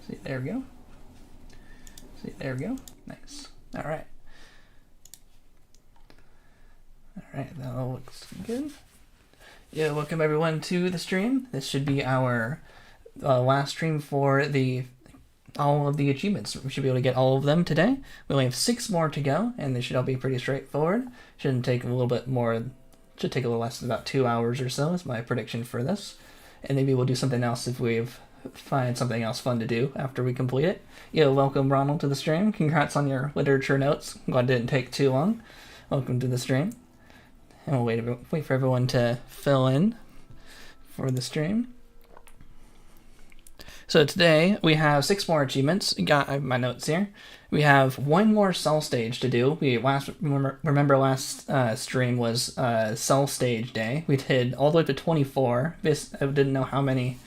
See, there we go. See, there we go. Nice. All right. All right, that all looks good. Yeah, welcome everyone to the stream. This should be our last stream for all of the achievements. We should be able to get all of them today. We only have 6 more to go, and they should all be pretty straightforward. Shouldn't take a little bit more. Should take a little less than about 2 hours or so. Is my prediction for this. And maybe we'll do something else if we find something else fun to do after we complete it. Yo, welcome Ronald to the stream. Congrats on your literature notes. I'm glad it didn't take too long. Welcome to the stream. And we'll wait for everyone to fill in for the stream. So today we have 6 more achievements. I have my notes here. We have 1 more cell stage to do. Remember last stream was cell stage day. We did all the way up to 24. I didn't know how many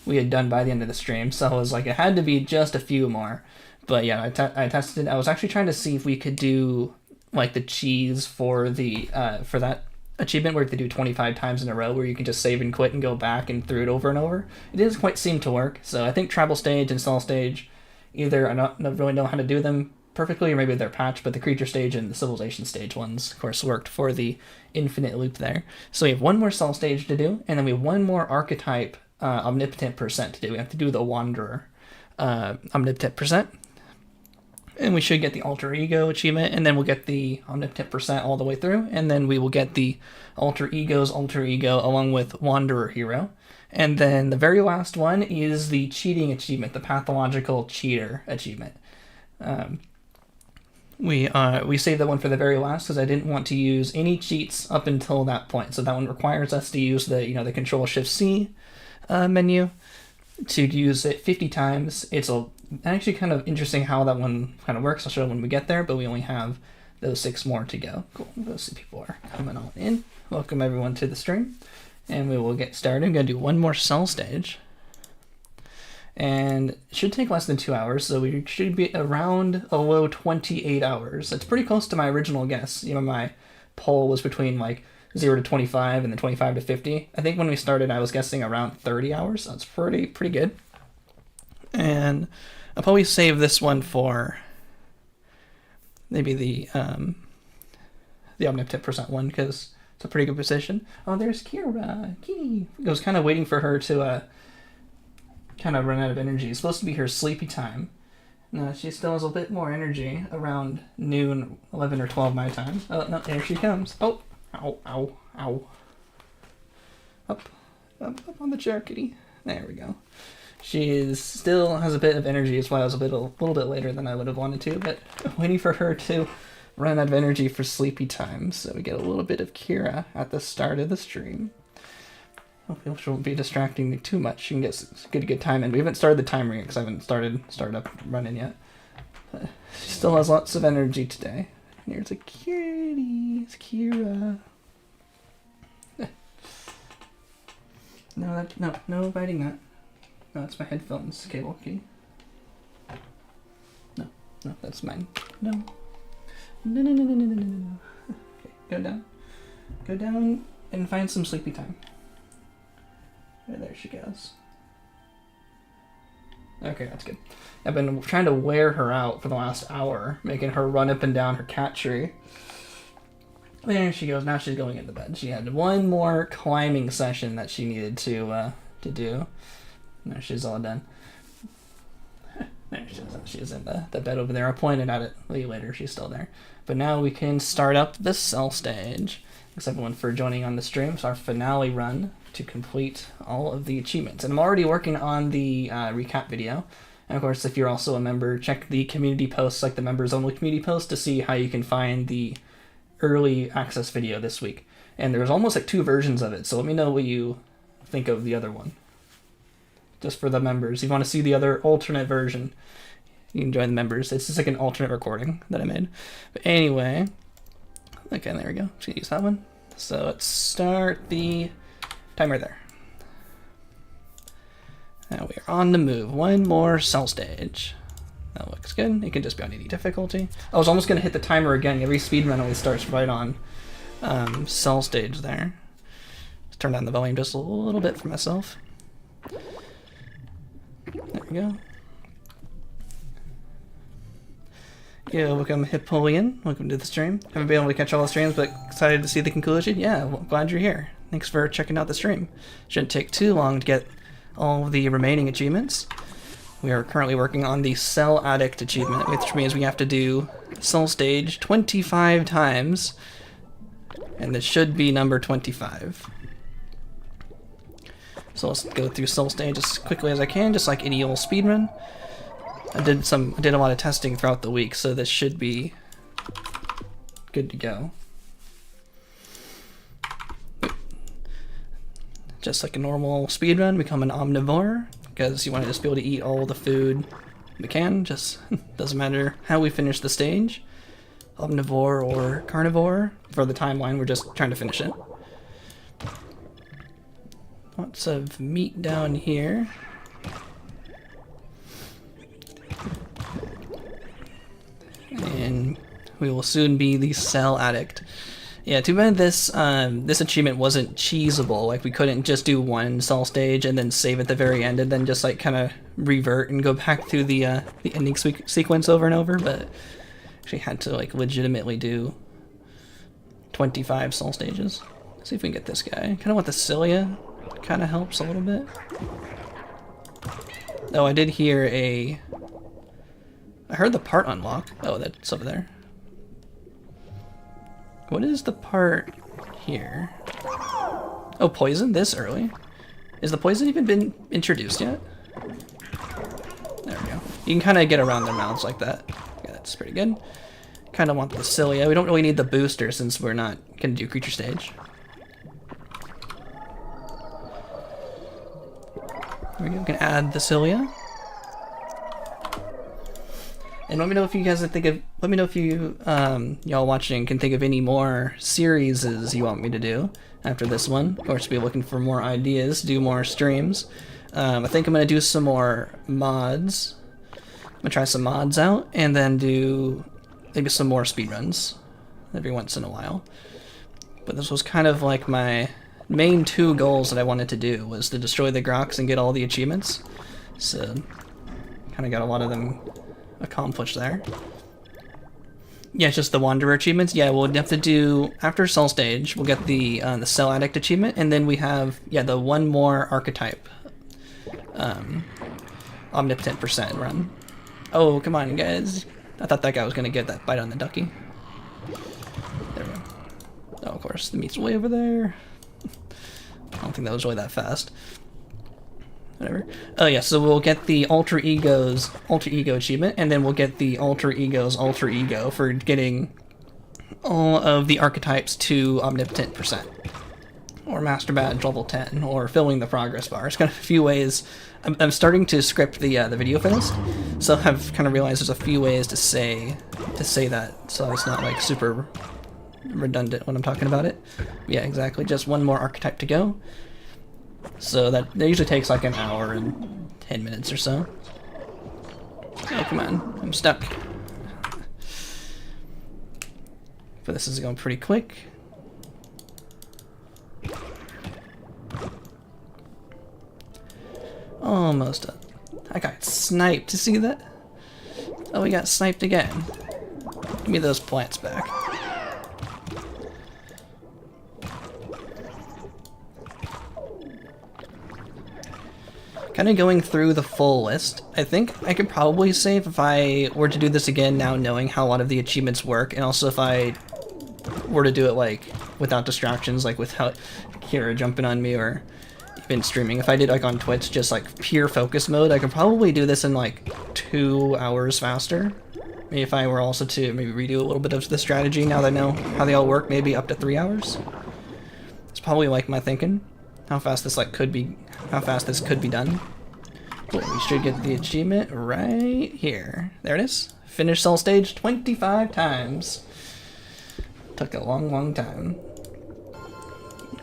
we had done by the end of the stream, so I was like, it had to be just a few more. But yeah, I tested. I was actually trying to see if we could do like the cheese for that achievement where you do 25 times in a row, where you can just save and quit and go back and through it over and over. It doesn't quite seem to work. So I think travel stage and cell stage, either I don't really know how to do them perfectly, or maybe they're patched, but the creature stage and the civilization stage ones, of course, worked for the infinite loop there. So we have 1 more cell stage to do, and then we have 1 more archetype omnipotent percent to do. We have to do the wanderer omnipotent percent. And we should get the alter ego achievement, and then we'll get the omnipotent percent all the way through, and then we will get the alter ego along with wanderer hero. And then the very last one is the cheating achievement, the pathological cheater achievement. We saved that one for the very last because I didn't want to use any cheats up until that point. So that one requires us to use the Control Shift C menu to use it 50 times. It's actually kind of interesting how that one kind of works. I'll show it when we get there, but we only have those 6 more to go. Cool. Those 6 people are coming on in. Welcome everyone to the stream, and we will get started. I'm going to do 1 more cell stage, and it should take less than 2 hours, so we should be around a low 28 hours. That's pretty close to my original guess. My poll was between like 0 to 25 and then 25 to 50. I think when we started, I was guessing around 30 hours. So that's pretty good. And I'll probably save this one for maybe the omnipotent percent one, because it's a pretty good position. Oh, there's Kira. Kitty. I was kind of waiting for her to kind of run out of energy. It's supposed to be her sleepy time. No, she still has a bit more energy around noon, 11 or 12 my time. Oh, no, there she comes. Oh. Ow, ow, ow. Up on the chair, kitty. There we go. She still has a bit of energy. That's why I was a little bit later than I would have wanted to, but waiting for her to run out of energy for sleepy time. So we get a little bit of Kira at the start of the stream. Hopefully she won't be distracting me too much. She can get a good time in. We haven't started the timer yet because I haven't started up running yet. She still has lots of energy today. Here's a kitty. It's Kira. No biting that. No, that's my headphones cable, kitty. No, that's mine. No. Okay, go down and find some sleepy time. There she goes. Okay, that's good. I've been trying to wear her out for the last hour, making her run up and down her cat tree. There she goes. Now she's going into bed. She had 1 more climbing session that she needed to do. Now she's all done. There she is. She's in the bed over there. I pointed at it later. She's still there. But now we can start up the cell stage. Thanks everyone for joining on the stream. It's our finale run to complete all of the achievements. And I'm already working on the recap video. And of course, if you're also a member, check the community posts, like the members only community post, to see how you can find the early access video this week. And there's almost like 2 versions of it, so let me know what you think of the other one. Just for the members. If you want to see the other alternate version, you can join the members. It's just like an alternate recording that I made. But anyway, okay, there we go. Just gonna use that one. So let's start the timer there. Now we are on the move. 1 more cell stage. That looks good. It can just be on any difficulty. I was almost going to hit the timer again. Every speedrun always starts right on cell stage there. Let's turn down the volume just a little bit for myself. There we go. Yeah, welcome Hippolian. Welcome to the stream. Haven't been able to catch all the streams, but excited to see the conclusion. Yeah, well, glad you're here. Thanks for checking out the stream. Shouldn't take too long to get all of the remaining achievements. We are currently working on the Cell Addict achievement, which means we have to do Cell Stage 25 times, and this should be number 25. So let's go through Cell Stage as quickly as I can, just like any old speedrun. I did a lot of testing throughout the week, so this should be good to go. Just like a normal speedrun, become an omnivore, because you want to just be able to eat all the food we can, just doesn't matter how we finish the stage. Omnivore or carnivore, for the timeline, we're just trying to finish it. Lots of meat down here. And we will soon be the Cell Addict. Yeah, too bad this achievement wasn't cheesable. Like, we couldn't just do one cell stage and then save at the very end and then just like kind of revert and go back through the ending sequence over and over. But actually had to like legitimately do 25 cell stages. See if we can get this guy. Kind of want the cilia. Kind of helps a little bit. Oh, I did hear a... I heard the part unlock. Oh, that's over there. What is the part here? Oh, poison this early? Is the poison even been introduced yet? There we go. You can kind of get around their mouths like that. Yeah, that's pretty good. Kind of want the cilia. We don't really need the booster since we're not going to do creature stage. There we go. We can add the cilia. And let me know if you guys think of, let me know if you, y'all watching can think of any more series you want me to do after this one. Of course, be looking for more ideas, do more streams. I think I'm going to do some more mods. I'm going to try some mods out and then do maybe some more speedruns every once in a while. But this was kind of like my main two goals that I wanted to do, was to destroy the Grox and get all the achievements. So, kind of got a lot of them accomplished there. Yeah, it's just the Wanderer achievements. Yeah, we'll have to do, after Cell Stage, we'll get the Cell Addict achievement, and then we have, yeah, the one more archetype Omnipotent % run. Oh, come on, guys. I thought that guy was going to get that bite on the ducky. There we go. Oh, of course, the meat's way over there. I don't think that was really that fast. Whatever. Oh yeah, so we'll get the Alter Ego achievement, and then we'll get the Alter Ego for getting all of the archetypes to Omnipotent %. Or Master Badge level 10, or filling the progress bar. It's kind of a few ways. I'm starting to script the video for this, so I've kind of realized there's a few ways to say that, so it's not like super redundant when I'm talking about it. Yeah, exactly. Just one more archetype to go. So that usually takes like an hour and 10 minutes or so. Oh, come on. I'm stuck. But this is going pretty quick. Almost up. I got sniped. You see that? Oh, we got sniped again. Give me those plants back. Kind of going through the full list. I think I could probably save if I were to do this again now knowing how a lot of the achievements work, and also if I were to do it like without distractions, like without Kira jumping on me or even streaming. If I did like on Twitch, just like pure focus mode, I could probably do this in like 2 hours faster. Maybe if I were also to maybe redo a little bit of the strategy now that I know how they all work, maybe up to 3 hours. It's probably like my thinking. How fast this could be done. Cool, we should get the achievement right here. There it is. Finish Cell Stage 25 times. Took a long time.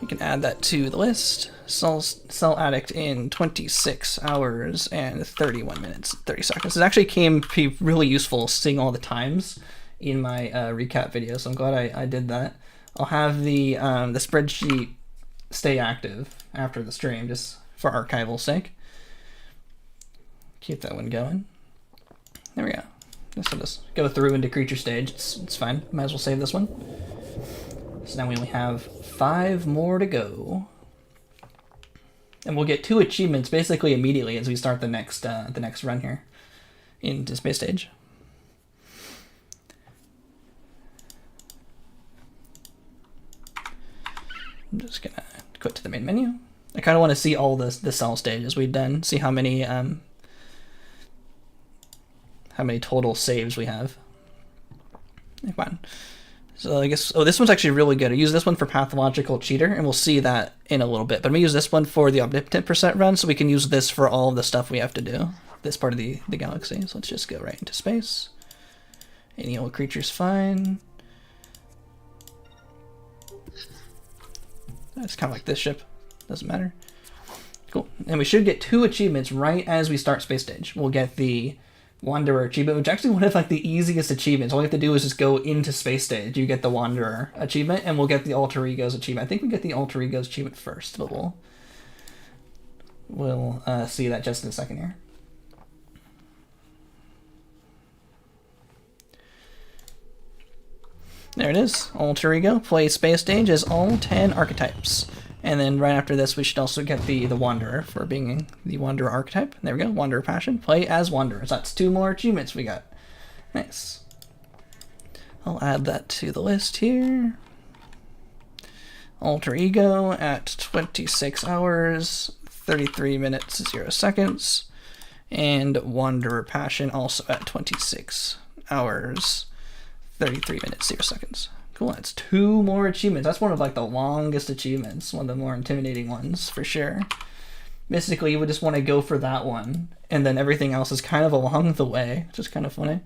We can add that to the list. Cell Addict in 26 hours and 31 minutes, 30 seconds. It actually came to be really useful seeing all the times in my recap video, so I'm glad I did that. I'll have the spreadsheet stay active after the stream, just for archival sake. Keep that one going. There we go. guess I'll just go through into creature stage. It's fine. Might as well save this one. So now we only have 5 more to go. And we'll get 2 achievements basically immediately as we start the next run here into space stage. I'm just gonna quit to the main menu. I kind of want to see all the cell stages we've done. See how many total saves we have. Come on. So I guess, oh, this one's actually really good. I use this one for Pathological Cheater, and we'll see that in a little bit. But I'm going to use this one for the Omnipotent % run, so we can use this for all of the stuff we have to do. This part of the galaxy. So let's just go right into space. Any old creature's fine. It's kind of like this ship. Doesn't matter. Cool. And we should get 2 achievements right as we start space stage. We'll get the Wanderer achievement, which actually one of like the easiest achievements. All you have to do is just go into space stage. You get the Wanderer achievement, and we'll get the Alter Egos achievement. I think we get the Alter Egos achievement first, but we'll see that just in a second here. There it is. Alter Ego. Play space stage as all 10 archetypes. And then right after this, we should also get the Wanderer for being the Wanderer archetype. There we go, Wanderer Passion. Play as Wanderers. That's 2 more achievements we got. Nice. I'll add that to the list here. Alter Ego at 26 hours, 33 minutes, 0 seconds. And Wanderer Passion also at 26 hours, 33 minutes, 0 seconds. Cool, that's 2 more achievements. That's one of like the longest achievements, one of the more intimidating ones for sure. Basically, you would just want to go for that one, and then everything else is kind of along the way, which is kind of funny.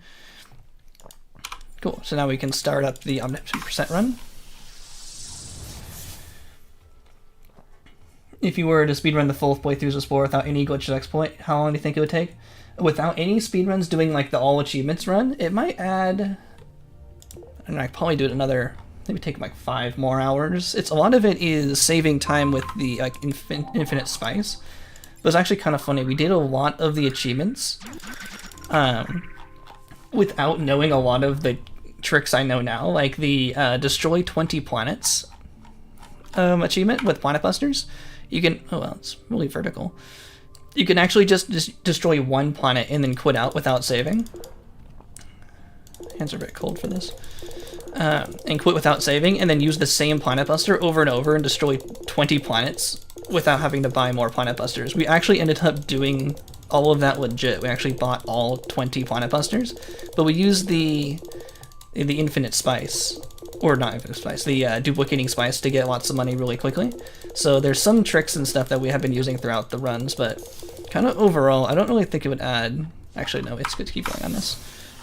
Cool, so now we can start up the Omnipotent % run. If you were to speedrun the full playthroughs of Spore without any glitches exploit, how long do you think it would take? Without any speedruns doing like the all achievements run, it might add... and I'd probably do it another, maybe take like 5 more hours. A lot of it is saving time with the like infinite spice. But it's actually kind of funny. We did a lot of the achievements without knowing a lot of the tricks I know now, like the destroy 20 planets achievement with Planet Busters. You can, oh well, it's really vertical. You can actually just destroy 1 planet and then quit out without saving. Hands are a bit cold for this. And quit without saving, and then use the same Planet Buster over and over and destroy 20 planets without having to buy more Planet Busters. We actually ended up doing all of that legit. We actually bought all 20 Planet Busters, but we used the infinite spice, or not infinite spice, the duplicating spice to get lots of money really quickly. So there's some tricks and stuff that we have been using throughout the runs, but kind of overall, I don't really think it would add... Actually, no, it's good to keep going on this.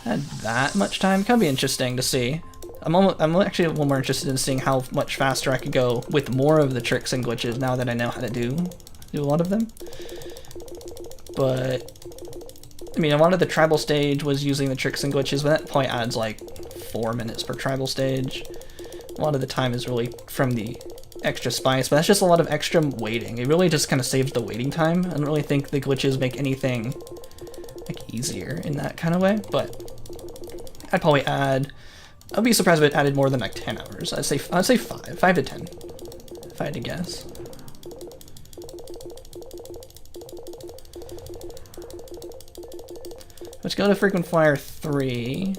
Add that much time? Kind of be interesting to see. I'm actually a little more interested in seeing how much faster I could go with more of the tricks and glitches now that I know how to do a lot of them. But, I mean, a lot of the tribal stage was using the tricks and glitches, but that probably adds like 4 minutes per tribal stage. A lot of the time is really from the extra spice, but that's just a lot of extra waiting. It really just kind of saves the waiting time. I don't really think the glitches make anything like easier in that kind of way, but I'd probably add... I'd be surprised if it added more than like 10 hours. I'd say 5 to 10, if I had to guess. Let's go to Frequent Flyer 3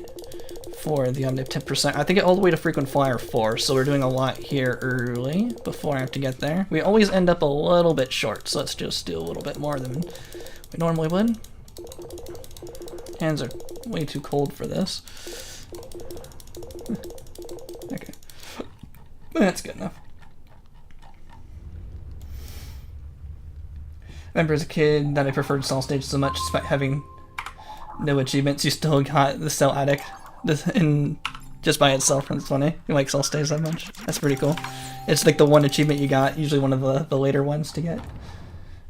for the Omnipotent %. I think it all the way to Frequent Flyer 4, so we're doing a lot here early before I have to get there. We always end up a little bit short, so let's just do a little bit more than we normally would. Hands are way too cold for this. Okay, that's good enough. I remember as a kid that I preferred Cell Stage so much, despite having no achievements, you still got the Cell Attic just by itself. It's funny. You like Cell Stage that much? That's pretty cool. It's like the one achievement you got, usually one of the later ones to get.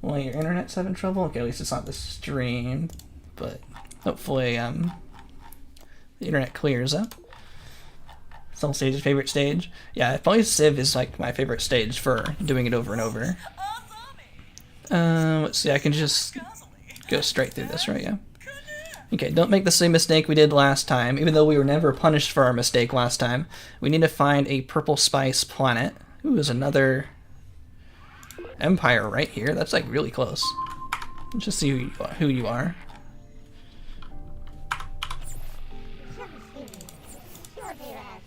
Well, your internet's having trouble? Okay, at least it's not the stream, but hopefully the internet clears up. Cell Stage's favorite stage? Yeah, probably Civ is like my favorite stage for doing it over and over. Let's see, I can just go straight through this, right? Yeah. Okay, don't make the same mistake we did last time. Even though we were never punished for our mistake last time, we need to find a purple spice planet. Ooh, there's another empire right here. That's like really close. Let's just see who you are.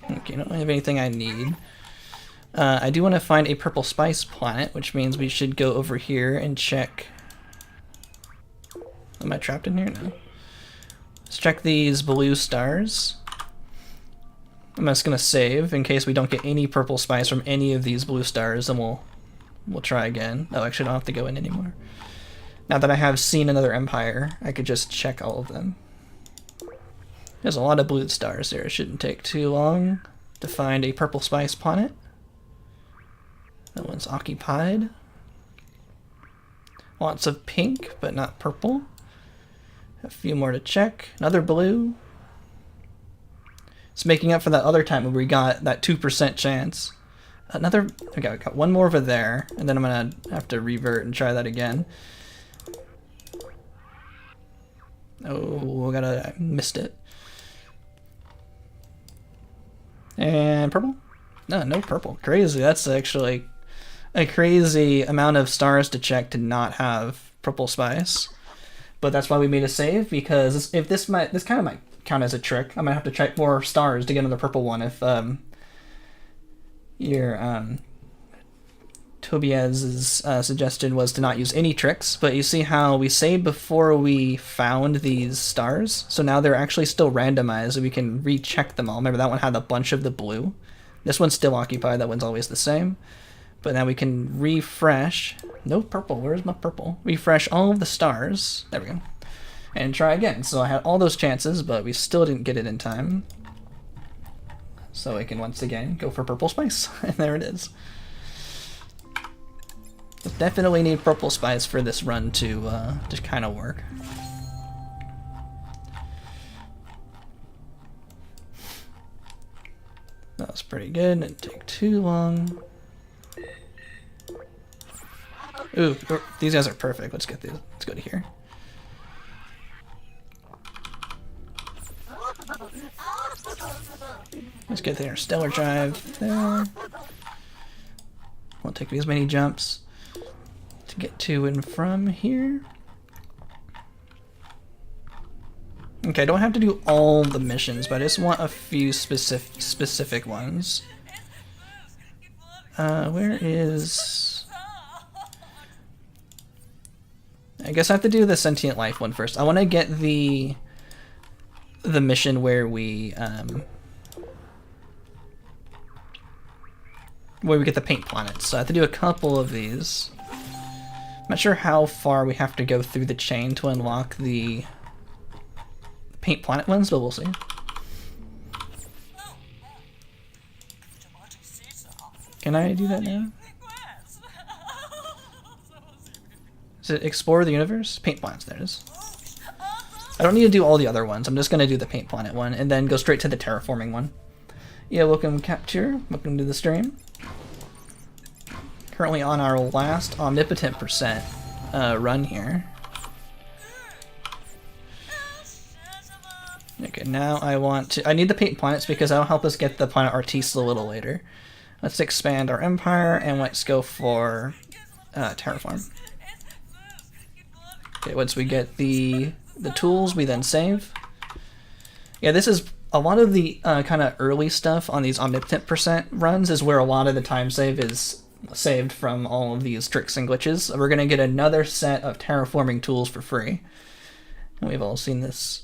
Okay, don't have anything I need. I do want to find a purple spice planet, which means we should go over here and check. Am I trapped in here? No. Let's check these blue stars. I'm just gonna save in case we don't get any purple spice from any of these blue stars, and we'll try again. Oh, actually, I don't have to go in anymore. Now that I have seen another empire, I could just check all of them. There's a lot of blue stars there. It shouldn't take too long to find a purple spice planet. That one's occupied. Lots of pink, but not purple. A few more to check. Another blue. It's making up for that other time where we got that 2% chance. Another. Okay, I got one more over there, and then I'm gonna have to revert and try that again. Oh, I missed it. And purple? No, no purple. Crazy. That's actually a crazy amount of stars to check to not have purple spice. But that's why we made a save, because if this kind of might count as a trick. I'm gonna have to check more stars to get another purple one if your Tobias's suggestion was to not use any tricks. But you see how we saved before we found these stars, so now they're actually still randomized, so we can recheck them all. Remember, that one had a bunch of the blue. This one's still occupied. That one's always the same. But now we can refresh. No purple. Where's my purple? Refresh all of the stars. There we go. And try again. So I had all those chances, but we still didn't get it in time. So I can once again go for purple spice. And there it is. Definitely need purple spice for this run to kind of work. That was pretty good. Didn't take too long. Ooh, these guys are perfect. Let's get these. Let's go to here. Let's get their stellar drive there. Won't take as many jumps to get to and from here. Okay, I don't have to do all the missions, but I just want a few specific ones. Where is... I guess I have to do the sentient life one first. I want to get the mission where we get the paint planets. So I have to do a couple of these. I'm not sure how far we have to go through the chain to unlock the paint planet ones, but we'll see. Can I do that now? Is it explore the universe? Paint planets, there it is. I don't need to do all the other ones. I'm just going to do the paint planet one and then go straight to the terraforming one. Yeah, welcome Capture. Welcome to the stream. Currently on our last omnipotent percent run here. Okay, now I need the paint planets because that'll help us get the planet Artis a little later. Let's expand our empire and let's go for terraform. Okay, once we get the tools, we then save. Yeah, this is a lot of the kind of early stuff on these omnipotent percent runs is where a lot of the time save is saved from all of these tricks and glitches. We're gonna get another set of terraforming tools for free. And we've all seen this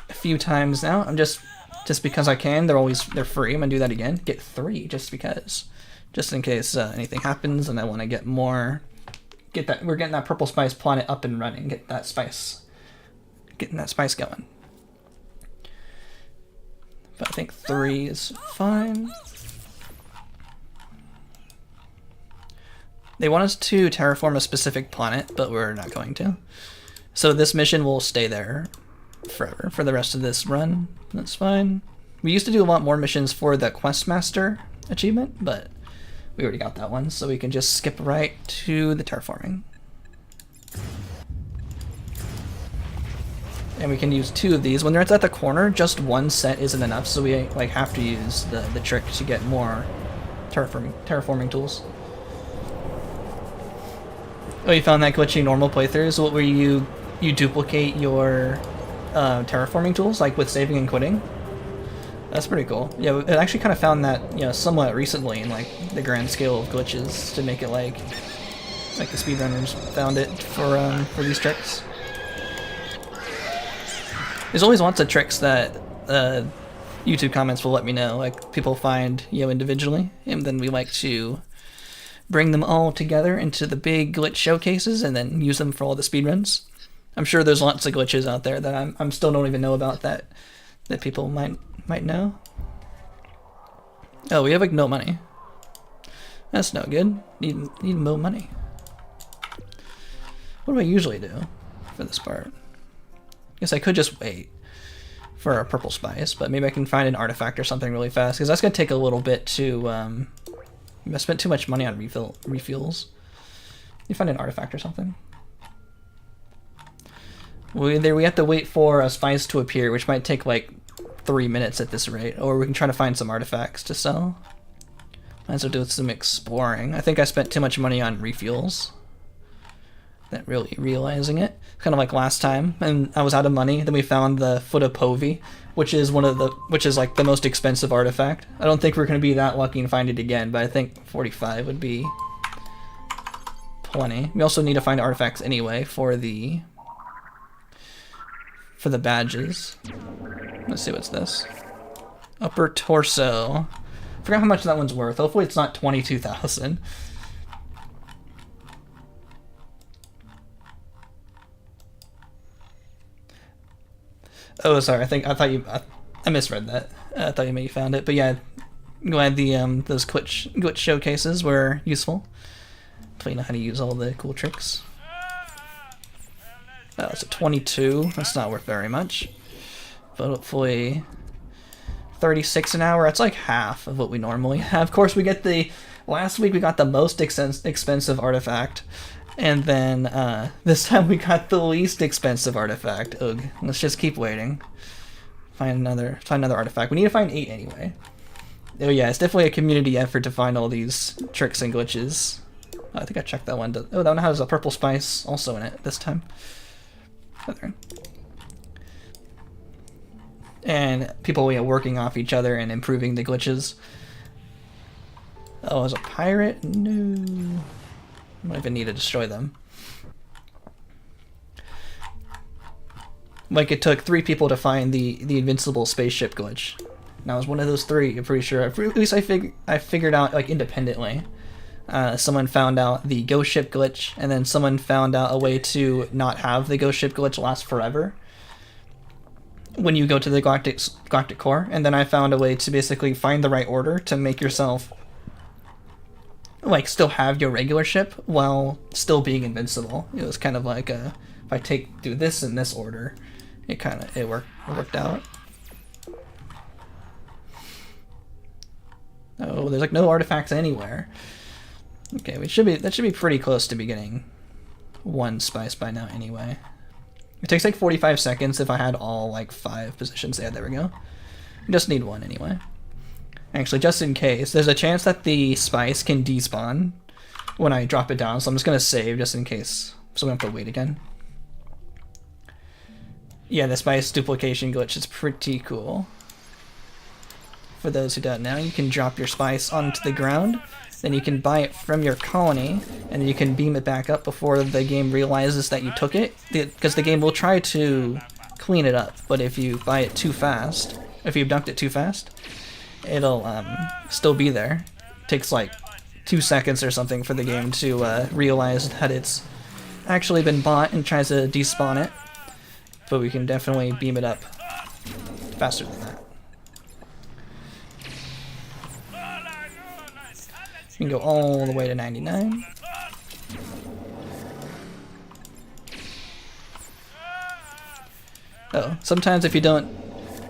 a few times now. I'm just because I can, they're free. I'm gonna do that again. Get 3 just because. Just in case anything happens and I wanna get more. We're getting that purple spice planet up and running. Getting that spice going. But I think 3 is fine. They want us to terraform a specific planet, but we're not going to. So this mission will stay there forever for the rest of this run. That's fine. We used to do a lot more missions for the Questmaster achievement, but we already got that one, so we can just skip right to the terraforming. And we can use 2 of these. When they're at the corner, just 1 set isn't enough, so we like have to use the trick to get more terraforming tools. Oh, you found that glitchy normal playthroughs? What were you duplicate your terraforming tools, like with saving and quitting? That's pretty cool. Yeah, it actually kind of found that, you know, somewhat recently in like the grand scale of glitches to make it like the speedrunners found it for these tricks. There's always lots of tricks that YouTube comments will let me know, like people find, you know, individually, and then we like to bring them all together into the big glitch showcases and then use them for all the speedruns. I'm sure there's lots of glitches out there that I'm still don't even know about that people might know. Oh, we have like no money. That's no good. Need more money. What do I usually do for this part? Guess I could just wait for a purple spice, but maybe I can find an artifact or something really fast, because that's gonna take a little bit to. I spent too much money on refuels. You find an artifact or something. We have to wait for a spice to appear, which might take like 3 minutes at this rate, or we can try to find some artifacts to sell. Might as well do some exploring. I think I spent too much money on refuels. Not really realizing it. Kind of like last time, and I was out of money. Then we found the Foot of Povey, which is like the most expensive artifact. I don't think we're going to be that lucky and find it again, but I think 45 would be plenty. We also need to find artifacts anyway for the badges. Let's see what's this. Upper torso. Forgot how much that one's worth. Hopefully it's not 22,000. Oh, sorry. I misread that. I thought you maybe found it, but yeah, glad the those glitch showcases were useful. Hopefully you know how to use all the cool tricks. Oh, it's a 22. That's not worth very much, but hopefully 36 an hour. That's like half of what we normally have. Of course, we get last week we got the most expensive artifact. And then this time we got the least expensive artifact. Ugh. Let's just keep waiting. Find another artifact. We need to find 8 anyway. Oh yeah, it's definitely a community effort to find all these tricks and glitches. I think I checked that one. Oh, that one has a purple spice also in it this time. And people working off each other and improving the glitches. Oh, as a pirate? No. I don't even need to destroy them. Like, it took 3 people to find the invincible spaceship glitch. And I was one of those 3, I'm pretty sure. At least I figured out, like, independently. Someone found out the ghost ship glitch, and then someone found out a way to not have the ghost ship glitch last forever when you go to the galactic core. And then I found a way to basically find the right order to make yourself like still have your regular ship while still being invincible. It was kind of like if I do this in this order, it worked out. Oh, there's like no artifacts anywhere. Okay, that should be pretty close to be getting 1 spice by now anyway. It takes like 45 seconds if I had all like 5 positions. Yeah, there we go. I just need 1 anyway. Actually, just in case, there's a chance that the spice can despawn when I drop it down, so I'm just gonna save just in case. So we don't have to wait again. Yeah, the spice duplication glitch is pretty cool. For those who don't know, you can drop your spice onto the ground, then you can buy it from your colony, and then you can beam it back up before the game realizes that you took it, because the game will try to clean it up, but if you buy it too fast, if you've dunked it too fast, it'll still be there. It takes like 2 seconds or something for the game to realize that it's actually been bought and tries to despawn it, but we can definitely beam it up faster than that. You can go all the way to 99. Oh, sometimes if you don't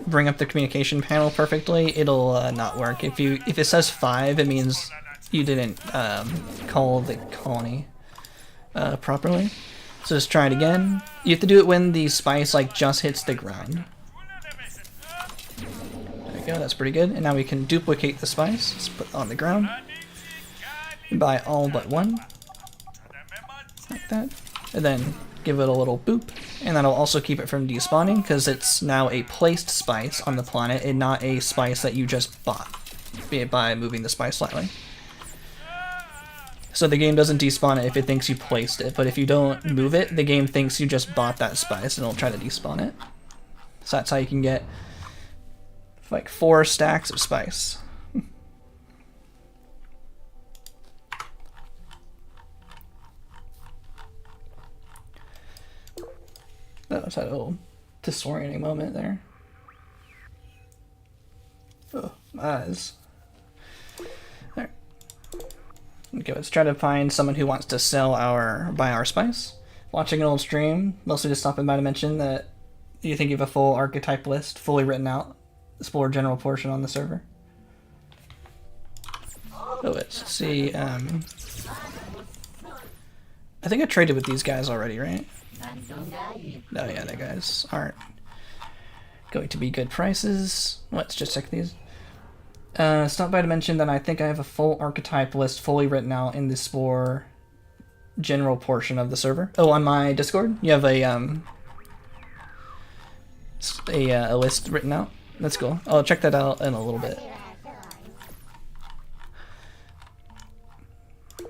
bring up the communication panel perfectly, it'll not work. If it says 5, it means you didn't call the colony properly. So just try it again. You have to do it when the spice like just hits the ground. There we go, that's pretty good. And now we can duplicate the spice. Let's put it on the ground. Buy all but one. Like that. And then give it a little boop. And that'll also keep it from despawning because it's now a placed spice on the planet and not a spice that you just bought by moving the spice slightly. So the game doesn't despawn it if it thinks you placed it, but if you don't move it, the game thinks you just bought that spice and it'll try to despawn it. So that's how you can get like 4 stacks of spice. That was that little disorienting moment there. Oh, my eyes. There. Okay, let's try to find someone who wants to buy our spice. Watching an old stream, mostly just stopping by to mention that you think you have a full archetype list, fully written out, Spore general portion on the server. So let's see, I think I traded with these guys already, right? Oh yeah, the guys aren't going to be good prices. Let's just check these. Stop by to mention that I think I have a full archetype list fully written out in the Spore general portion of the server. Oh, on my Discord, you have a list written out. That's cool. I'll check that out in a little bit.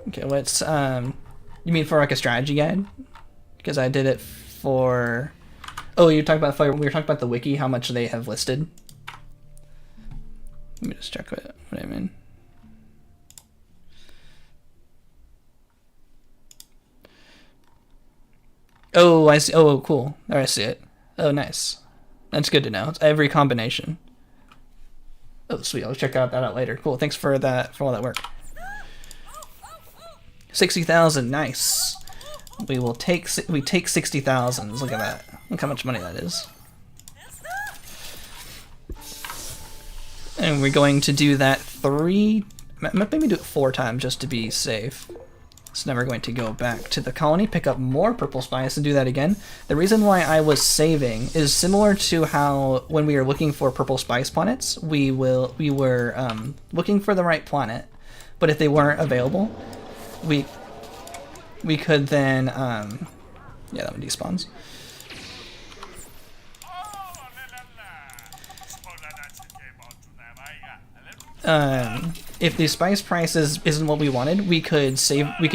Okay, let's you mean for like a strategy guide? Because I did it for... Oh, you're talking about... We were talking about the wiki, how much they have listed. Let me just check what I mean. Oh, I see. Oh, cool. There, I see it. Oh, nice. That's good to know. It's every combination. Oh, sweet. I'll check that out later. Cool. Thanks for that, for all that work. 60,000. Nice. We take 60,000. Look at that. Look how much money that is. And we're going to do that maybe do it 4 times just to be safe. So now we're going to go back to the colony, pick up more purple spice, and do that again. The reason why I was saving is similar to how when we were looking for purple spice planets, we were looking for the right planet, but if they weren't available, we could then, yeah, that one despawns. If the spice price isn't what we wanted, we could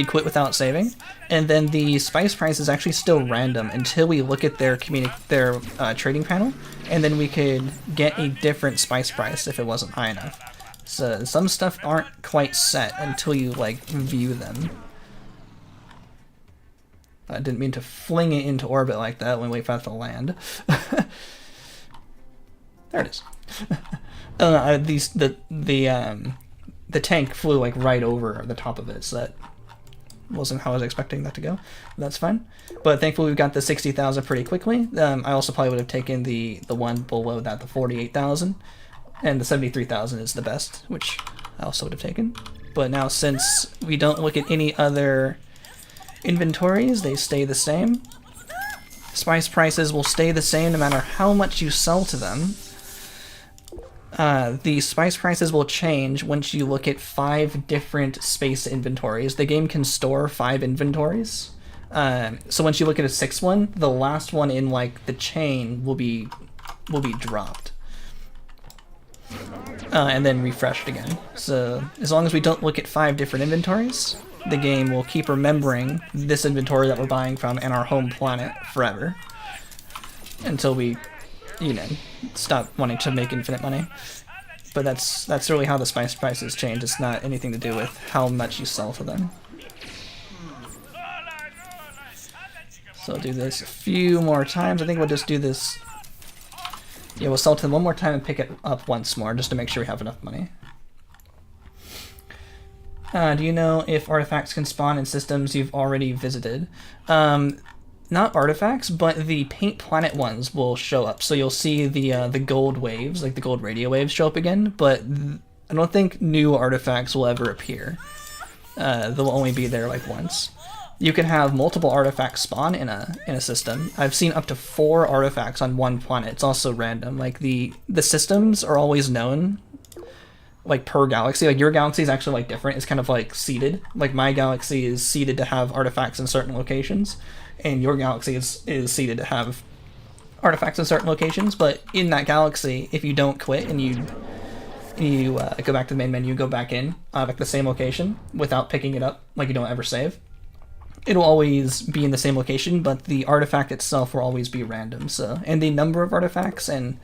quit without saving, and then the spice price is actually still random until we look at their trading panel, and then we could get a different spice price if it wasn't high enough. So some stuff aren't quite set until you like view them. I didn't mean to fling it into orbit like that when we wait for it to land. There it is. The tank flew like right over the top of it, so that wasn't how I was expecting that to go. That's fine. But thankfully we got the 60,000 pretty quickly. I also probably would have taken the one below that, the 48,000, and the 73,000 is the best, which I also would have taken. But now since we don't look at any other inventories, they stay the same. Spice prices will stay the same no matter how much you sell to them. The spice prices will change once you look at 5 different space inventories. The game can store 5 inventories. So once you look at a 6th one, the last one in like the chain will be dropped. And then refreshed again. So as long as we don't look at 5 different inventories, the game will keep remembering this inventory that we're buying from and our home planet forever. Until we, you know, stop wanting to make infinite money. But that's really how the spice prices change. It's not anything to do with how much you sell to them. So I'll do this a few more times. I think we'll just do this. Yeah, we'll sell to them one more time and pick it up once more just to make sure we have enough money. Do you know if artifacts can spawn in systems you've already visited? Not artifacts, but the paint planet ones will show up. So you'll see the gold waves, like the gold radio waves, show up again. But I don't think new artifacts will ever appear. They'll only be there like once. you can have multiple artifacts spawn in a system. I've seen up to 4 artifacts on one planet. It's also random. Like the systems are always known, like per galaxy. Like your galaxy is actually like different. It's kind of like seeded. Like my galaxy is seeded to have artifacts in certain locations, and your galaxy is seeded to have artifacts in certain locations. But in that galaxy, if you don't quit and you go back to the main menu, go back in like the same location without picking it up, like you don't ever save, it'll always be in the same location, but the artifact itself will always be random. So, and the number of artifacts and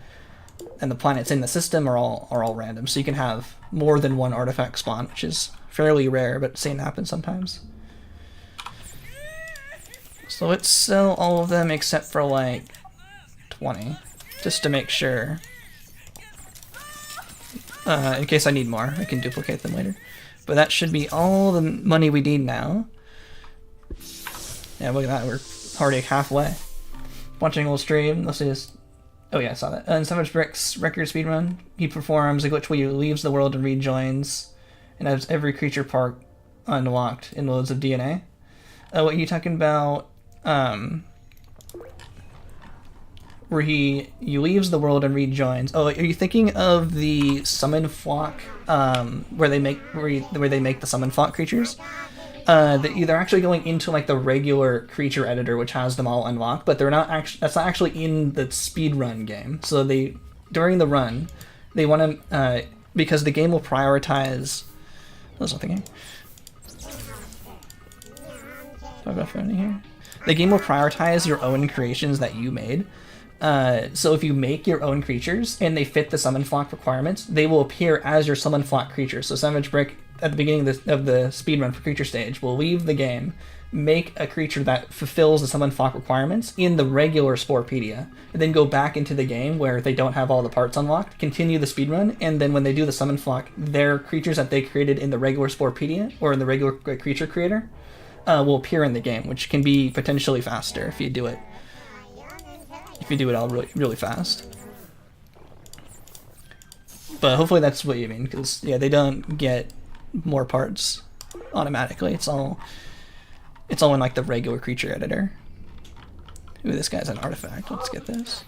the planets in the system are all random. So you can have more than one artifact spawn, which is fairly rare, but seen happen sometimes. So let's sell all of them except for like 20, just to make sure. In case I need more, I can duplicate them later. But that should be all the money we need now. Yeah, look at that, we're already halfway. Watching a little stream, let's see this. Oh yeah, I saw that. In Savage Brick's record speedrun, he performs a glitch where he leaves the world and rejoins, and has every creature part unlocked in loads of DNA. What are you talking about? Where he leaves the world and rejoins. Oh, are you thinking of the summon flock, where they make the summon flock creatures? They're actually going into like the regular creature editor, which has them all unlocked, but they're not actually. That's not actually in the speedrun game. So during the run, they want to because the game will prioritize. There's nothing here. Do I have anything here? The game will prioritize your own creations that you made. So if you make your own creatures and they fit the summon flock requirements, they will appear as your summon flock creatures. So Savage Brick at the beginning of the speedrun for creature stage will leave the game, make a creature that fulfills the summon flock requirements in the regular Sporepedia, and then go back into the game where they don't have all the parts unlocked, continue the speedrun, and then when they do the summon flock, their creatures that they created in the regular Sporepedia or in the regular creature creator will appear in the game, which can be potentially faster if you do it. If you do it all really fast. But hopefully that's what you mean, because yeah, they don't get more parts automatically. It's all in like the regular creature editor. Ooh, this guy's an artifact. Let's get this.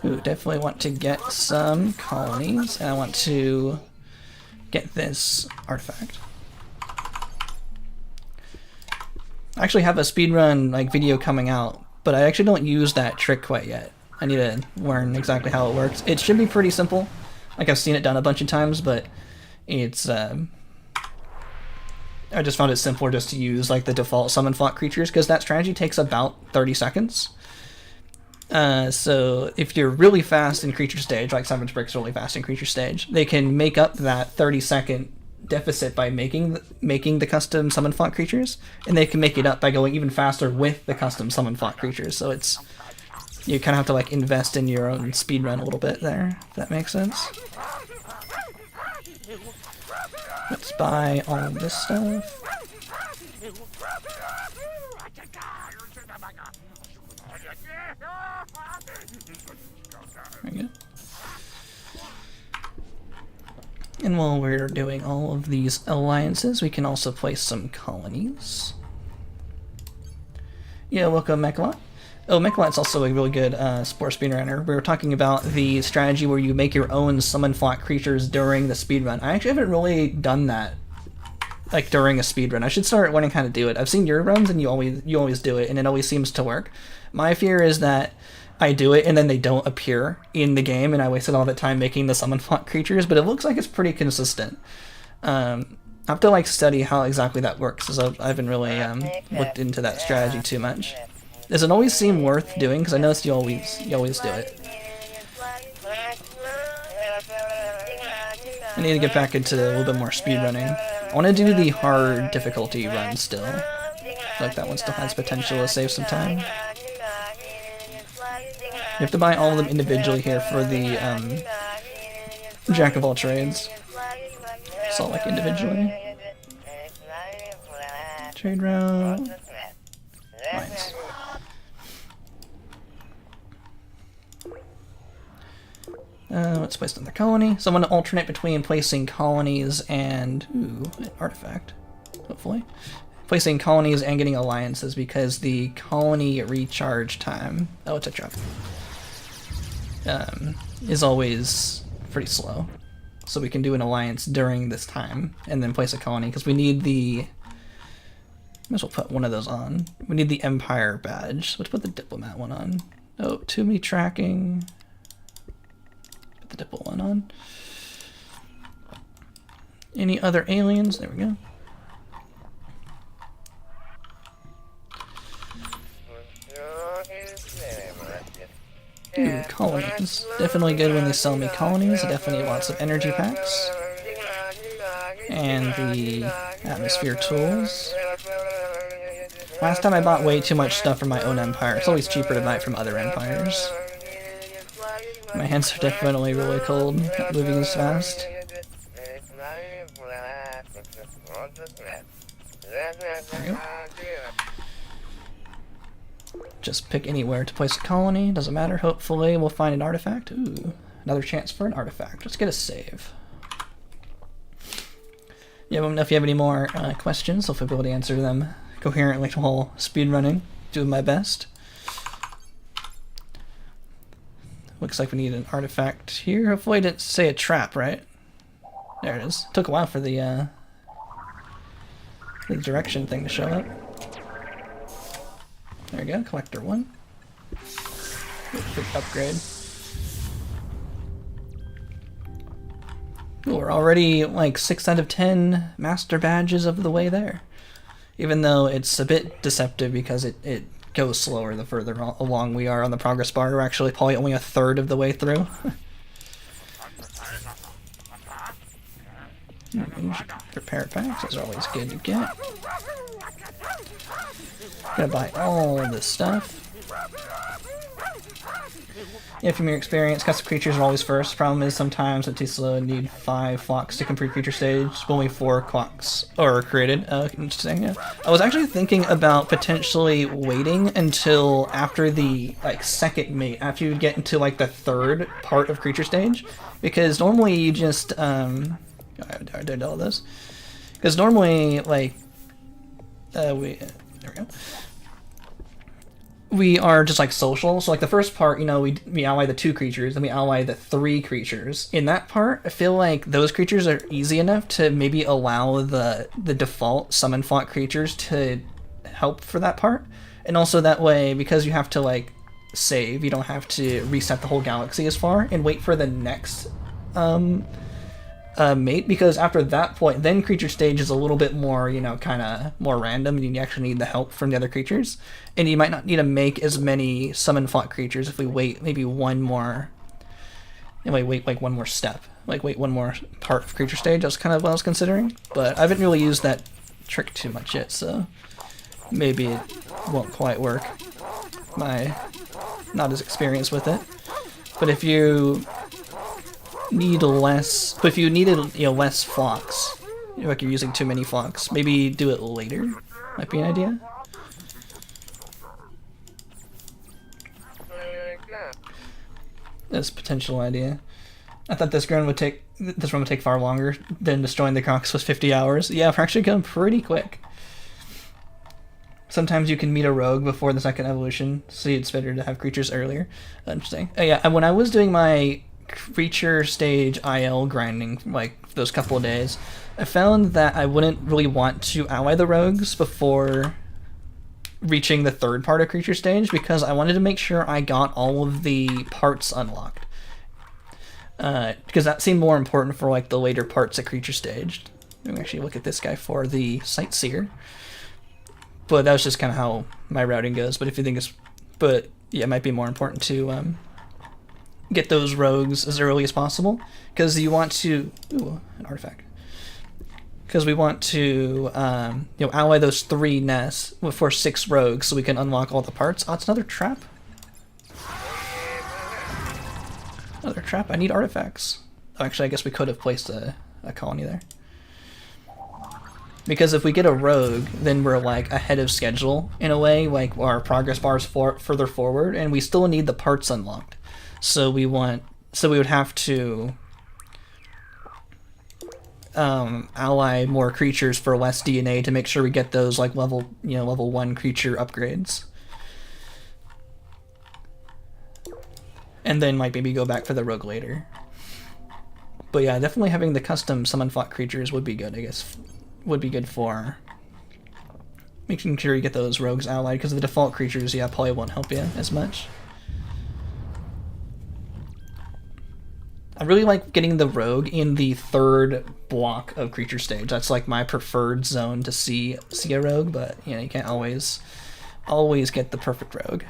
Ooh, definitely want to get some colonies, and I want to get this artifact. I actually have a speedrun like video coming out, but I actually don't use that trick quite yet. I need to learn exactly how it works. It should be pretty simple. Like I've seen it done a bunch of times, but it's I just found it simpler just to use like the default summon flock creatures, because that strategy takes about 30 seconds. So if you're really fast in creature stage, like Savage Brick's really fast in creature stage, they can make up that 30-second deficit by making the custom summon flock creatures, and they can make it up by going even faster with the custom summon flock creatures. So it's, you kind of have to like invest in your own speedrun a little bit there, if that makes sense. Let's buy all of this stuff. There we go. And while we're doing all of these alliances, we can also place some colonies. Yeah, welcome, Mechalot. Oh, Mechalot's also a really good Spore speedrunner. We were talking about the strategy where you make your own summon flock creatures during the speedrun. I actually haven't really done that, like during a speedrun. I should start learning how to do it. I've seen your runs, and you always do it, and it always seems to work. My fear is that I do it and then they don't appear in the game, and I wasted all that time making the summon flock creatures, but it looks like it's pretty consistent. I have to like study how exactly that works, because I haven't really looked into that strategy too much. Does it always seem worth doing? Because I noticed you always do it. I need to get back into a little bit more speedrunning. I want to do the hard difficulty run still. I feel like that one still has potential to save some time. You have to buy all of them individually here for the Jack of all trades. It's all like individually. Trade route. Nice. Let's place another colony. So I'm going to alternate between placing colonies and an artifact, hopefully. Placing colonies and getting alliances because the colony recharge time, oh, it's a trap, is always pretty slow. So we can do an alliance during this time and then place a colony because we need the, might as well put one of those on. We need the Empire badge. Let's put the Diplomat one on. Oh, too many tracking. Put the Diplo one on. Any other aliens? There we go. Ooh, colonies. Definitely good when they sell me colonies. Definitely lots of energy packs. And the atmosphere tools. Last time I bought way too much stuff from my own empire. It's always cheaper to buy it from other empires. My hands are definitely really cold, not moving as fast. There we go. Just pick anywhere to place a colony, doesn't matter. Hopefully we'll find an artifact. Ooh, another chance for an artifact. Let's get a save. Yeah, let me know if you have any more questions. Hopefully I'll be able to answer them coherently while speedrunning. Doing my best. Looks like we need an artifact here. Hopefully I didn't say a trap, right? There it is. Took a while for the direction thing to show up. There we go, collector 1. Quick upgrade. Ooh, we're already like 6 out of 10 master badges of the way there. Even though it's a bit deceptive because it goes slower the further along we are on the progress bar. We're actually probably only a third of the way through. Repair packs, those are always good to get. Gonna buy all this stuff. Yeah, from your experience, custom creatures are always first. Problem is sometimes it's too slow and need 5 flocks to complete creature stage. Only 4 clocks are created. Interesting, yeah. I was actually thinking about potentially waiting until after the second mate, after you get into like the 3rd part of creature stage, because normally you just I did all this. Because normally there we go. We are just like social, so like the first part, you know, we ally the 2 creatures, then we ally the 3 creatures. In that part, I feel like those creatures are easy enough to maybe allow the default summon flock creatures to help for that part. And also that way, because you have to like save, you don't have to reset the whole galaxy as far and wait for the next mate, because after that point, then creature stage is a little bit more, you know, kind of more random, and you actually need the help from the other creatures. And you might not need to make as many summon flock creatures if we wait maybe one more, wait like one more step, like wait one more part of creature stage. That's kind of what I was considering, but I haven't really used that trick too much yet, so maybe it won't quite work. Not as experienced with it. But if you needed less flocks, like you're using too many flocks, maybe do it later. Might be an idea. That's a potential idea. I thought this run would take far longer than destroying the Crocs was 50 hours. Yeah, we're actually going pretty quick. Sometimes you can meet a rogue before the 2nd evolution, so it's better to have creatures earlier. Interesting. Oh yeah, when I was doing my creature stage IL grinding, like those couple of days, I found that I wouldn't really want to ally the rogues before reaching the 3rd part of creature stage, because I wanted to make sure I got all of the parts unlocked. Because that seemed more important for like the later parts of creature stage. Let me actually look at this guy for the Sightseer. But that was just kind of how my routing goes. But if you think yeah, it might be more important to get those rogues as early as possible, because you want to an artifact. Because we want to ally those 3 nests for 6 rogues so we can unlock all the parts. Oh, it's another trap. Another trap. I need artifacts. Oh, actually, I guess we could have placed a colony there. Because if we get a rogue, then we're like ahead of schedule in a way, like our progress bar is further forward, and we still need the parts unlocked. So we want So we would have to ally more creatures for less DNA to make sure we get those like level 1 creature upgrades. And then like maybe go back for the rogue later. But yeah, definitely having the custom summon fought creatures would be good, I guess. Would be good for making sure you get those rogues allied, because the default creatures, yeah, probably won't help you as much. I really like getting the rogue in the third block of creature stage. That's like my preferred zone to see a rogue, but you know, you can't always get the perfect rogue.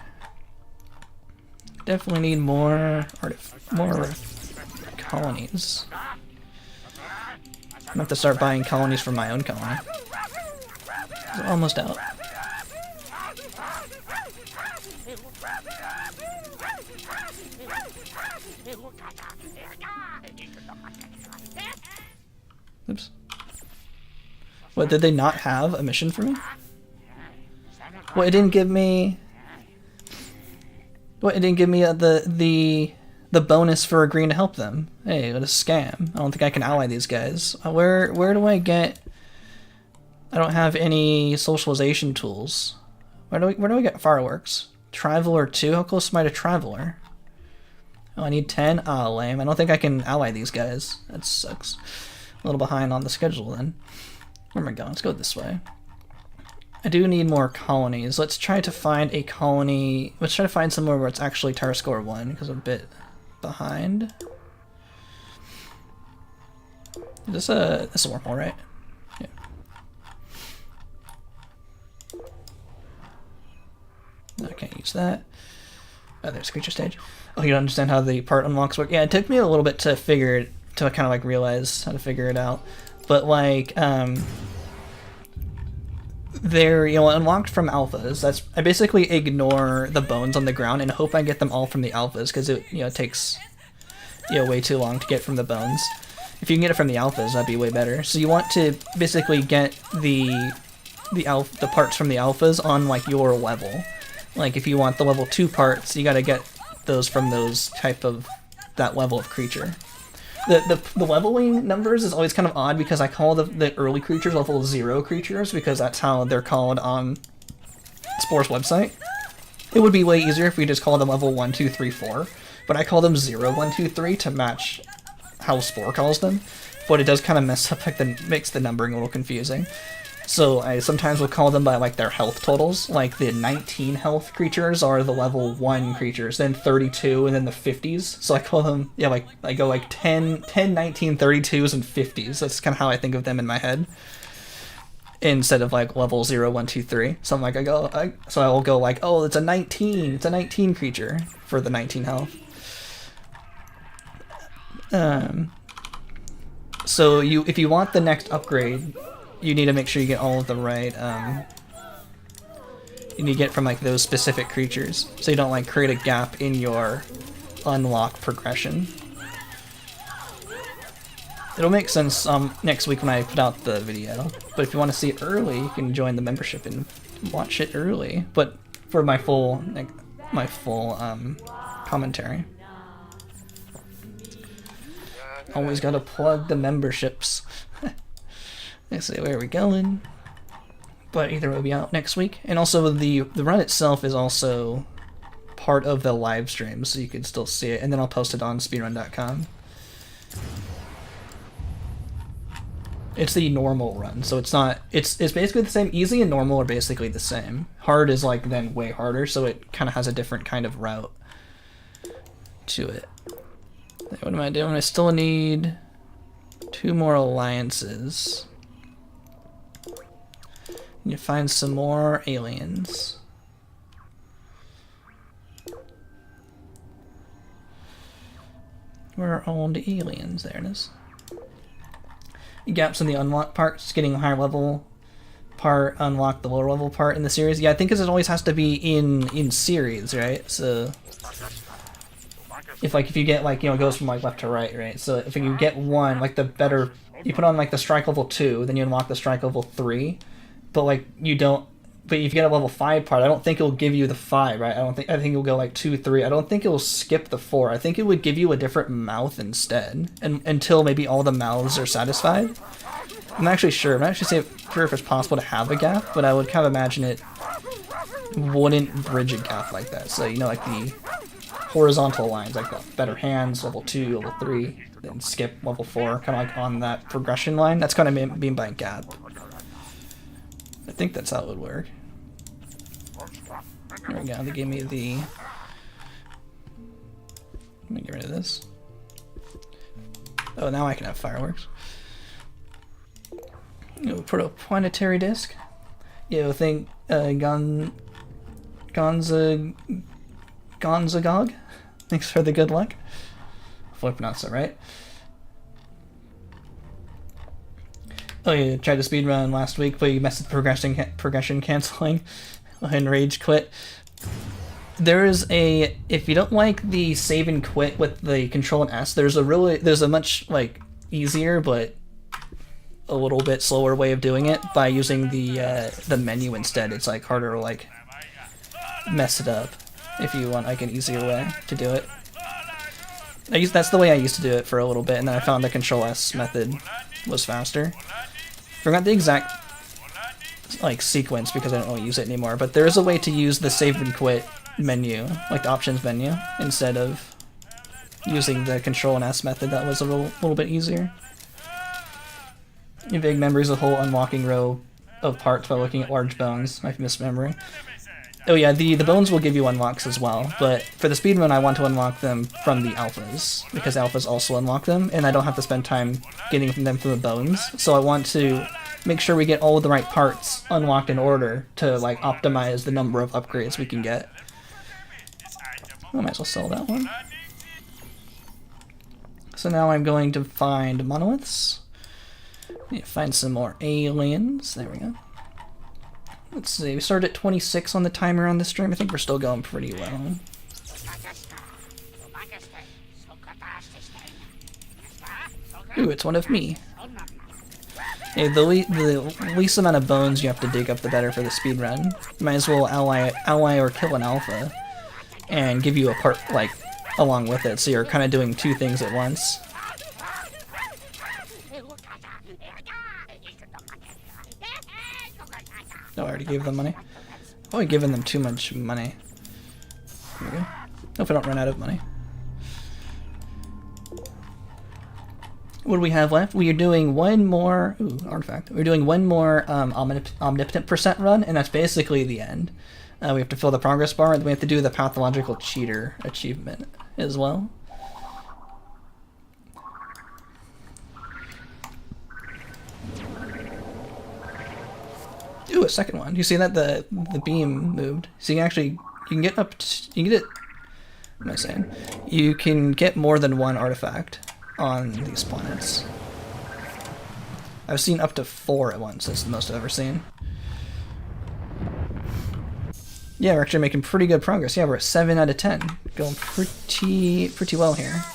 Definitely need more colonies. I'm gonna have to start buying colonies from my own colony. It's almost out. Oops. What, did they not have a mission for me? What, it didn't give me... What, it didn't give me the bonus for agreeing to help them. Hey, what a scam. I don't think I can ally these guys. Where do I get... I don't have any socialization tools. Where do I get fireworks? Traveler 2? How close am I to Traveler? Oh, I need 10? Ah, lame. I don't think I can ally these guys. That sucks. A little behind on the schedule then. Where am I going? Let's go this way. I do need more colonies. Let's try to find a colony. Let's try to find somewhere where it's actually Tower Score 1, because I'm a bit behind. This a wormhole, right? Yeah. No, I can't use that. Oh, there's creature stage. Oh, you don't understand how the part unlocks work? Yeah, it took me a little bit to figure it, to kind of like realize how to figure it out. But like, they're, you know, unlocked from alphas. That's, I basically ignore the bones on the ground and hope I get them all from the alphas, because it, you know, it takes, you know, way too long to get from the bones. If you can get it from the alphas, that'd be way better. So you want to basically get the parts from the alphas on like your level. Like if you want the level 2 parts, you gotta get those from that level of creature. The leveling numbers is always kind of odd, because I call the early creatures level 0 creatures, because that's how they're called on Spore's website. It would be way easier if we just called them level 1, 2, 3, 4, but I call them 0, 1, 2, 3 to match how Spore calls them, but it does kind of mess up, like makes the numbering a little confusing. So I sometimes will call them by like their health totals. Like the 19 health creatures are the level 1 creatures, then 32, and then the 50s. So I call them, yeah, like I go like 10, 19, 32s, and 50s. That's kind of how I think of them in my head, instead of like level 0, 1, 2, 3. So I'm like, so I will go like, oh, it's a 19 creature for the 19 health. So if you want the next upgrade, you need to make sure you get all of the right, you need to get from like those specific creatures, so you don't like create a gap in your unlock progression. It'll make sense next week when I put out the video, but if you want to see it early, you can join the membership and watch it early, but for my full commentary. Always gotta plug the memberships. Let's see, where are we going? But either will be out next week. And also the run itself is also part of the live stream, so you can still see it, and then I'll post it on speedrun.com. It's the normal run, so it's not, it's basically the same. Easy and normal are basically the same. Hard is like then way harder, so it kind of has a different kind of route to it. What am I doing? I still need 2 more alliances. Need to find some more aliens. Where are all the aliens? There it is. Gaps in the unlock part, just getting a higher level part, unlock the lower level part in the series. Yeah, I think because it always has to be in series, right? So if you get like, you know, it goes from like left to right, right? So if you get one, like the better, you put on like the strike level 2, then you unlock the strike level 3, but like you don't but if you get a level 5 part, I don't think it'll give you the 5, right? I think it'll go like 2, 3. I don't think it'll skip the 4. I think it would give you a different mouth instead, and until maybe all the mouths are satisfied. I'm not actually sure. I'm not actually sure if it's possible to have a gap, but I would kind of imagine it wouldn't bridge a gap like that. So, you know, like the horizontal lines, like the better hands, level 2, level 3, then skip level 4, kind of like on that progression line. That's kind of mean by gap. I think that's how it would work. There we go, they gave me the... Let me get rid of this. Oh, now I can have fireworks. You put a planetary disc. You think Gonzagog? Thanks for the good luck. Hopefully I pronounced that right. Oh, you tried to speedrun last week, but you messed with progression canceling and rage quit. There is a, if you don't like the save and quit with the Control and S, there's a much like easier but a little bit slower way of doing it by using the menu instead. It's like harder to like mess it up if you want like an easier way to do it. That's the way I used to do it for a little bit, and then I found the Control S method was faster. Forgot the exact like sequence because I don't really use it anymore, but there is a way to use the save and quit menu, like the options menu, instead of using the Control and S method. That was a little bit easier. Your big memories, a whole unlocking row of parts by looking at large bones. My famous memory. Oh yeah, the bones will give you unlocks as well, but for the speedrun I want to unlock them from the alphas, because alphas also unlock them, and I don't have to spend time getting them from the bones, so I want to make sure we get all of the right parts unlocked in order to like optimize the number of upgrades we can get. I might as well sell that one. So now I'm going to find monoliths. Need to find some more aliens. There we go. Let's see, we started at 26 on the timer on this stream. I think we're still going pretty well. Ooh, it's one of me. Hey, the least amount of bones you have to dig up, the better for the speedrun. Might as well ally or kill an alpha and give you a part, like, along with it, so you're kind of doing two things at once. Oh, I already gave them money. I've probably given them too much money. There we go. Hope I don't run out of money. What do we have left? We are doing one more... Ooh, artifact. We're doing one more omnipotent percent run, and that's basically the end. We have to fill the progress bar, and we have to do the pathological cheater achievement as well. Ooh, a second one. You see that the beam moved? So you can get up to, you can get it, what am I saying? You can get more than one artifact on these planets. I've seen up to 4 at once. That's the most I've ever seen. Yeah, we're actually making pretty good progress. Yeah, we're at 7 out of 10. Going pretty well here.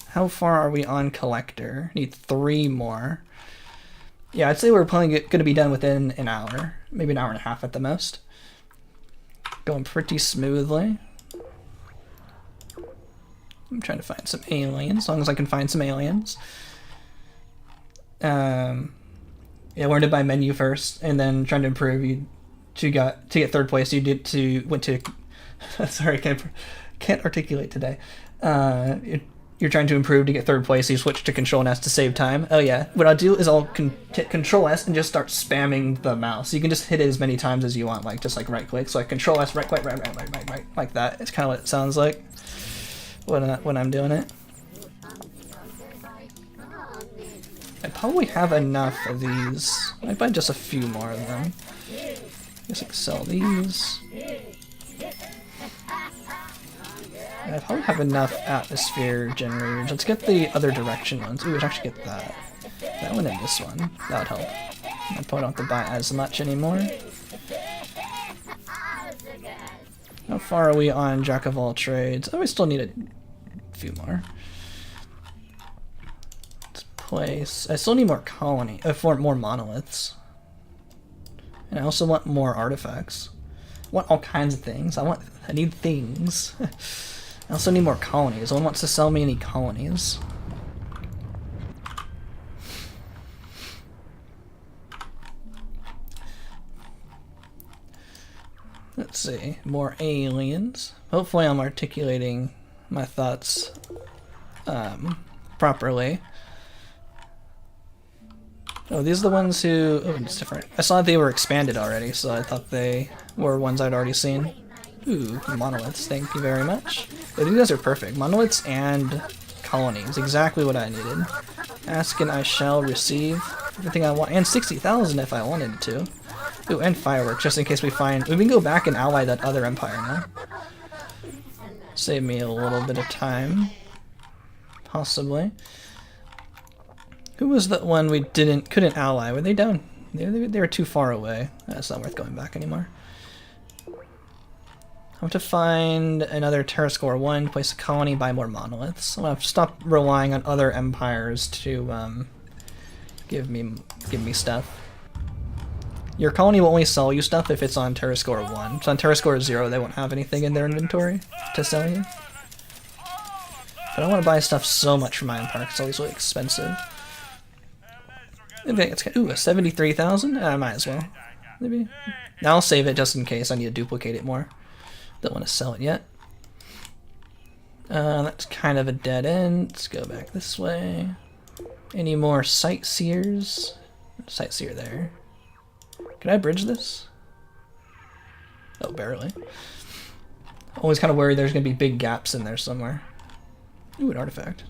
How far are we on collector? Need 3 more. Yeah, I'd say we're probably going to be done within an hour. Maybe an hour and a half at the most. Going pretty smoothly. I'm trying to find some aliens, as long as I can find some aliens. Yeah, learned it by menu first, and then trying to improve. To get third place, you went to. Sorry, can't articulate today. You're trying to improve to get third place. So you switch to Control and S to save time. Oh yeah, what I'll do is I'll hit Control S and just start spamming the mouse. You can just hit it as many times as you want, like just like right click. So like Control S, right, like that. It's kind of what it sounds like when I'm doing it. I probably have enough of these. I might buy just a few more of them. Guess I can sell these. I probably have enough atmosphere generators. Let's get the other direction ones. Ooh, we should actually get that. That one and this one. That would help. I probably don't have to buy as much anymore. How far are we on Jack of all trades? Oh, we still need a few more. Let's place. I still need more colony. More monoliths. And I also want more artifacts. I want all kinds of things. I need things. I also need more colonies. No one wants to sell me any colonies. Let's see, more aliens. Hopefully I'm articulating my thoughts properly. Oh, these are the ones who... Oh, it's different. I saw they were expanded already, so I thought they were ones I'd already seen. Ooh, monoliths, thank you very much. I think those are perfect. Monoliths and colonies, exactly what I needed. Ask and I shall receive everything I want, and 60,000 if I wanted to. Ooh, and fireworks, just in case we find... We can go back and ally that other empire now. Save me a little bit of time. Possibly. Who was the one we couldn't ally? Were they down? They were too far away. That's not worth going back anymore. I have to find another Terra Score 1, place a colony, buy more monoliths. I'm gonna have to stop relying on other empires to give me stuff. Your colony will only sell you stuff if it's on Terra Score 1. So on Terra Score 0, they won't have anything in their inventory to sell you. But I want to buy stuff so much from my empire because it's always really expensive. I think it's ooh, 73,000? I might as well. Maybe. Now I'll save it just in case I need to duplicate it more. Don't want to sell it yet. That's kind of a dead end. Let's go back this way. Any more sightseers? Sightseer there. Can I bridge this? Oh, barely. Always kind of worried there's going to be big gaps in there somewhere. Ooh, an artifact.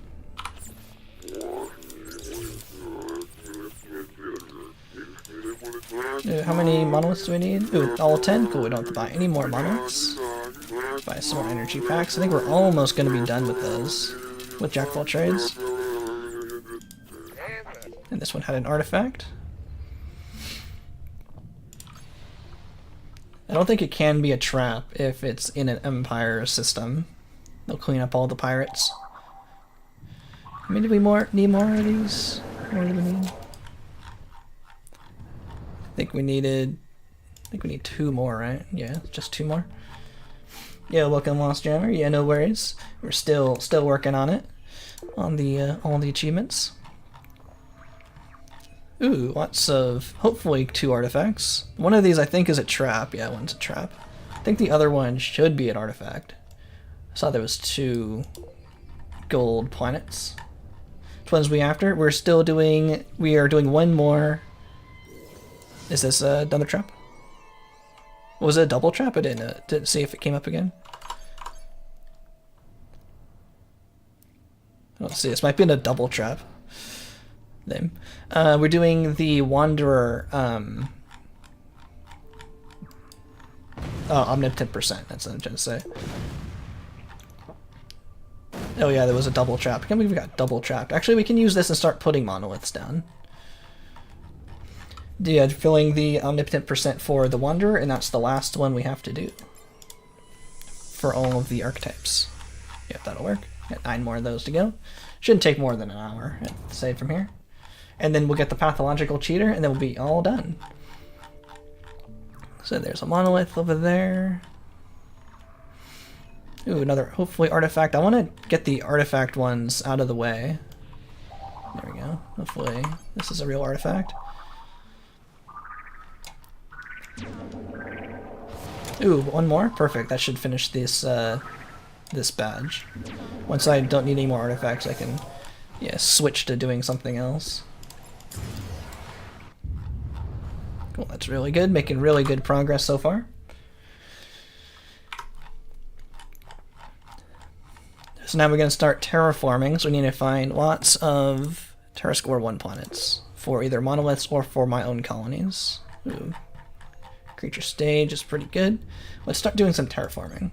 How many monoliths do we need? Ooh, all 10? Cool, we don't have to buy any more monoliths. Buy some more energy packs. I think we're almost going to be done with those. With Jack of all trades. And this one had an artifact. I don't think it can be a trap if it's in an empire system. They'll clean up all the pirates. I mean, do we need more of these? What do we need? I think we need 2 more, right? Yeah, just 2 more. Yeah, welcome, Lost Jammer. Yeah, no worries. We're still working on it, on the all the achievements. Ooh, lots of, hopefully 2 artifacts. One of these I think is a trap. Yeah, one's a trap. I think the other one should be an artifact. I saw there was 2 gold planets. Which one's we after? We are doing 1 more. Is this another trap? Was it a double trap? I didn't see if it came up again. I don't see. This might be in a double trap. Name. We're doing the Wanderer omnipotent %. That's what I'm trying to say. Oh yeah, there was a double trap. I can't believe we got double trapped. Actually, we can use this and start putting monoliths down. Yeah, filling the omnipotent % for the Wanderer, and that's the last one we have to do. For all of the archetypes. Yeah, that'll work. Got 9 more of those to go. Shouldn't take more than an hour, I'd say, from here. And then we'll get the pathological cheater, and then we'll be all done. So there's a monolith over there. Ooh, another, hopefully, artifact. I want to get the artifact ones out of the way. There we go. Hopefully this is a real artifact. Ooh, 1 more? Perfect. That should finish this this badge. Once I don't need any more artifacts, I can switch to doing something else. Cool, that's really good. Making really good progress so far. So now we're going to start terraforming, so we need to find lots of Terra Score 1 planets for either monoliths or for my own colonies. Ooh. Creature stage is pretty good. Let's start doing some terraforming.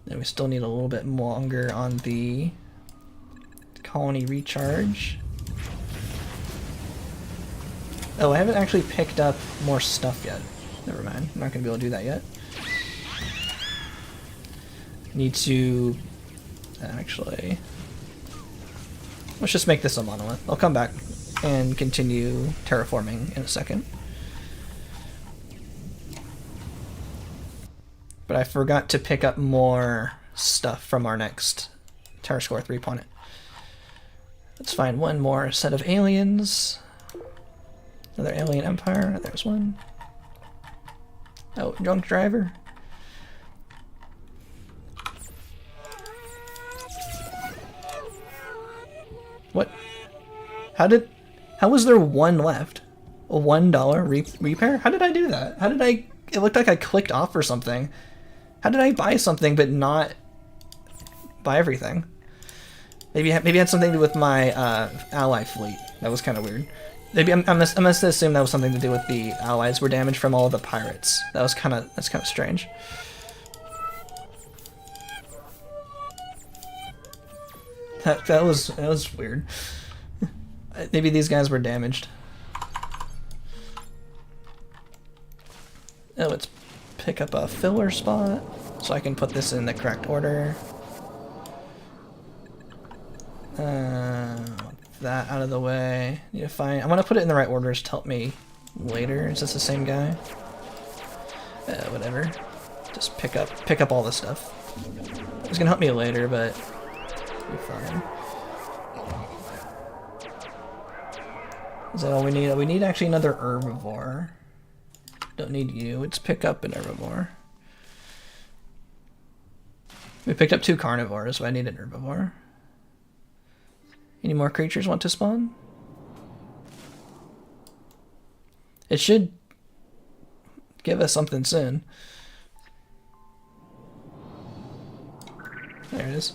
And we still need a little bit longer on the colony recharge. Oh, I haven't actually picked up more stuff yet. Never mind, I'm not going to be able to do that yet. Need to... actually... let's just make this a monolith. I'll come back and continue terraforming in a second. But I forgot to pick up more stuff from our next Terra Score 3 planet. Let's find one more set of aliens. Another alien empire. There's one. Oh, drunk driver. What? How was there one left? A $1 repair? How did I do that? How did I, it looked like I clicked off or something. How did I buy something but not buy everything? Maybe it had something to do with my ally fleet. That was kind of weird. Maybe I must assume that was something to do with the allies were damaged from all the pirates. That's kind of strange. That was weird. Maybe these guys were damaged. Oh, let's pick up a filler spot so I can put this in the correct order. That out of the way. Need to find. I want to put it in the right orders to help me later. Is this the same guy? Whatever. Just pick up all this stuff. It's gonna help me later, but be fine. Is that all we need? We need actually another herbivore. Don't need you. Let's pick up an herbivore. We picked up 2 carnivores, so I need an herbivore. Any more creatures want to spawn? It should give us something soon. There it is.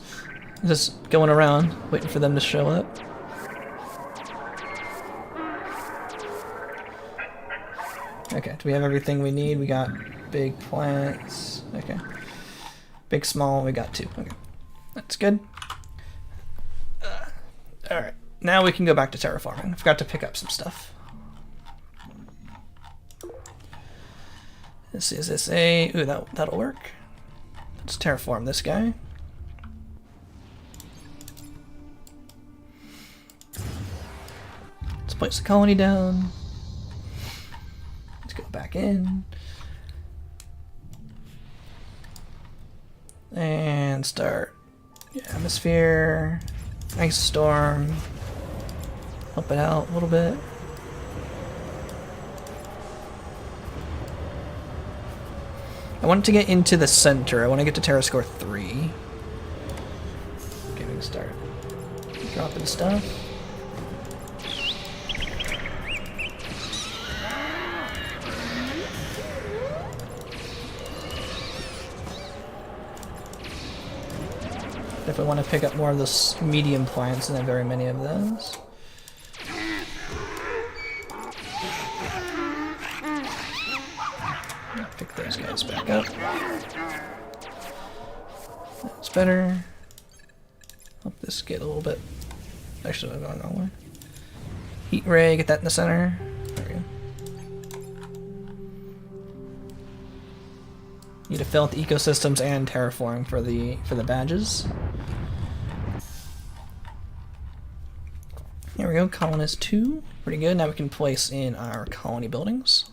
Just going around, waiting for them to show up. Okay, do we have everything we need? We got big plants. Okay. Big, small, we got 2. Okay. That's good. Alright, now we can go back to terraforming. I forgot to pick up some stuff. Let's see, is this a... Ooh, that'll work. Let's terraform this guy. Let's place the colony down. Let's go back in. And start atmosphere. Ice storm. Help it out a little bit. I want to get into the center. I want to get to Terra Score 3. Okay, we can start dropping stuff. If I want to pick up more of those medium plants, and I have very many of those. Pick those guys back up. That's better. Help this get a little bit. Actually, I'm going the wrong way. Heat ray, get that in the center. There we go. Need to fill out the ecosystems and terraform for the badges. There we go, colonist 2. Pretty good. Now we can place in our colony buildings.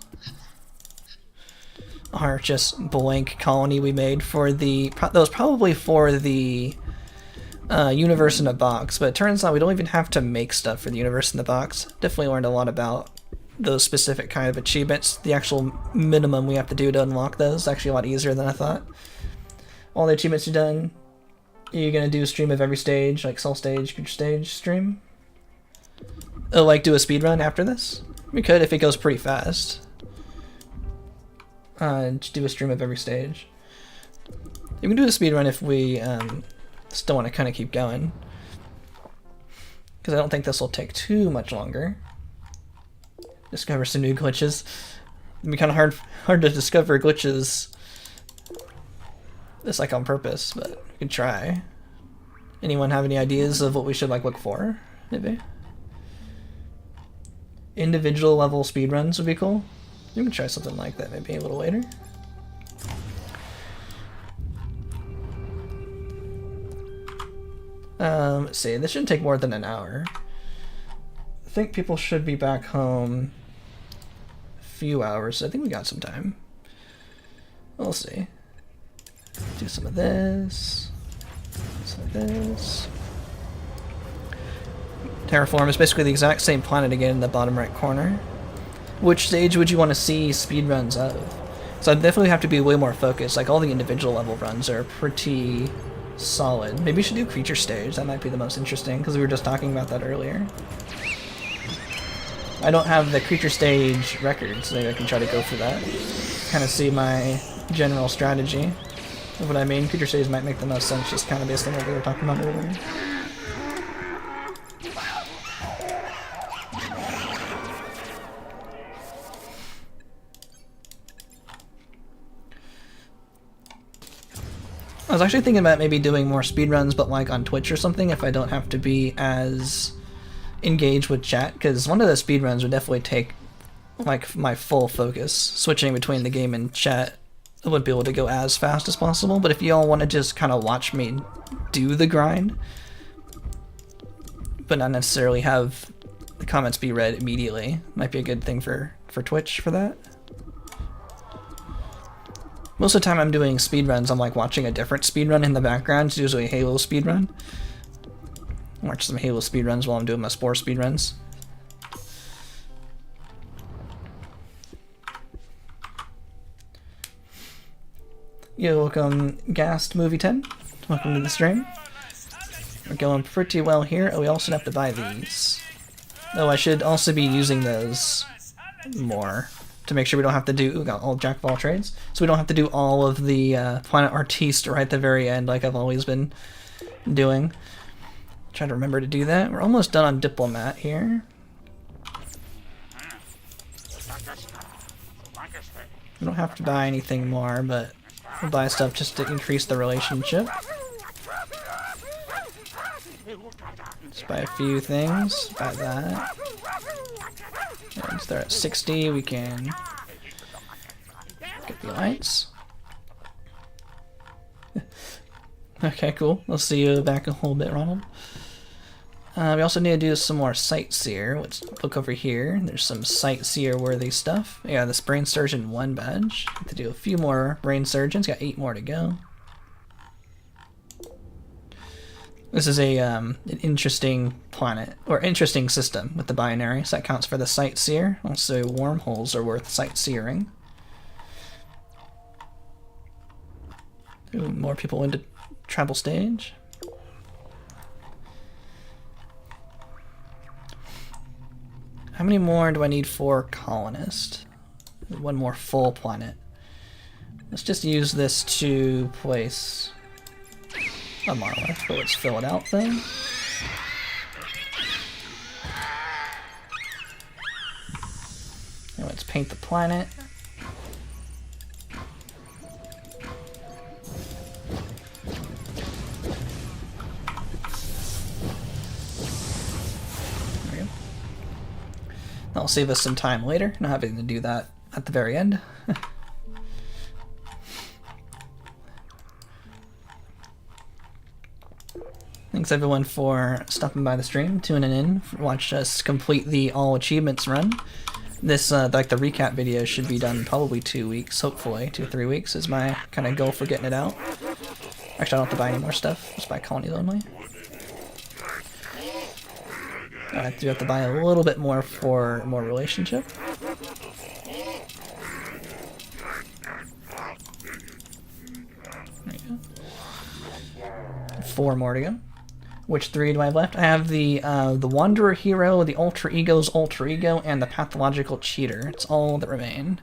Our just blank colony we made for the... That was probably for the universe in a box, but it turns out we don't even have to make stuff for the universe in the box. Definitely learned a lot about those specific kind of achievements. The actual minimum we have to do to unlock those is actually a lot easier than I thought. All the achievements you've done, you're going to do a stream of every stage, like soul stage, creature stage stream. Oh, like do a speedrun after this? We could if it goes pretty fast. Just do a stream of every stage. You can do a speedrun if we still want to kind of keep going. Because I don't think this will take too much longer. Discover some new glitches. It'd be kind of hard to discover glitches. It's like on purpose, but we could try. Anyone have any ideas of what we should like look for? Maybe. Individual level speedruns would be cool. You can try something like that maybe a little later. Let's see, this shouldn't take more than an hour. think people should be back home a few hours. I think we got some time. We'll see. Do some of this. Some of this. Terraform is basically the exact same planet again in the bottom right corner. Which stage would you want to see speedruns of? So I'd definitely have to be way more focused. Like, all the individual level runs are pretty solid. Maybe we should do creature stage. That might be the most interesting, because we were just talking about that earlier. I don't have the creature stage record, so maybe I can try to go for that. Kind of see my general strategy of what I mean. Creature stage might make the most sense, just kind of based on what we were talking about earlier. I was actually thinking about maybe doing more speedruns, but like on Twitch or something, if I don't have to be as engaged with chat, because one of the speedruns would definitely take like my full focus. Switching between the game and chat, I wouldn't be able to go as fast as possible, but if you all want to just kind of watch me do the grind, but not necessarily have the comments be read immediately, might be a good thing for Twitch for that. Most of the time I'm doing speedruns, I'm like watching a different speedrun in the background. It's usually a Halo speedrun. Watch some Halo speedruns while I'm doing my Spore speedruns. Yo, welcome Gast Movie 10. Welcome to the stream. We're going pretty well here. Oh, we also have to buy these. Oh, I should also be using those more, to make sure we don't have to do all jack of all trades, so we don't have to do all of the Planet Artiste right at the very end like I've always been doing. Try to remember to do that. We're almost done on Diplomat here. We don't have to buy anything more, but we'll buy stuff just to increase the relationship. Just buy a few things. Buy that. Once they're at 60, we can get the lights. Okay, cool. We'll see you back in a little bit, Ronald. We also need to do some more Sightseer. Let's look over here. There's some Sightseer-worthy stuff. Yeah, this Brain Surgeon 1 badge. Have to do a few more Brain Surgeons. Got 8 more to go. This is a an interesting planet, or interesting system with the binary, so that counts for the Sightseer. Also, wormholes are worth sightseering. Ooh, more people into travel stage. How many more do I need for colonist? One more full planet. Let's just use this to place a monolith, but let's fill it out then. And let's paint the planet. There we go. That'll save us some time later, not having to do that at the very end. Thanks everyone for stopping by the stream, tuning in, watch us complete the all achievements run. This, like the recap video, should be done probably 2 weeks, hopefully. 2 or 3 weeks is my kind of goal for getting it out. Actually, I don't have to buy any more stuff, just buy colonies only. I do have to buy a little bit more for more relationship. There you go. 4 more to go. Which 3 do I have left? I have the Wanderer Hero, the Alter Ego's Alter Ego, and the Pathological Cheater. It's all that remain.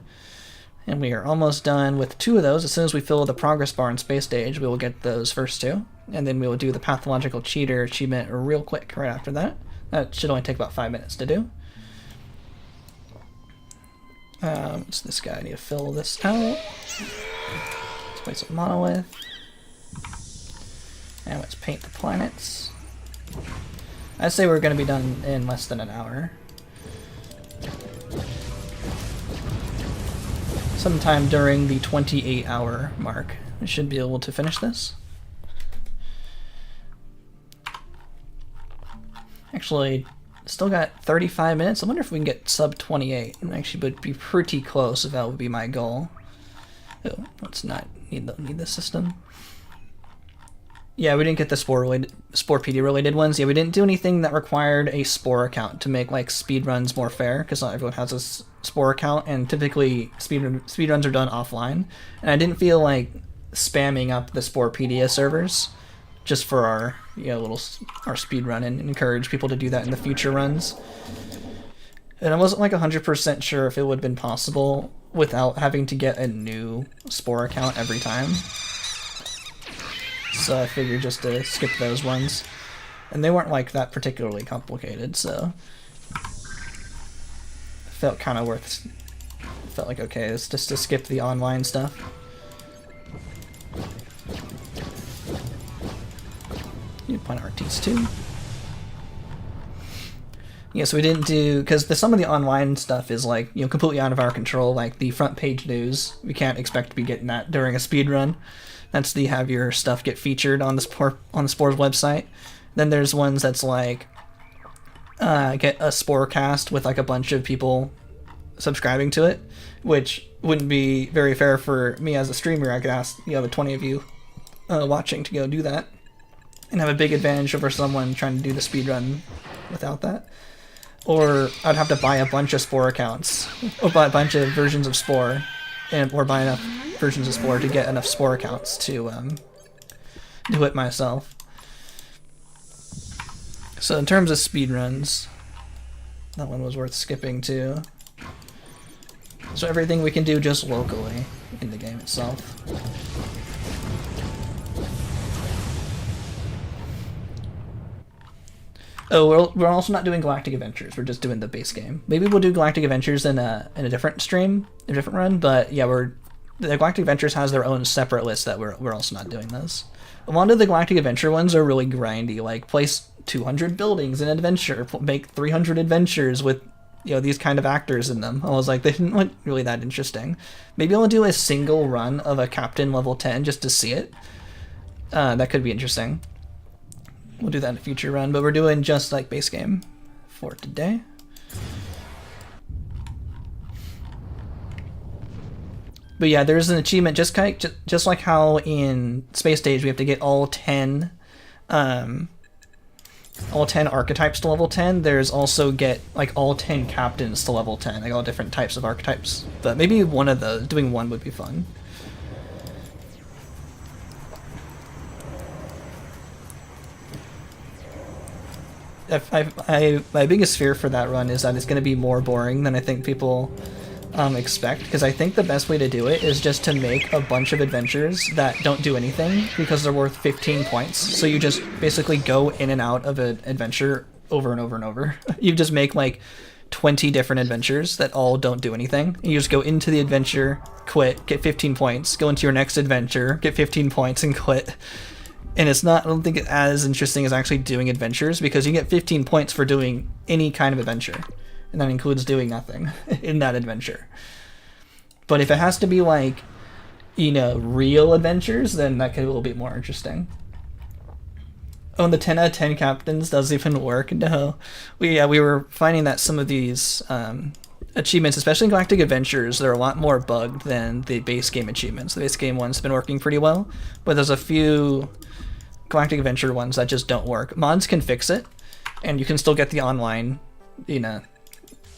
And we are almost done with 2 of those. As soon as we fill the progress bar in Space Stage, we will get those first 2. And then we will do the Pathological Cheater achievement real quick right after that. That should only take about 5 minutes to do. What's this guy? I need to fill this out. Let's place a monolith. And let's paint the planets. I'd say we're going to be done in less than an hour. Sometime during the 28-hour mark, we should be able to finish this. Actually, Still got 35 minutes. I wonder if we can get sub 28. It actually would be pretty close if that would be my goal. Oh, let's not need the system. Yeah, we didn't get the Spore PD related ones. Yeah, we didn't do anything that required a Spore account to make like speedruns more fair, because not everyone has a Spore account, and typically speedruns are done offline. And I didn't feel like spamming up the Sporepedia servers just for our our speedrun, and encourage people to do that in the future runs. And I wasn't like 100% sure if it would have been possible without having to get a new Spore account every time. So I figured just to skip those ones. And they weren't like that particularly complicated, so it felt kind of worth. Felt like okay, it's just to skip the online stuff. You point RTs too. Yeah, so we didn't do, because some of the online stuff is like completely out of our control. Like the front page news, we can't expect to be getting that during a speed run. That's the have your stuff get featured on the Spore's website. Then there's ones that's like get a Spore cast with like a bunch of people subscribing to it, which wouldn't be very fair for me as a streamer. I could ask the 20 of you watching to go do that and have a big advantage over someone trying to do the speedrun without that. Or I'd have to buy a bunch of Spore accounts, or buy a bunch of versions of Spore, or buy enough versions of Spore to get enough Spore accounts to do it myself. So in terms of speedruns, that one was worth skipping too. So everything we can do just locally in the game itself. Oh, we're also not doing Galactic Adventures. We're just doing the base game. Maybe we'll do Galactic Adventures in a different stream, a different run. But yeah, the Galactic Adventures has their own separate list that we're also not doing those. A lot of the Galactic Adventure ones are really grindy, like place 200 buildings in an adventure, make 300 adventures with these kind of actors in them. I was like, they didn't look really that interesting. Maybe I'll do a single run of a Captain level 10 just to see it. That could be interesting. We'll do that in a future run, but we're doing just like base game for today. But yeah, there's an achievement just like how in Space Stage we have to get all 10 archetypes to level 10. There's also get like all 10 captains to level 10, like all different types of archetypes. But maybe one of those, doing one would be fun. My biggest fear for that run is that it's going to be more boring than I think people expect, because I think the best way to do it is just to make a bunch of adventures that don't do anything because they're worth 15 points. So you just basically go in and out of an adventure over and over and over. You just make like 20 different adventures that all don't do anything. You just go into the adventure, quit, get 15 points, go into your next adventure, get 15 points, and quit. And it's not, I don't think it's as interesting as actually doing adventures, because you get 15 points for doing any kind of adventure. And that includes doing nothing in that adventure. But if it has to be like, real adventures, then that could be a little bit more interesting. Oh, and the 10 out of 10 captains doesn't even work. No. We were finding that some of these achievements, especially in Galactic Adventures, they're a lot more bugged than the base game achievements. The base game ones have been working pretty well, but there's a few Galactic Adventure ones that just don't work. Mods can fix it, and you can still get the online,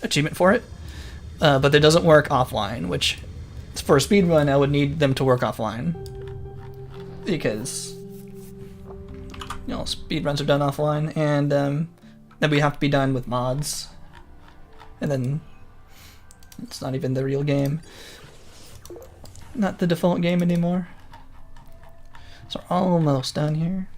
achievement for it, but it doesn't work offline, which for a speedrun I would need them to work offline, because speedruns are done offline, and then we have to be done with mods, and then it's not even the real game, not the default game anymore. So we're almost done here.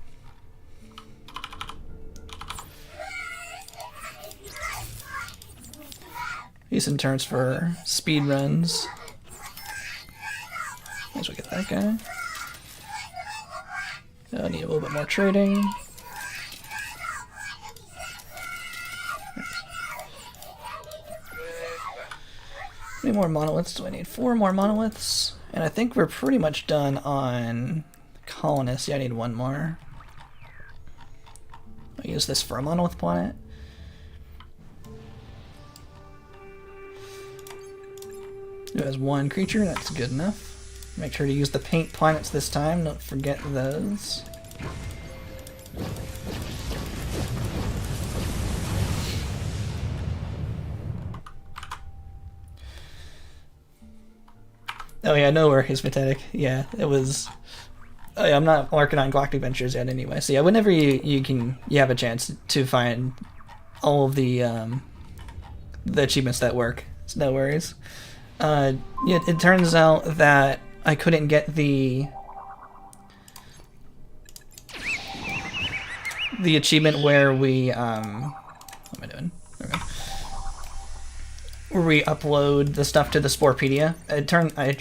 Decent turns for speed runs. Might as well get that guy. I need a little bit more trading. How many more monoliths do I need? 4 more monoliths. And I think we're pretty much done on colonists. Yeah, I need 1 more. I'll use this for a monolith planet. It has one creature, that's good enough. Make sure to use the paint planets this time, don't forget those. Oh yeah, no worries, Pathetic. Yeah, it was... Oh, yeah, I'm not working on Galactic Ventures yet anyway, so yeah, whenever you have a chance to find all of the achievements that work, so no worries. Yeah, it turns out that I couldn't get the achievement where we what am I doing? There we go. Where we upload the stuff to the Sporepedia. I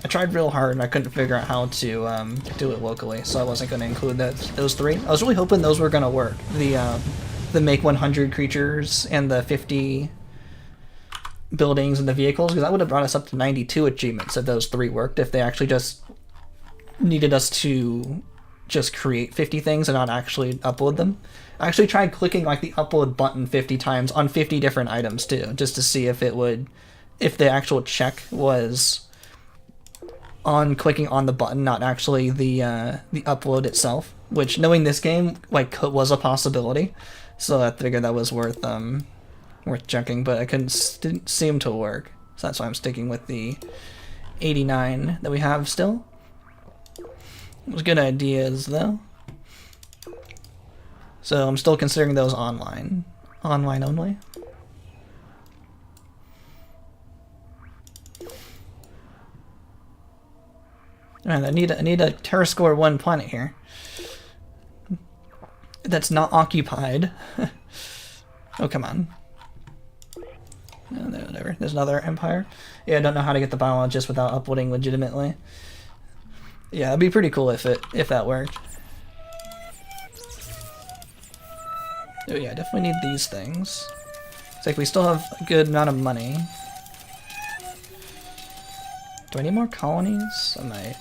tried real hard and I couldn't figure out how to do it locally, so I wasn't going to include those three. I was really hoping those were going to work. The make 100 creatures and the 50 buildings and the vehicles, because that would have brought us up to 92 achievements if those three worked, if they actually just needed us to just create 50 things and not actually upload them. I actually tried clicking like the upload button 50 times on 50 different items too, just to see if the actual check was on clicking on the button, not actually the upload itself, which, knowing this game, like, was a possibility, so I figured that was worth checking, but didn't seem to work, so that's why I'm sticking with the 89 that we have still. It was good ideas though, so I'm still considering those online only. Man, I need a TerraScore 1 planet here that's not occupied. Oh, come on. No, whatever. There's another empire. Yeah, I don't know how to get the biologist without uploading legitimately. Yeah, it'd be pretty cool if that worked. Oh yeah, definitely need these things. It's like we still have a good amount of money. Do I need more colonies? I might.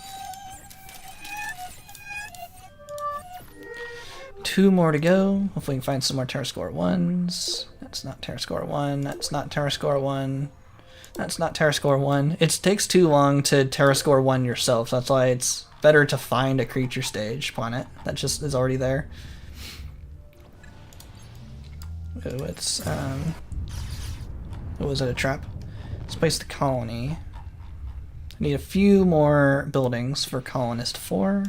2 more to go. Hopefully we can find some more TerraScore 1s. That's not TerraScore 1. That's not TerraScore 1. That's not TerraScore 1. It takes too long to TerraScore 1 yourself, so that's why it's better to find a creature stage planet that just is already there. Oh, it's oh, was it a trap? Let's place the colony. I need a few more buildings for Colonist 4.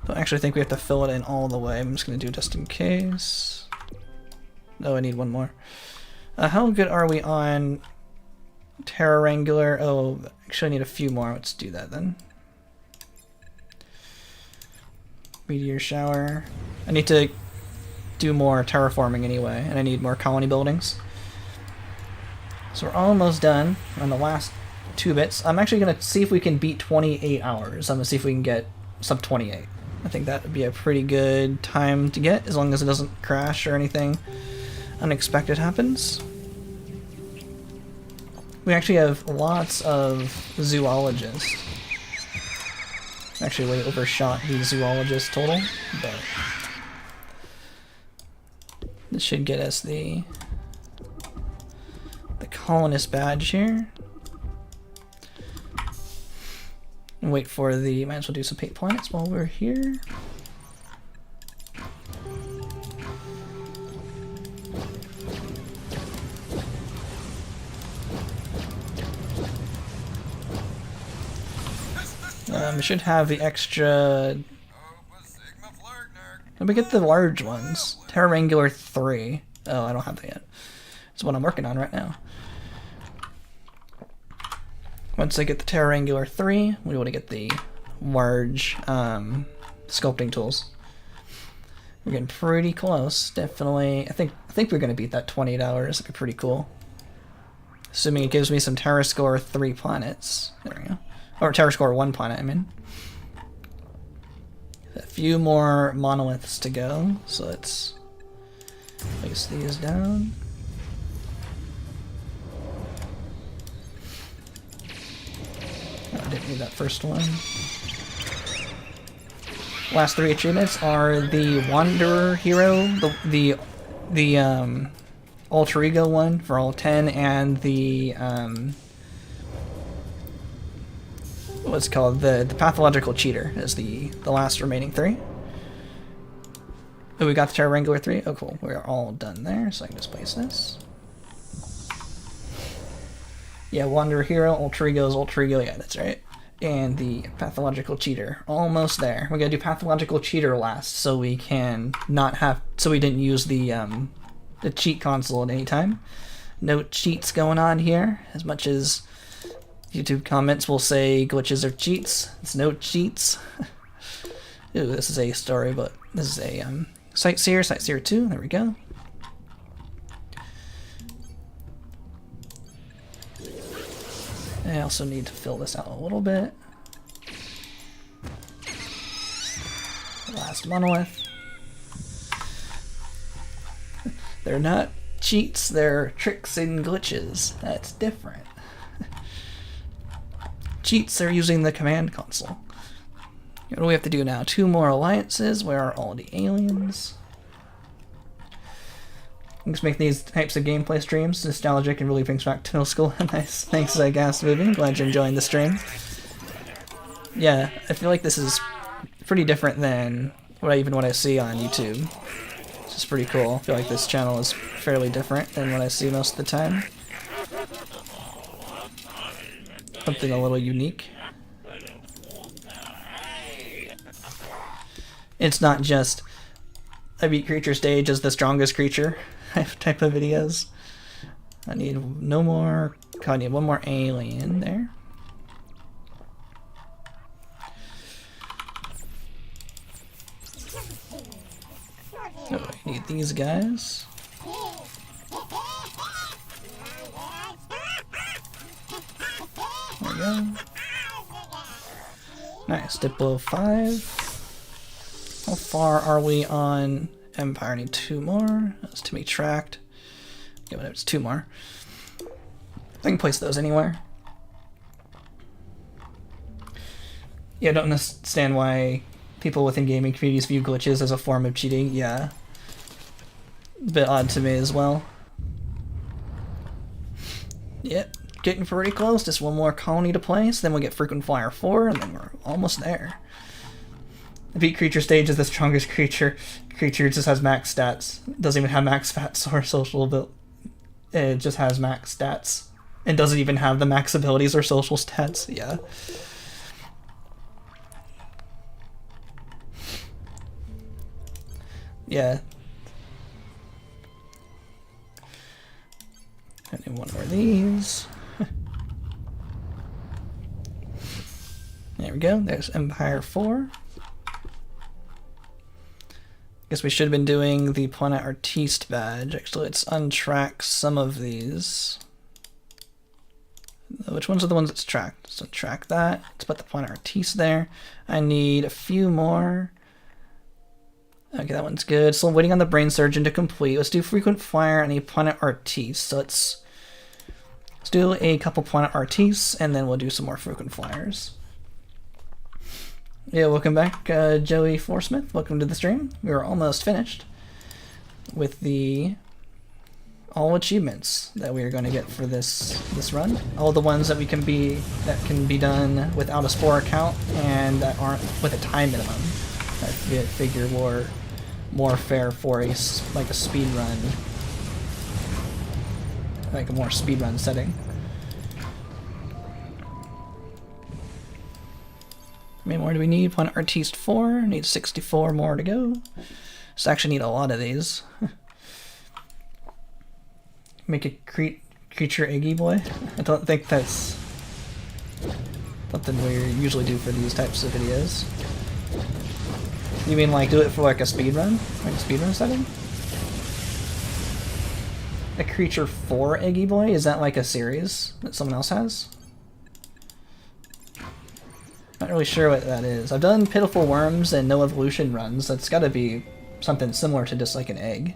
Don't actually think we have to fill it in all the way. I'm just going to do just in case. Oh, I need one more. How good are we on Terrangular? Oh, actually I need a few more. Let's do that then. Meteor shower. I need to do more terraforming anyway, and I need more colony buildings. So we're almost done on the last 2 bits. I'm actually going to see if we can beat 28 hours. I'm going to see if we can get sub 28. I think that would be a pretty good time to get, as long as it doesn't crash or anything unexpected happens. We actually have lots of zoologists. Actually way overshot the zoologist total, but this should get us the colonist badge here. And wait for the, might as well do some paint planets while we're here. We should have the extra. Let me get the large ones. Terrangular 3. Oh, I don't have that yet. That's what I'm working on right now. Once I get the Terrangular 3, we want to get the large sculpting tools. We're getting pretty close. Definitely. I think we're gonna beat that 28 hours. That'd be pretty cool. Assuming it gives me some TerraScore 3 planets. There we go. Or TerraScore 1 planet, I mean. A few more monoliths to go, so let's place these down. Oh, I didn't need that first one. Last 3 achievements are the Wanderer Hero, the alter ego one for all 10, and the what's it called, the pathological cheater is the last remaining 3. Oh, we got the Terra Wrangler 3. Oh, cool. We're all done there, so I can just place this. Yeah, Wanderer Hero, Alter Ego's Alter Ego. Yeah, that's right. And the pathological cheater, almost there. We gotta do pathological cheater last, so we can not have, so we didn't use the cheat console at any time. No cheats going on here, as much as YouTube comments will say glitches are cheats. It's no cheats. Ooh, this is a story, but this is a Sightseer 2. There we go. I also need to fill this out a little bit. Last monolith. They're not cheats, they're tricks and glitches. That's different. Cheats are using the command console. What do we have to do now? 2 more alliances. Where are all the aliens? Just make these types of gameplay streams nostalgic and really brings back to middle school. Nice. Thanks, Gas Movie. Glad you're enjoying the stream. Yeah, I feel like this is pretty different than what I see on YouTube. It's just pretty cool. I feel like this channel is fairly different than what I see most of the time. Something a little unique. It's not just I beat creature stage as the strongest creature type of videos. I need no more. I need one more alien there. Oh, I need these guys. There we go. Nice, Diplo 5. How far are we on Empire? I need 2 more. That's to be tracked. Yeah, whatever, it's 2 more. I can place those anywhere. Yeah, I don't understand why people within gaming communities view glitches as a form of cheating. Yeah. A bit odd to me as well. Yep, getting pretty close. Just 1 more colony to place, then we'll get Frequent Flyer 4, and then we're almost there. The beat creature stage is the strongest creature. Creature just has max stats. It doesn't even have max stats or social ability. It just has max stats. It doesn't even have the max abilities or social stats. Yeah. Yeah. I need 1 more of these. There we go. There's Empire 4. Guess we should have been doing the Planet Artiste badge. Actually, let's untrack some of these. Which ones are the ones that's tracked? Let's untrack that. Let's put the Planet Artiste there. I need a few more. Okay, that one's good. So I'm waiting on the Brain Surgeon to complete. Let's do Frequent Flyer and a Planet Artiste. So let's do a couple Planet Artistes, and then we'll do some more Frequent Flyers. Yeah, welcome back, Joey Forsmith. Welcome to the stream. We are almost finished with the all achievements that we are going to get for this run. All the ones that can be done without a Spore account and that aren't with a time minimum. I figure more fair for a speed run, like a more speed run setting. How many more do we need? Planet Artiste 4. Need 64 more to go. So actually need a lot of these. Make a creature Iggy boy. I don't think that's something we usually do for these types of videos. You mean like do it for like a speedrun? Like a speedrun setting? A creature for Iggy boy? Is that like a series that someone else has? Not really sure what that is. I've done Pitiful Worms and No Evolution runs. That's gotta be something similar to just like an egg.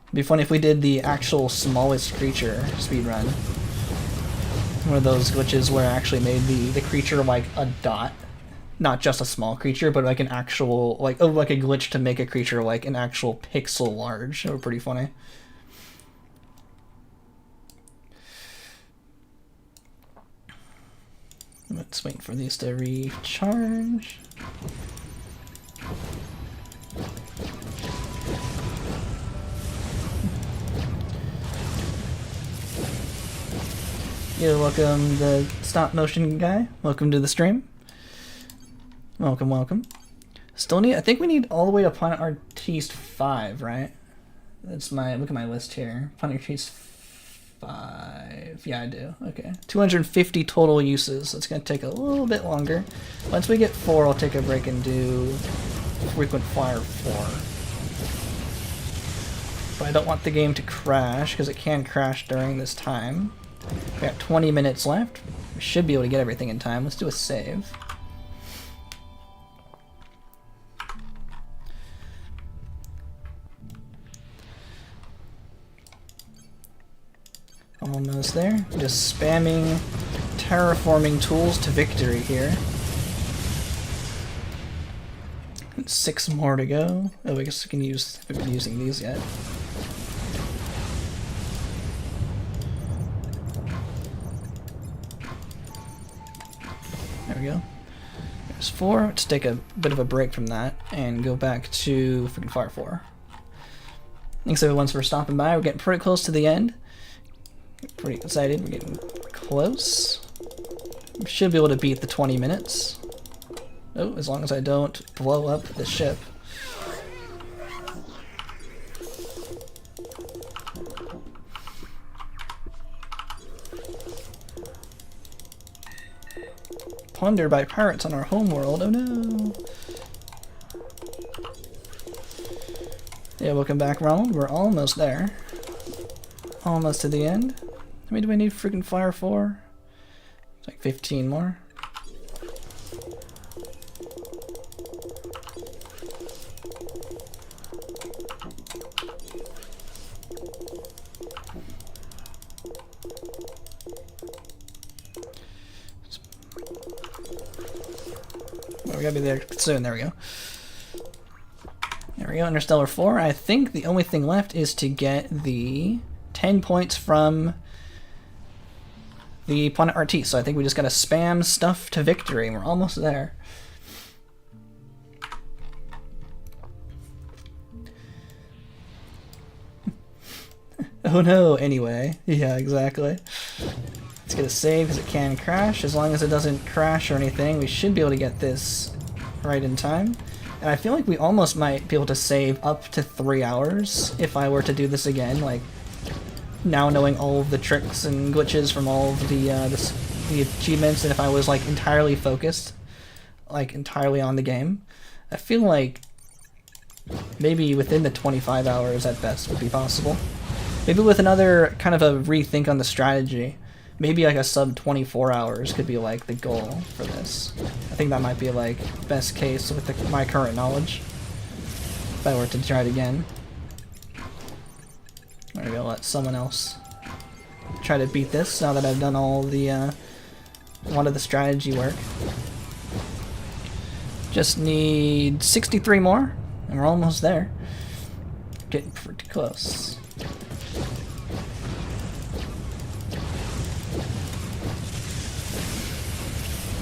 It'd be funny if we did the actual smallest creature speedrun. One of those glitches where I actually made the creature like a dot. not just a small creature, but like an actual, like a glitch to make a creature like an actual pixel large. They were pretty funny. Let's wait for these to recharge. Yo, welcome the stop motion guy. Welcome to the stream. Welcome, welcome. Still need, I think we need all the way to Planet Artiste 5, right? That's my, look at my list here. Planet Artiste 5. Yeah, I do. Okay. 250 total uses. That's going to take a little bit longer. Once we get 4, I'll take a break and do Frequent Flyer 4. But I don't want the game to crash, because it can crash during this time. We got 20 minutes left. We should be able to get everything in time. Let's do a save. Almost there. Just spamming terraforming tools to victory here. And 6 more to go. Oh, I guess we can use, haven't been using these yet. There we go. There's 4. Let's take a bit of a break from that and go back to freaking Fire 4. Thanks everyone for stopping by. We're getting pretty close to the end. Pretty excited. We're getting close. We should be able to beat the 20 minutes. Oh, as long as I don't blow up the ship. Plundered by pirates on our homeworld. Oh no! Yeah, welcome back, Ronald. We're almost there. Almost to the end. How many do we need freaking Fire for? It's like 15 more. Well, we gotta be there soon. There we go. There we go. Interstellar 4. I think the only thing left is to get the 10 points from the Planet Artiste. So I think we just gotta spam stuff to victory. We're almost there. Oh no, anyway. Yeah, exactly. Let's get a save because it can crash. As long as it doesn't crash or anything, we should be able to get this right in time. And I feel like we almost might be able to save up to 3 hours if I were to do this again, like now knowing all of the tricks and glitches from all of the achievements, and if I was like entirely focused, like entirely on the game, I feel like maybe within the 25 hours at best would be possible. Maybe with another kind of a rethink on the strategy, maybe like a sub 24 hours could be like the goal for this. I think that might be like best case with my current knowledge if I were to try it again. There we go, let someone else try to beat this now that I've done all the a lot of the strategy work. Just need 63 more and we're almost there. Getting pretty close.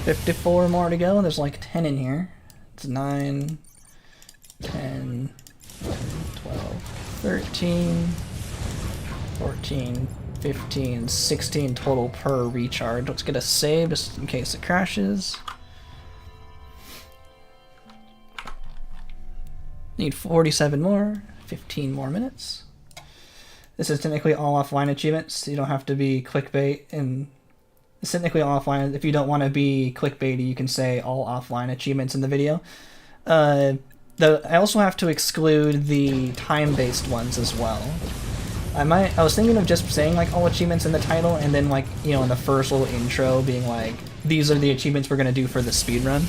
$54 more to go. There's like 10 in here. It's 9, 10, 12, 13, 14, 15, 16 total per recharge. Let's get a save just in case it crashes. Need 47 more, 15 more minutes. This is technically all offline achievements. You don't have to be clickbait, and it's technically all offline. If you don't want to be clickbaity, you can say all offline achievements in the video. I also have to exclude the time-based ones as well. I was thinking of just saying like all achievements in the title, and then like, you know, in the first little intro being like, these are the achievements we're gonna do for the speedrun.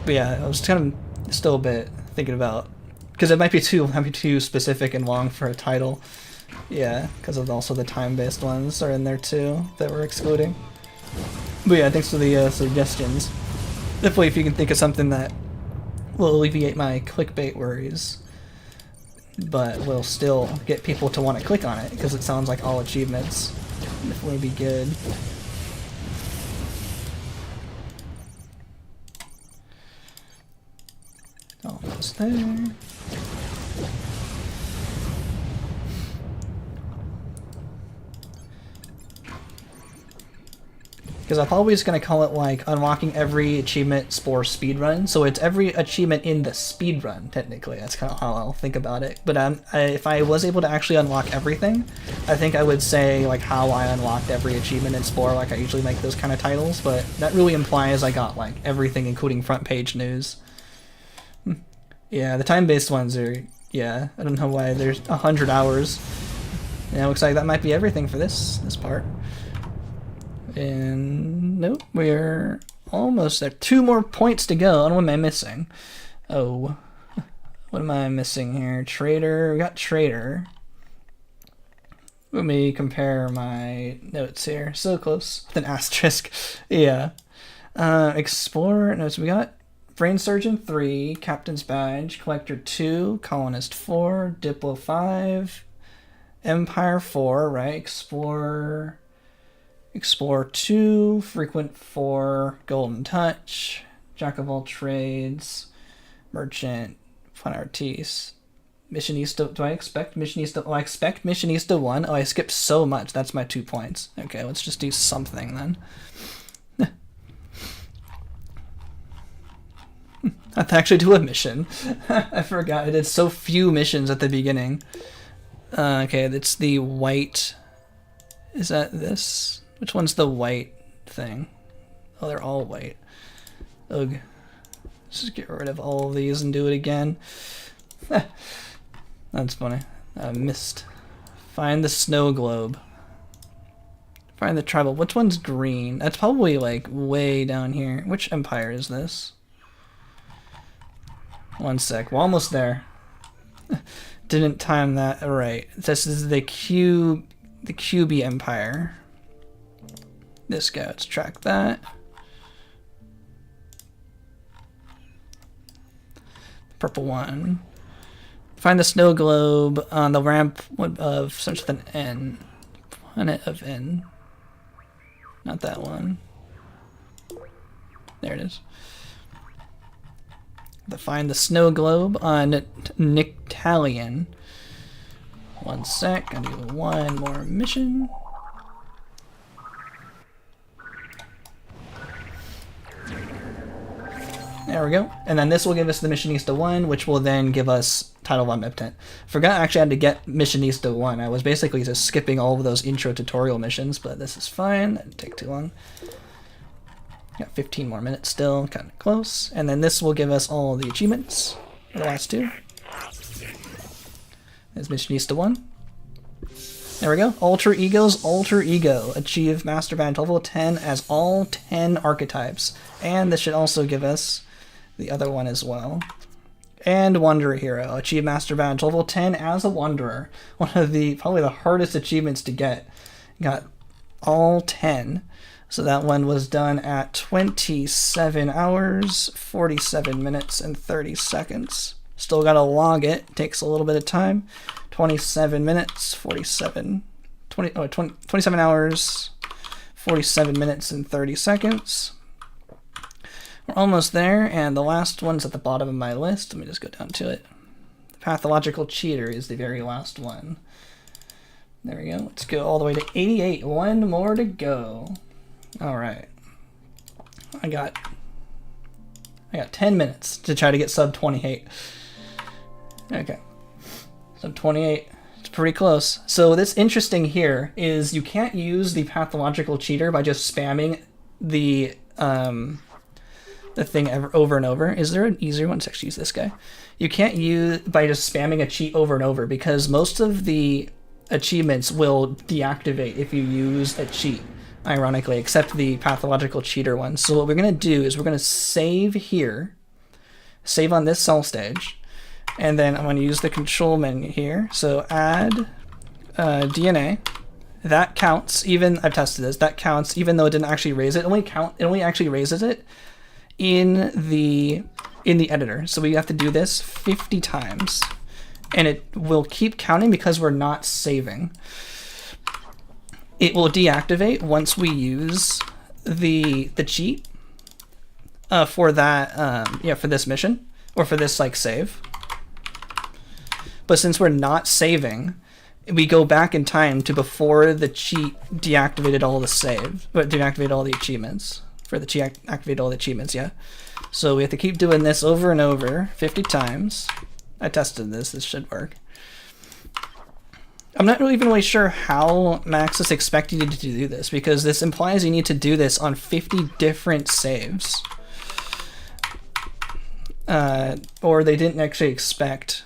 But yeah, I was kind of still a bit thinking about, because it might be too specific and long for a title. Yeah, because of also the time-based ones are in there too that we're excluding. But yeah, thanks for the suggestions. Definitely if you can think of something that will alleviate my clickbait worries, but will still get people to want to click on it, because it sounds like all achievements. Definitely be good. Almost there. Because I'm probably just going to call it like unlocking every achievement Spore speedrun. So it's every achievement in the speedrun, technically. That's kind of how I'll think about it. But if I was able to actually unlock everything, I think I would say like how I unlocked every achievement in Spore, like I usually make those kind of titles. But that really implies I got like everything, including front page news. Yeah, the time-based ones are, yeah, I don't know why there's 100 hours. Yeah, looks like that might be everything for this part. And nope, we're almost there. 2 more points to go. And what am I missing? Oh, what am I missing here? Trader, we got Trader. Let me compare my notes here. So close with an asterisk. Yeah. Explorer, no, so we got Brain Surgeon 3, Captain's Badge, Collector 2, Colonist 4, Diplo 5, Empire 4, right? Explorer 2, Frequent 4, Golden Touch, Jack of all trades, Merchant, Fun Artiste, Missionista. Do I expect Missionista? Oh, I expect Missionista 1. Oh, I skipped so much. That's my 2 points. Okay, let's just do something then. I have to actually do a mission. I forgot. I did so few missions at the beginning. Okay, that's the white. Is that this? Which one's the white thing? Oh, they're all white. Ugh. Let's just get rid of all of these and do it again. That's funny. I missed. Find the snow globe. Find the tribal. Which one's green? That's probably like way down here. Which empire is this? One sec. We're almost there. Didn't time that right. This is the QB Empire. This guy. Let's track that. Purple one. Find the snow globe on the ramp of such an N. Planet of N. Not that one. There it is. To find the snow globe on Nictalion. One sec, I'll do one more mission. There we go. And then this will give us the Missionista 1, which will then give us Title 1 Omnipotent. Forgot I actually had to get Missionista 1. I was basically just skipping all of those intro tutorial missions, but this is fine. That didn't take too long. Got 15 more minutes still, kind of close. And then this will give us all the achievements for the last 2. There's Missionista 1. There we go. Alter Ego's Alter Ego. Achieve Master Badge level 10 as all 10 archetypes. And this should also give us the other one as well. And Wanderer Hero. Achieve Master Badge level 10 as a Wanderer. One of the, probably the hardest achievements to get. Got all 10. So that one was done at 27 hours, 47 minutes, and 30 seconds. Still gotta log it. Takes a little bit of time. 27 minutes, 27 hours, 47 minutes, and 30 seconds. We're almost there, and the last one's at the bottom of my list. Let me just go down to it. The Pathological Cheater is the very last one. There we go. Let's go all the way to 88. One more to go. All right. I got 10 minutes to try to get sub 28. Okay. Sub 28. It's pretty close. So what's interesting here is you can't use the Pathological Cheater by just spamming the thing over and over. Is there an easier one? Let's actually use this guy. You can't use by just spamming a cheat over and over, because most of the achievements will deactivate if you use a cheat, ironically, except the Pathological Cheater one. So what we're going to do is we're going to save here, save on this cell stage, and then I'm going to use the control menu here. So add DNA. That counts, even, I've tested this, that counts even though it didn't actually raise it. It only actually raises it in the editor. So we have to do this 50 times, and it will keep counting because we're not saving. It will deactivate once we use the cheat for that for this mission or for this like save. But since we're not saving, we go back in time to before the cheat deactivated all the saves, but deactivated all the achievements. For the cheat activate all the achievements, yeah. So we have to keep doing this over and over 50 times. I tested this should work. I'm not really sure how Max is expecting you to do this, because this implies you need to do this on 50 different saves. Or they didn't actually expect,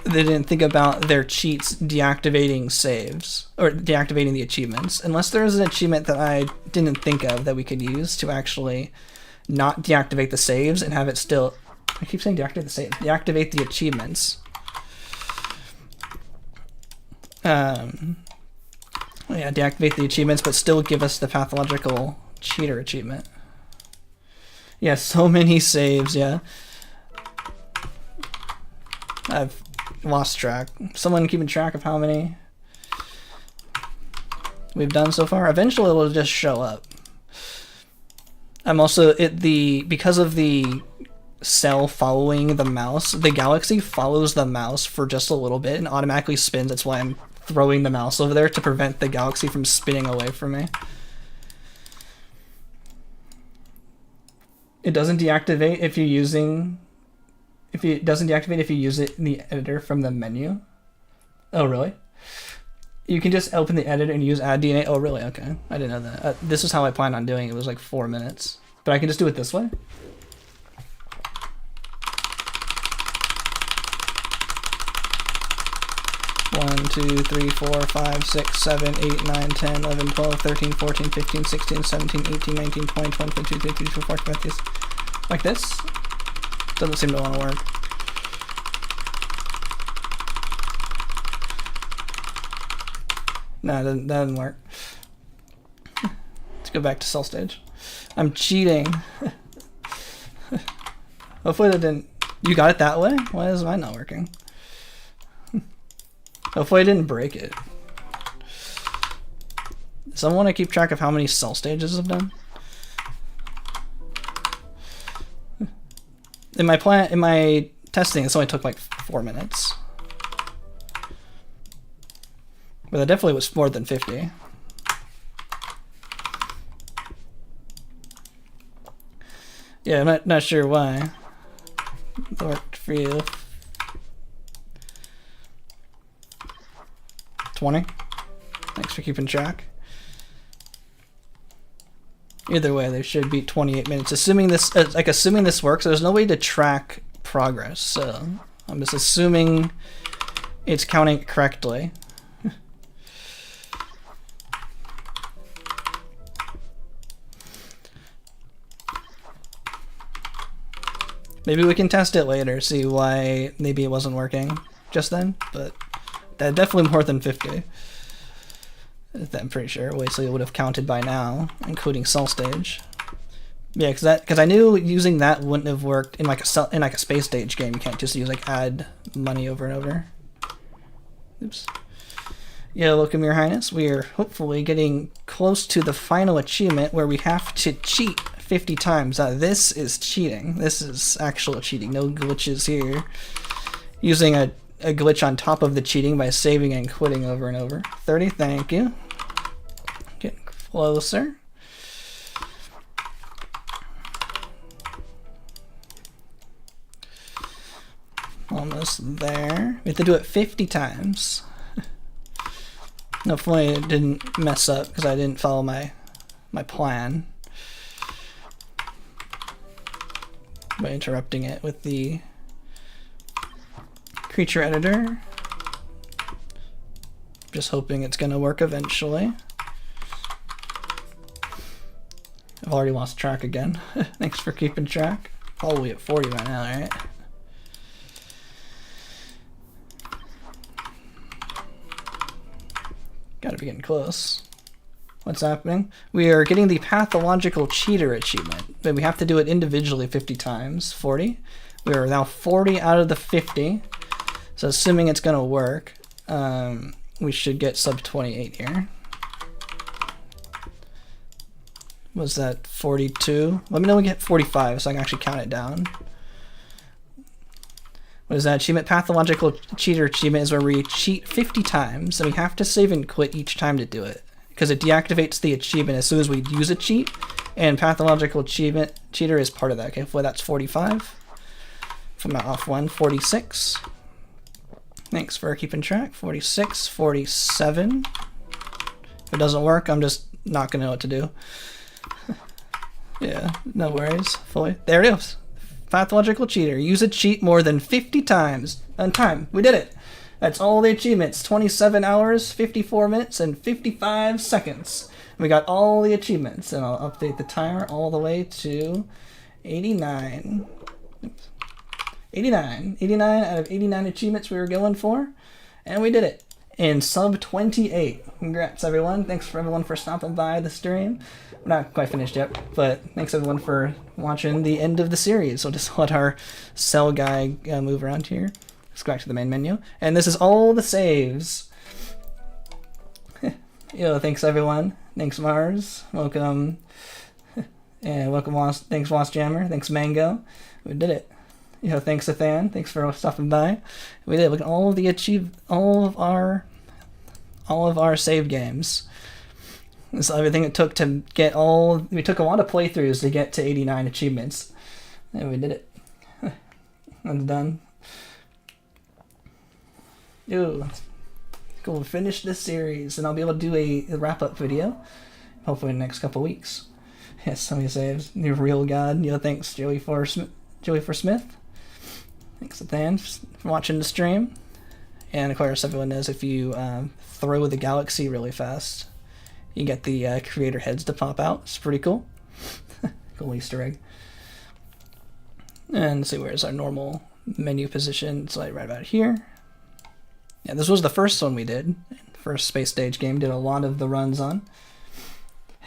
they didn't think about their cheats deactivating saves, or deactivating the achievements, unless there is an achievement that I didn't think of that we could use to actually not deactivate the saves and have it still, I keep saying deactivate the saves, deactivate the achievements. Yeah, deactivate the achievements, but still give us the pathological cheater achievement. Yeah, so many saves, yeah. I've lost track. Someone keeping track of how many we've done so far? Eventually it will just show up. I'm also because of the cell following the mouse, the galaxy follows the mouse for just a little bit and automatically spins. That's why I'm throwing the mouse over there to prevent the galaxy from spinning away from me. It doesn't deactivate if you're using, it doesn't deactivate if you use it in the editor from the menu. Oh, really? You can just open the editor and use add DNA. Oh, really? Okay. I didn't know that. This is how I planned on doing it. It was like 4 minutes. But I can just do it this way. One, 2, 3, 4, 5, 6, 7, 8, 9, 10, 11, 12, 13, 14, 15, 16, 17, 18, 19, 20, 21, 22, 23, 24, 25, like this. Doesn't seem to want to work. No, that doesn't work. Let's go back to cell stage. I'm cheating. Hopefully that didn't... You got it that way? Why is mine not working? Hopefully I didn't break it. Does someone want to keep track of how many cell stages I've done? In my testing, this only took like 4 minutes. But that definitely was more than 50. Yeah, I'm not sure why. It worked for you. 20. Thanks for keeping track. Either way, they should be 28 minutes. Assuming this, assuming this works, there's no way to track progress. So I'm just assuming it's counting correctly. Maybe we can test it later, see why maybe it wasn't working just then, but that definitely more than 50. I'm pretty sure. Wait, so it would have counted by now, including cell stage. Yeah, because I knew using that wouldn't have worked in like a space stage game. You can't just use like add money over and over. Oops. Yeah, welcome, Your Highness. We are hopefully getting close to the final achievement where we have to cheat 50 times. This is cheating. This is actual cheating. No glitches here. Using a glitch on top of the cheating by saving and quitting over and over. 30, thank you. Getting closer. Almost there. We have to do it 50 times. Hopefully it didn't mess up because I didn't follow my plan by interrupting it with the creature editor. Just hoping it's gonna work eventually. I've already lost track again. Thanks for keeping track. Probably at 40 right now, right? Gotta be getting close. What's happening? We are getting the pathological cheater achievement, but we have to do it individually 50 times. 40. We are now 40 out of the 50. So assuming it's going to work, we should get sub 28 here. Was that 42? Let me know when we get 45 so I can actually count it down. What is that achievement? Pathological cheater achievement is where we cheat 50 times, and we have to save and quit each time to do it, because it deactivates the achievement as soon as we use a cheat, and pathological cheater is part of that. Okay, well, that's 45. If I'm not off one, 46. Thanks for keeping track. 46, 47. If it doesn't work, I'm just not going to know what to do. Yeah, no worries. Fully. There it is. Pathological cheater. Use a cheat more than 50 times on time. We did it. That's all the achievements. 27 hours, 54 minutes, and 55 seconds. We got all the achievements, and I'll update the timer all the way to 89. 89 out of 89 achievements we were going for, and we did it in sub 28. Congrats, everyone. Thanks for everyone for stopping by the stream. We're not quite finished yet, but thanks everyone for watching the end of the series. We'll just let our cell guy move around here. Let's go back to the main menu, and this is all the saves. Yo, thanks everyone. Thanks Mars. Welcome. And welcome thanks Wasp Jammer. Thanks Mango. We did it. Thanks Athan. Thanks for stopping by. We did. Look at all of all of our save games. This is everything it took to get all. We took a lot of playthroughs to get to 89 achievements, and we did it. I'm done. Ooh, we'll finish this series, and I'll be able to do a wrap-up video, hopefully in the next couple weeks. Yes, somebody saves the real god. Thanks Joey for Smith. Thanks Athan for watching the stream. And of course, everyone knows if you throw the galaxy really fast, you get the creator heads to pop out. It's pretty cool. Cool Easter egg. And let's see, where's our normal menu position? It's like right about here. Yeah, this was the first one we did. First space stage game. Did a lot of the runs on.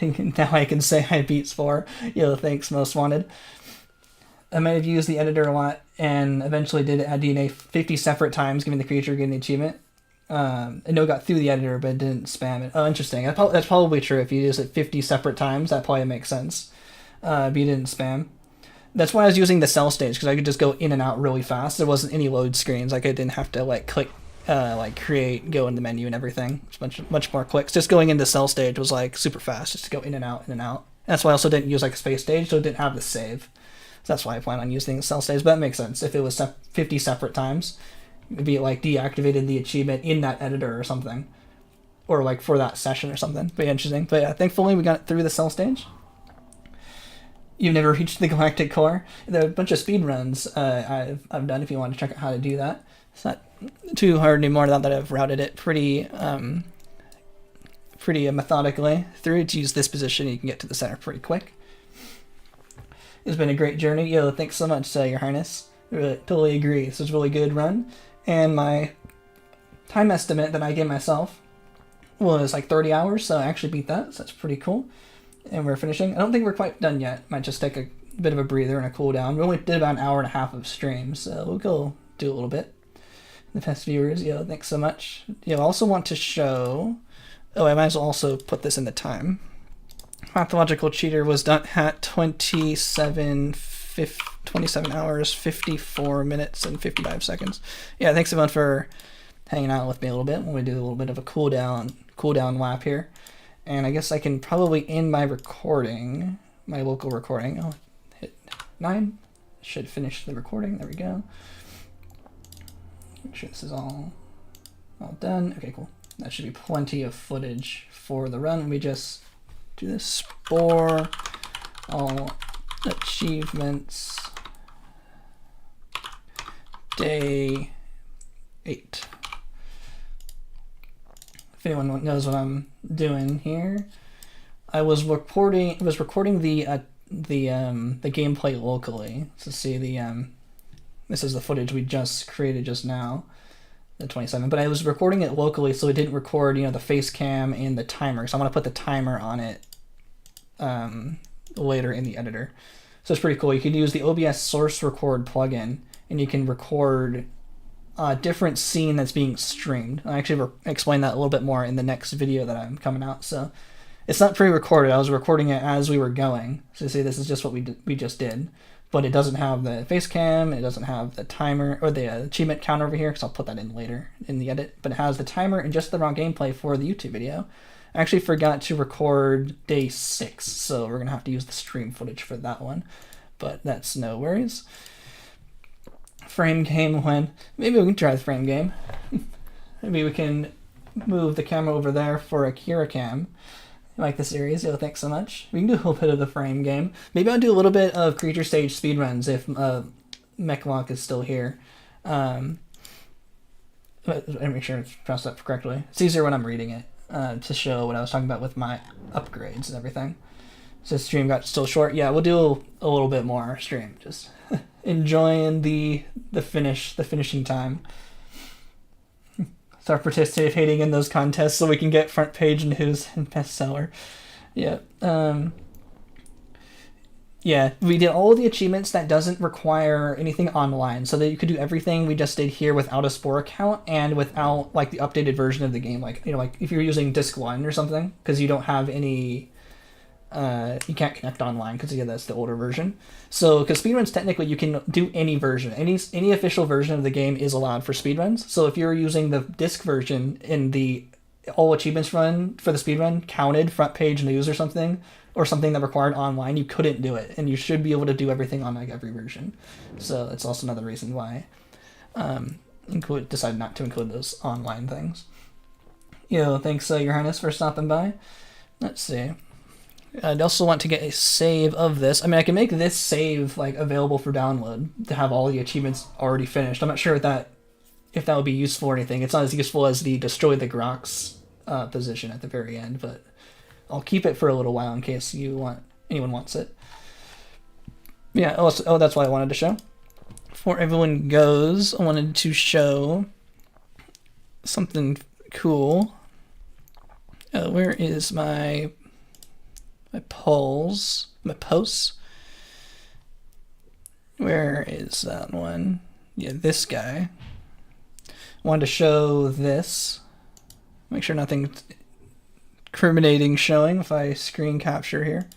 Now I can say I beat Spore. Thanks Most Wanted. I might have used the editor a lot and eventually did add DNA 50 separate times, giving the creature getting the achievement. I know it got through the editor, but it didn't spam it. Oh, interesting. That's probably true. If you use it 50 separate times, that probably makes sense. But you didn't spam. That's why I was using the cell stage, because I could just go in and out really fast. There wasn't any load screens. Like I didn't have to click, create, go in the menu and everything. It's much more clicks. Just going into cell stage was super fast, just to go in and out, in and out. That's why I also didn't use a space stage, so it didn't have the save. So that's why I plan on using cell stage, but that makes sense. If it was 50 separate times, maybe it deactivated the achievement in that editor or something, or for that session or something. But interesting. But yeah, thankfully we got it through the cell stage. You've never reached the galactic core. There are a bunch of speed runs I've done if you want to check out how to do that. It's not too hard anymore now that I've routed it pretty methodically through. To use this position, you can get to the center pretty quick. It's been a great journey. Thanks so much, Your Highness. Really, totally agree. This was a really good run. And my time estimate that I gave myself was 30 hours, so I actually beat that, so that's pretty cool. And we're finishing. I don't think we're quite done yet. Might just take a bit of a breather and a cool down. We only did about an hour and a half of stream, so we'll go do a little bit. The past viewers, thanks so much. I also want to show... Oh, I might as well also put this in the time. Pathological cheater was done at 27 hours, 54 minutes, and 55 seconds. Yeah, thanks everyone for hanging out with me a little bit when we do a little bit of a cool down lap here. And I guess I can probably end my recording, my local recording. I'll hit 9. Should finish the recording. There we go. Make sure this is all done. Okay, cool. That should be plenty of footage for the run. We just do this Spore all achievements day 8. If anyone knows what I'm doing here, I was recording the gameplay locally. So see this is the footage we just created just now. the 27, but I was recording it locally, so it didn't record, the face cam and the timer. So I'm gonna put the timer on it later in the editor. So it's pretty cool. You can use the OBS source record plugin, and you can record a different scene that's being streamed. I actually explain that a little bit more in the next video that I'm coming out. So it's not pre-recorded. I was recording it as we were going. So see, this is just what we just did. But it doesn't have the face cam, it doesn't have the timer, or the achievement counter over here, because I'll put that in later in the edit. But it has the timer and just the raw gameplay for the YouTube video. I actually forgot to record day 6, so we're going to have to use the stream footage for that one. But that's no worries. Frame game when? Maybe we can try the frame game. Maybe we can move the camera over there for Akira Cam. Like the series, thanks so much. We can do a little bit of the frame game. Maybe I'll do a little bit of creature stage speedruns if Mechlock is still here. But make sure it's pressed up correctly. It's easier when I'm reading it to show what I was talking about with my upgrades and everything. So the stream got still short. Yeah, we'll do a little bit more stream. Just enjoying the finishing time. Start participating in those contests so we can get front page news and bestseller. Yeah. Yeah, we did all the achievements that doesn't require anything online, so that you could do everything we just did here without a Spore account and without like the updated version of the game. Like like if you're using disc 1 or something, because you don't have any. You can't connect online because that's the older version. So, because speedruns technically you can do any version, any official version of the game is allowed for speedruns. So if you're using the disc version in the all achievements run for the speedrun counted front page news or something that required online, you couldn't do it, and you should be able to do everything on like every version. So it's also another reason why decided not to include those online things. Thanks Your Highness for stopping by. Let's see. I'd also want to get a save of this. I mean, I can make this save like available for download to have all the achievements already finished. I'm not sure if that would be useful or anything. It's not as useful as the destroy the Grox position at the very end, but I'll keep it for a little while in case anyone wants it. Yeah. Oh, that's what I wanted to show. Before everyone goes, I wanted to show something cool. Where is my posts? Where is that one? Yeah, this guy. Wanted to show this. Make sure nothing's incriminating showing if I screen capture here.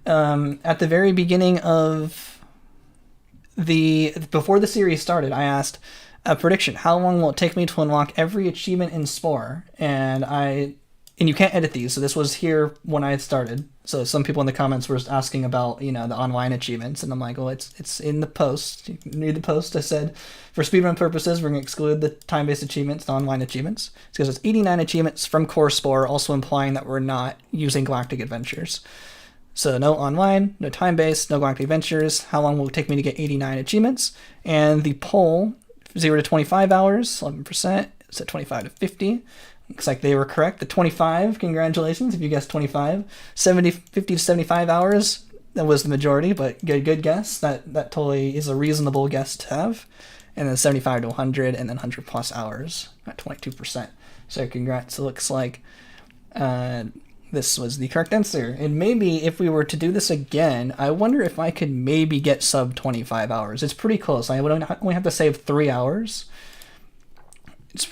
At the very beginning of before the series started, I asked a prediction: how long will it take me to unlock every achievement in Spore? And you can't edit these, so this was here when I had started. So some people in the comments were asking about, the online achievements, and I'm like, well, it's in the post. You can read the post. I said, for speedrun purposes, we're going to exclude the time-based achievements, the online achievements. It's because it's 89 achievements from core Spore, also implying that we're not using Galactic Adventures. So no online, no time-based, no Galactic Adventures. How long will it take me to get 89 achievements? And the poll, 0 to 25 hours, 11%. It's at 25 to 50. Looks like they were correct. The 25, congratulations if you guessed 25. 50 to 75 hours, that was the majority, but good guess. That totally is a reasonable guess to have. And then 75 to 100, and then 100 plus hours at 22%. So congrats. It looks like this was the correct answer. And maybe if we were to do this again, I wonder if I could maybe get sub 25 hours. It's pretty close. I would only have to save 3 hours. It's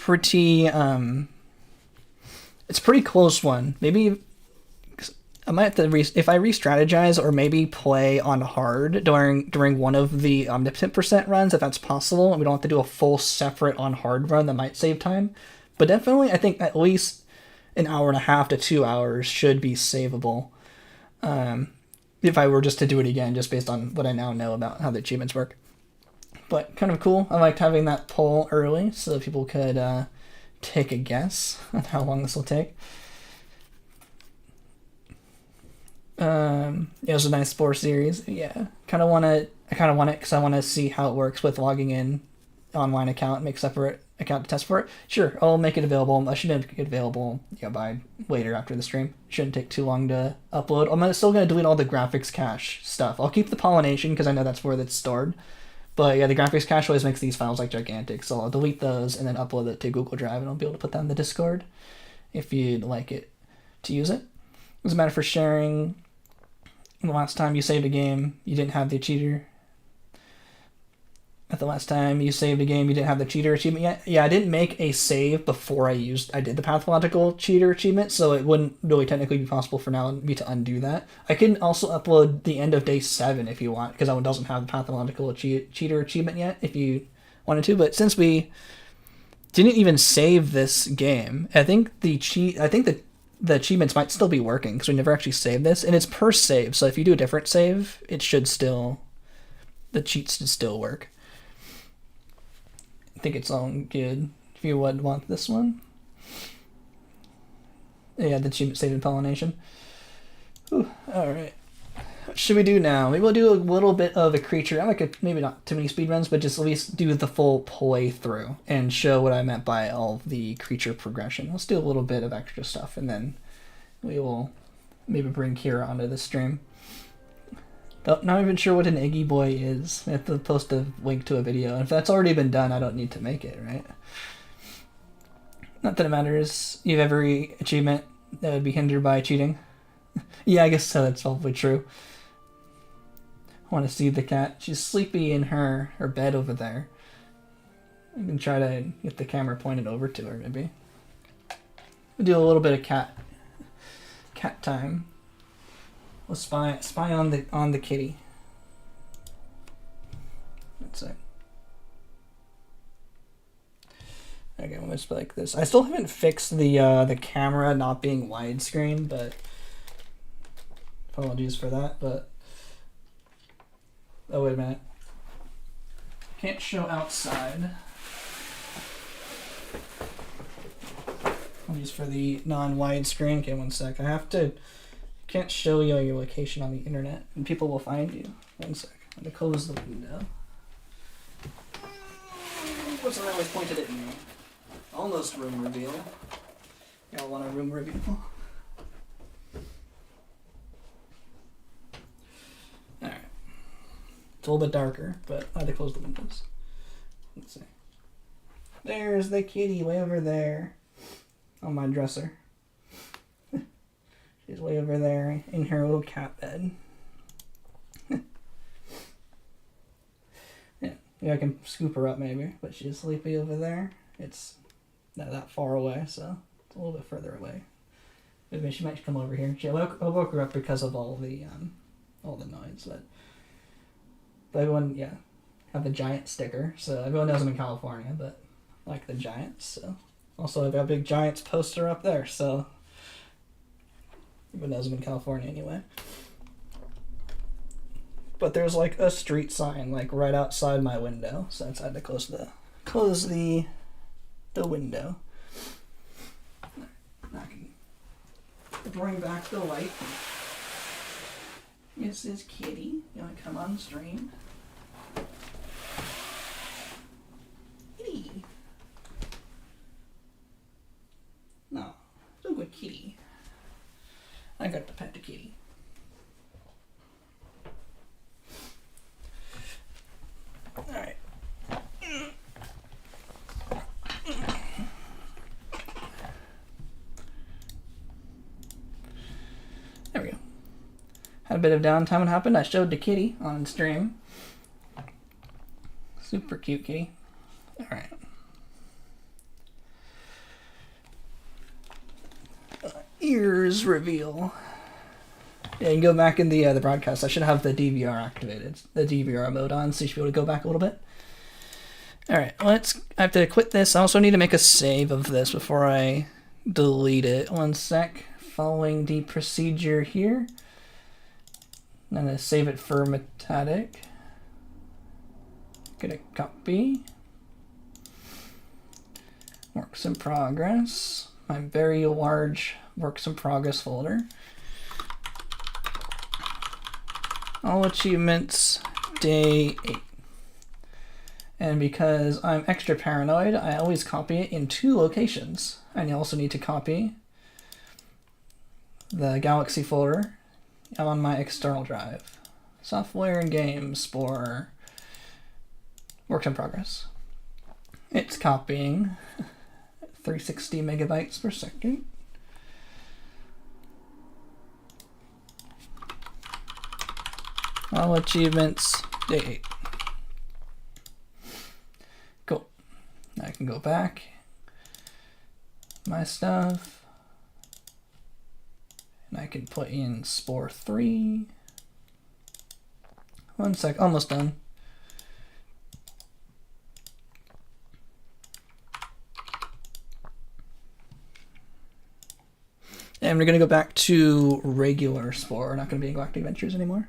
pretty close one. Maybe I might have to if I re-strategize or maybe play on hard during one of the omnipotent percent runs, if that's possible, and we don't have to do a full separate on hard run, that might save time. But definitely, I think at least an hour and a half to 2 hours should be savable. If I were just to do it again, just based on what I now know about how the achievements work. But kind of cool. I liked having that poll early so people could take a guess on how long this will take. It was a nice Spore series. Yeah, I kind of want it because I want to see how it works with logging in online account, make separate account to test for it. Sure, I'll make it available. I should make it available by later after the stream. Shouldn't take too long to upload. I'm still going to delete all the graphics cache stuff. I'll keep the pollination because I know that's where that's stored. But yeah, the graphics cache always makes these files like gigantic, so I'll delete those and then upload it to Google Drive, and I'll be able to put that in the Discord if you'd like it to use it. As a matter for sharing, the last time you saved a game, you didn't have the cheater. At the last time you saved a game, you didn't have the cheater achievement yet. Yeah, I didn't make a save before I did the pathological cheater achievement, so it wouldn't really technically be possible for now me to undo that. I can also upload the end of day 7 if you want, because that one doesn't have the pathological cheater achievement yet if you wanted to. But since we didn't even save this game, I think the achievements might still be working because we never actually saved this, and it's per save. So if you do a different save, the cheats should still work. I think it's all good. If you would want this one, yeah, the achievement saved in pollination. All right, what should we do now? Maybe we'll do a little bit of a creature. Maybe not too many speedruns, but just at least do the full playthrough and show what I meant by all of the creature progression. Let's do a little bit of extra stuff, and then we will maybe bring Kira onto the stream. Not even sure what an Iggy Boy is. I have to post a link to a video. If that's already been done, I don't need to make it, right? Not that it matters. You have every achievement that would be hindered by cheating. Yeah, I guess so. That's probably true. I want to see the cat. She's sleepy in her bed over there. I can try to get the camera pointed over to her, maybe. We'll do a little bit of cat time. We'll spy on the kitty. That's it. Okay, we'll just like this. I still haven't fixed the camera not being widescreen, but apologies for that. But oh, wait a minute. Can't show outside. I'll use for the non-widescreen. Okay, one sec. Can't show you your location on the internet, and people will find you. One sec. I'm gonna close the window. What's I always pointed at me? Almost room reveal. Y'all want a room reveal? Alright. It's a little bit darker, but I had to close the windows. Let's see. There's the kitty way over there on my dresser. She's way over there in her little cat bed. Yeah, I can scoop her up maybe, but she's sleepy over there. It's not that far away, so it's a little bit further away. Maybe she might come over here. I woke her up because of all the noise, but everyone, yeah, have the giant sticker, so everyone knows I'm in California, but I like the Giants, so also I've got a big Giants poster up there, so everyone knows I'm in California anyway. But there's like a street sign like right outside my window, so I had to close the window. Now I can bring back the light. This is Kitty. You wanna come on stream? Kitty. No, don't go Kitty. I got to pet the kitty. Alright. There we go. Had a bit of downtime. What happened? I showed the kitty on stream. Super cute kitty. Alright. Ears reveal. Yeah, you can go back in the broadcast. I should have the DVR activated, the DVR mode on, so you should be able to go back a little bit. All right, I have to quit this. I also need to make a save of this before I delete it. One sec. Following the procedure here. I'm gonna save it for Metatic. Get a copy. Works in progress. My very large works in progress folder. All achievements, day 8. And because I'm extra paranoid, I always copy it in 2 locations. And you also need to copy the Galaxy folder on my external drive. Software and games, Spore, Work in progress. It's copying 360 megabytes per second. All achievements, day 8. Cool. Now I can go back. My stuff. And I can put in Spore 3. 1 sec, almost done. And we're going to go back to regular Spore. We're not going to be in Galactic Adventures anymore.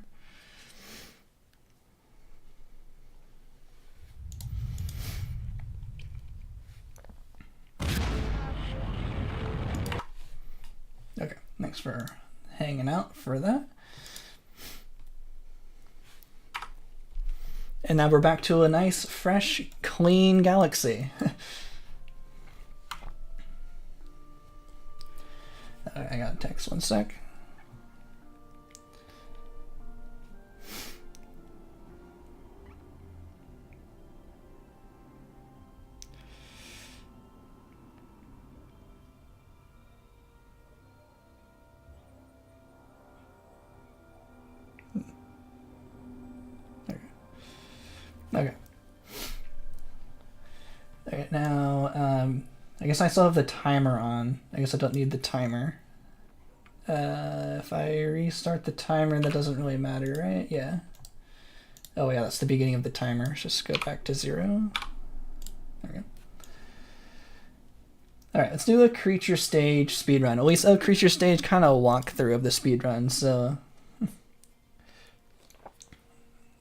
Okay, thanks for hanging out for that. And now we're back to a nice, fresh, clean galaxy. I got text, 1 sec. Okay. Okay, now, I guess I still have the timer on. I guess I don't need the timer. If I restart the timer, that doesn't really matter, right? Yeah. Oh yeah, that's the beginning of the timer. Let's just go back to 0. There we go. Alright, let's do a creature stage speedrun. At least a creature stage kind of walkthrough of the speedrun, so...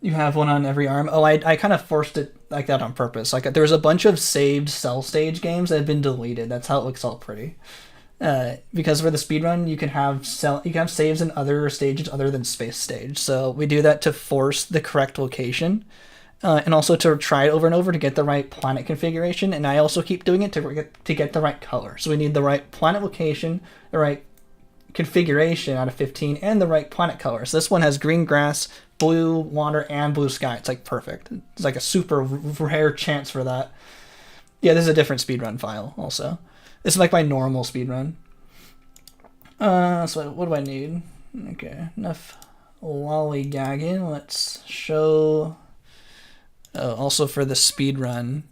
You have one on every arm. Oh, I kind of forced it like that on purpose. Like there was a bunch of saved cell stage games that have been deleted. That's how it looks all pretty. Because for the speedrun, you can have saves in other stages other than space stage. So we do that to force the correct location, and also to try it over and over to get the right planet configuration. And I also keep doing it to get the right color. So we need the right planet location, the right configuration out of 15, and the right planet color. So this one has green grass, blue water, and blue sky. It's like perfect. It's like a super rare chance for that. Yeah, this is a different speedrun file also. This is like my normal speedrun. So what do I need? Okay, enough lollygagging. Let's show... Oh, also for the speedrun.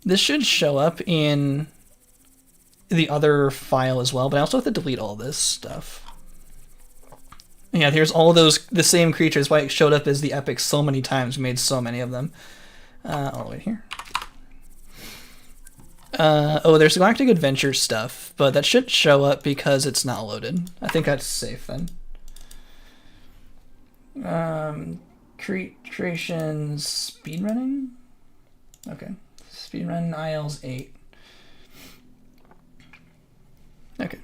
This should show up in the other file as well, but I also have to delete all this stuff. Yeah, here's all those, the same creatures, why it showed up as the epic so many times. We made so many of them. All the way here. Oh, there's Galactic Adventure stuff, but that should show up because it's not loaded. I think that's safe then. Creations speedrunning? Okay. Speedrun ILs 8. Okay.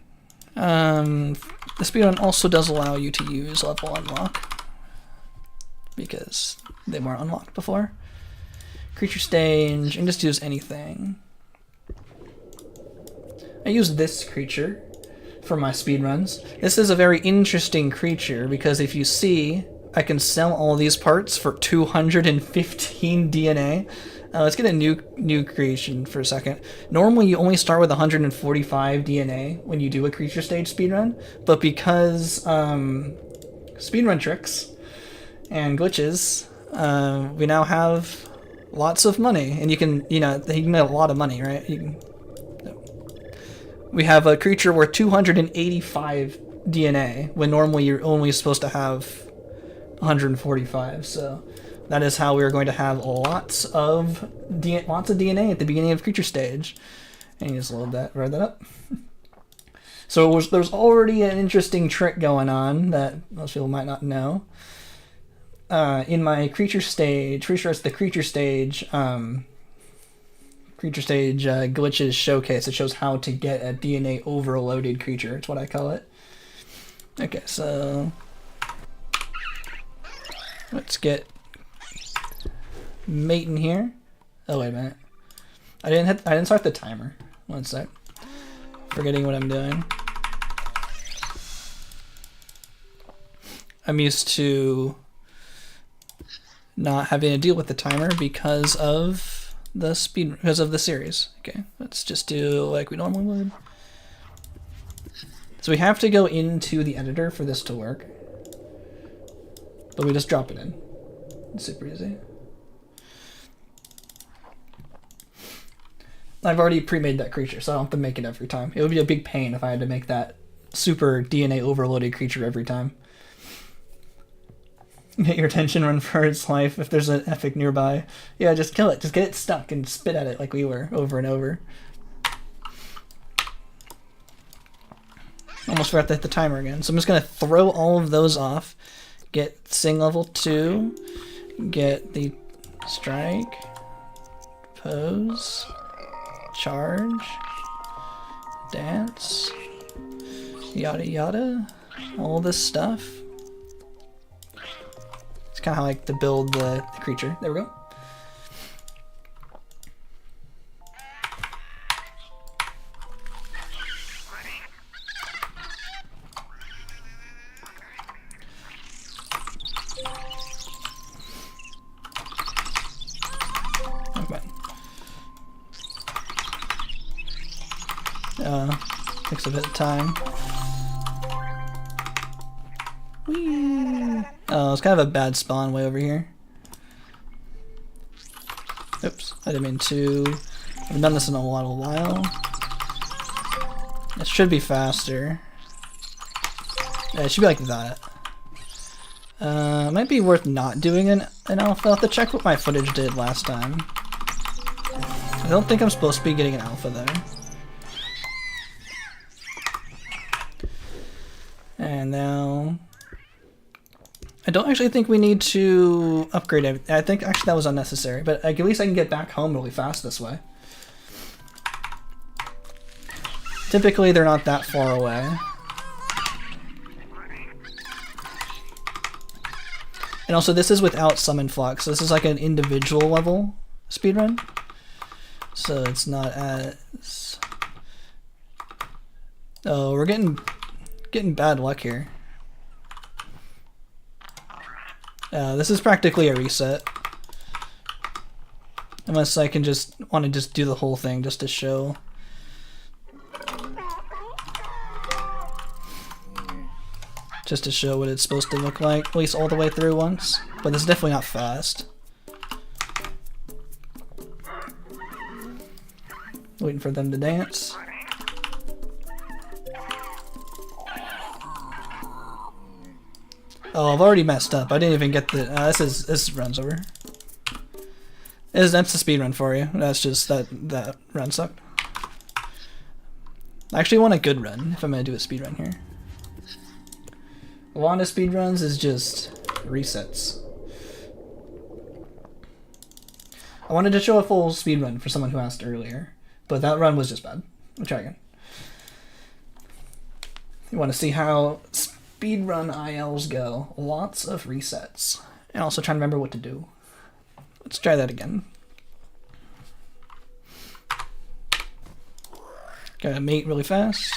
The speedrun also does allow you to use level unlock because they weren't unlocked before. Creature stage, and just use anything. I use this creature for my speedruns. This is a very interesting creature because if you see, I can sell all these parts for 215 DNA. Let's get a new creation for a second. Normally you only start with 145 DNA when you do a creature stage speedrun, but because speedrun tricks and glitches, we now have lots of money, and you can make a lot of money, right? We have a creature worth 285 DNA when normally you're only supposed to have 145. So that is how we're going to have lots of DNA at the beginning of creature stage. And you just load that, write that up. So there's already an interesting trick going on that most people might not know. In my creature stage, pretty sure it's the creature stage glitches showcase. It shows how to get a DNA overloaded creature. It's what I call it. Okay, so let's get mate in here. Oh wait a minute. I didn't start the timer. 1 sec. Forgetting what I'm doing. I'm used to not having to deal with the timer because of the series. Okay, let's just do like we normally would. So we have to go into the editor for this to work, but we just drop it in. It's super easy. I've already pre-made that creature, so I don't have to make it every time. It would be a big pain if I had to make that super DNA overloaded creature every time. Get your attention, run for its life. If there's an epic nearby, yeah, just kill it. Just get it stuck and spit at it like we were over and over. Almost forgot to hit the timer again. So I'm just gonna throw all of those off. Get Sing level 2. Get the strike, pose, charge, dance, yada yada, all this stuff. It's kind of how I like to build the creature. There we go. Takes a bit of time. Whee! Oh, it's kind of a bad spawn way over here. Oops, I didn't mean to. I haven't done this in a while. It should be faster. Yeah, it should be like that. It might be worth not doing an alpha. I'll have to check what my footage did last time. I don't think I'm supposed to be getting an alpha there. And now, I don't actually think we need to upgrade it. I think actually that was unnecessary, but at least I can get back home really fast this way. Typically they're not that far away. And also this is without Summon Flux, so this is like an individual level speedrun. So it's not as... Oh, we're getting bad luck here. This is practically a reset. Unless I can want to do the whole thing just to show. Just to show what it's supposed to look like, at least all the way through once. But it's definitely not fast. Waiting for them to dance. Oh, I've already messed up. I didn't even get the... this runs over. That's the speed run for you. That's just that run sucked. I actually want a good run if I'm gonna do a speed run here. A lot of speed runs is just resets. I wanted to show a full speed run for someone who asked earlier, but that run was just bad. We'll try again. You want to see how speedrun ILs go? Lots of resets. And also try to remember what to do. Let's try that again. Gotta mate really fast.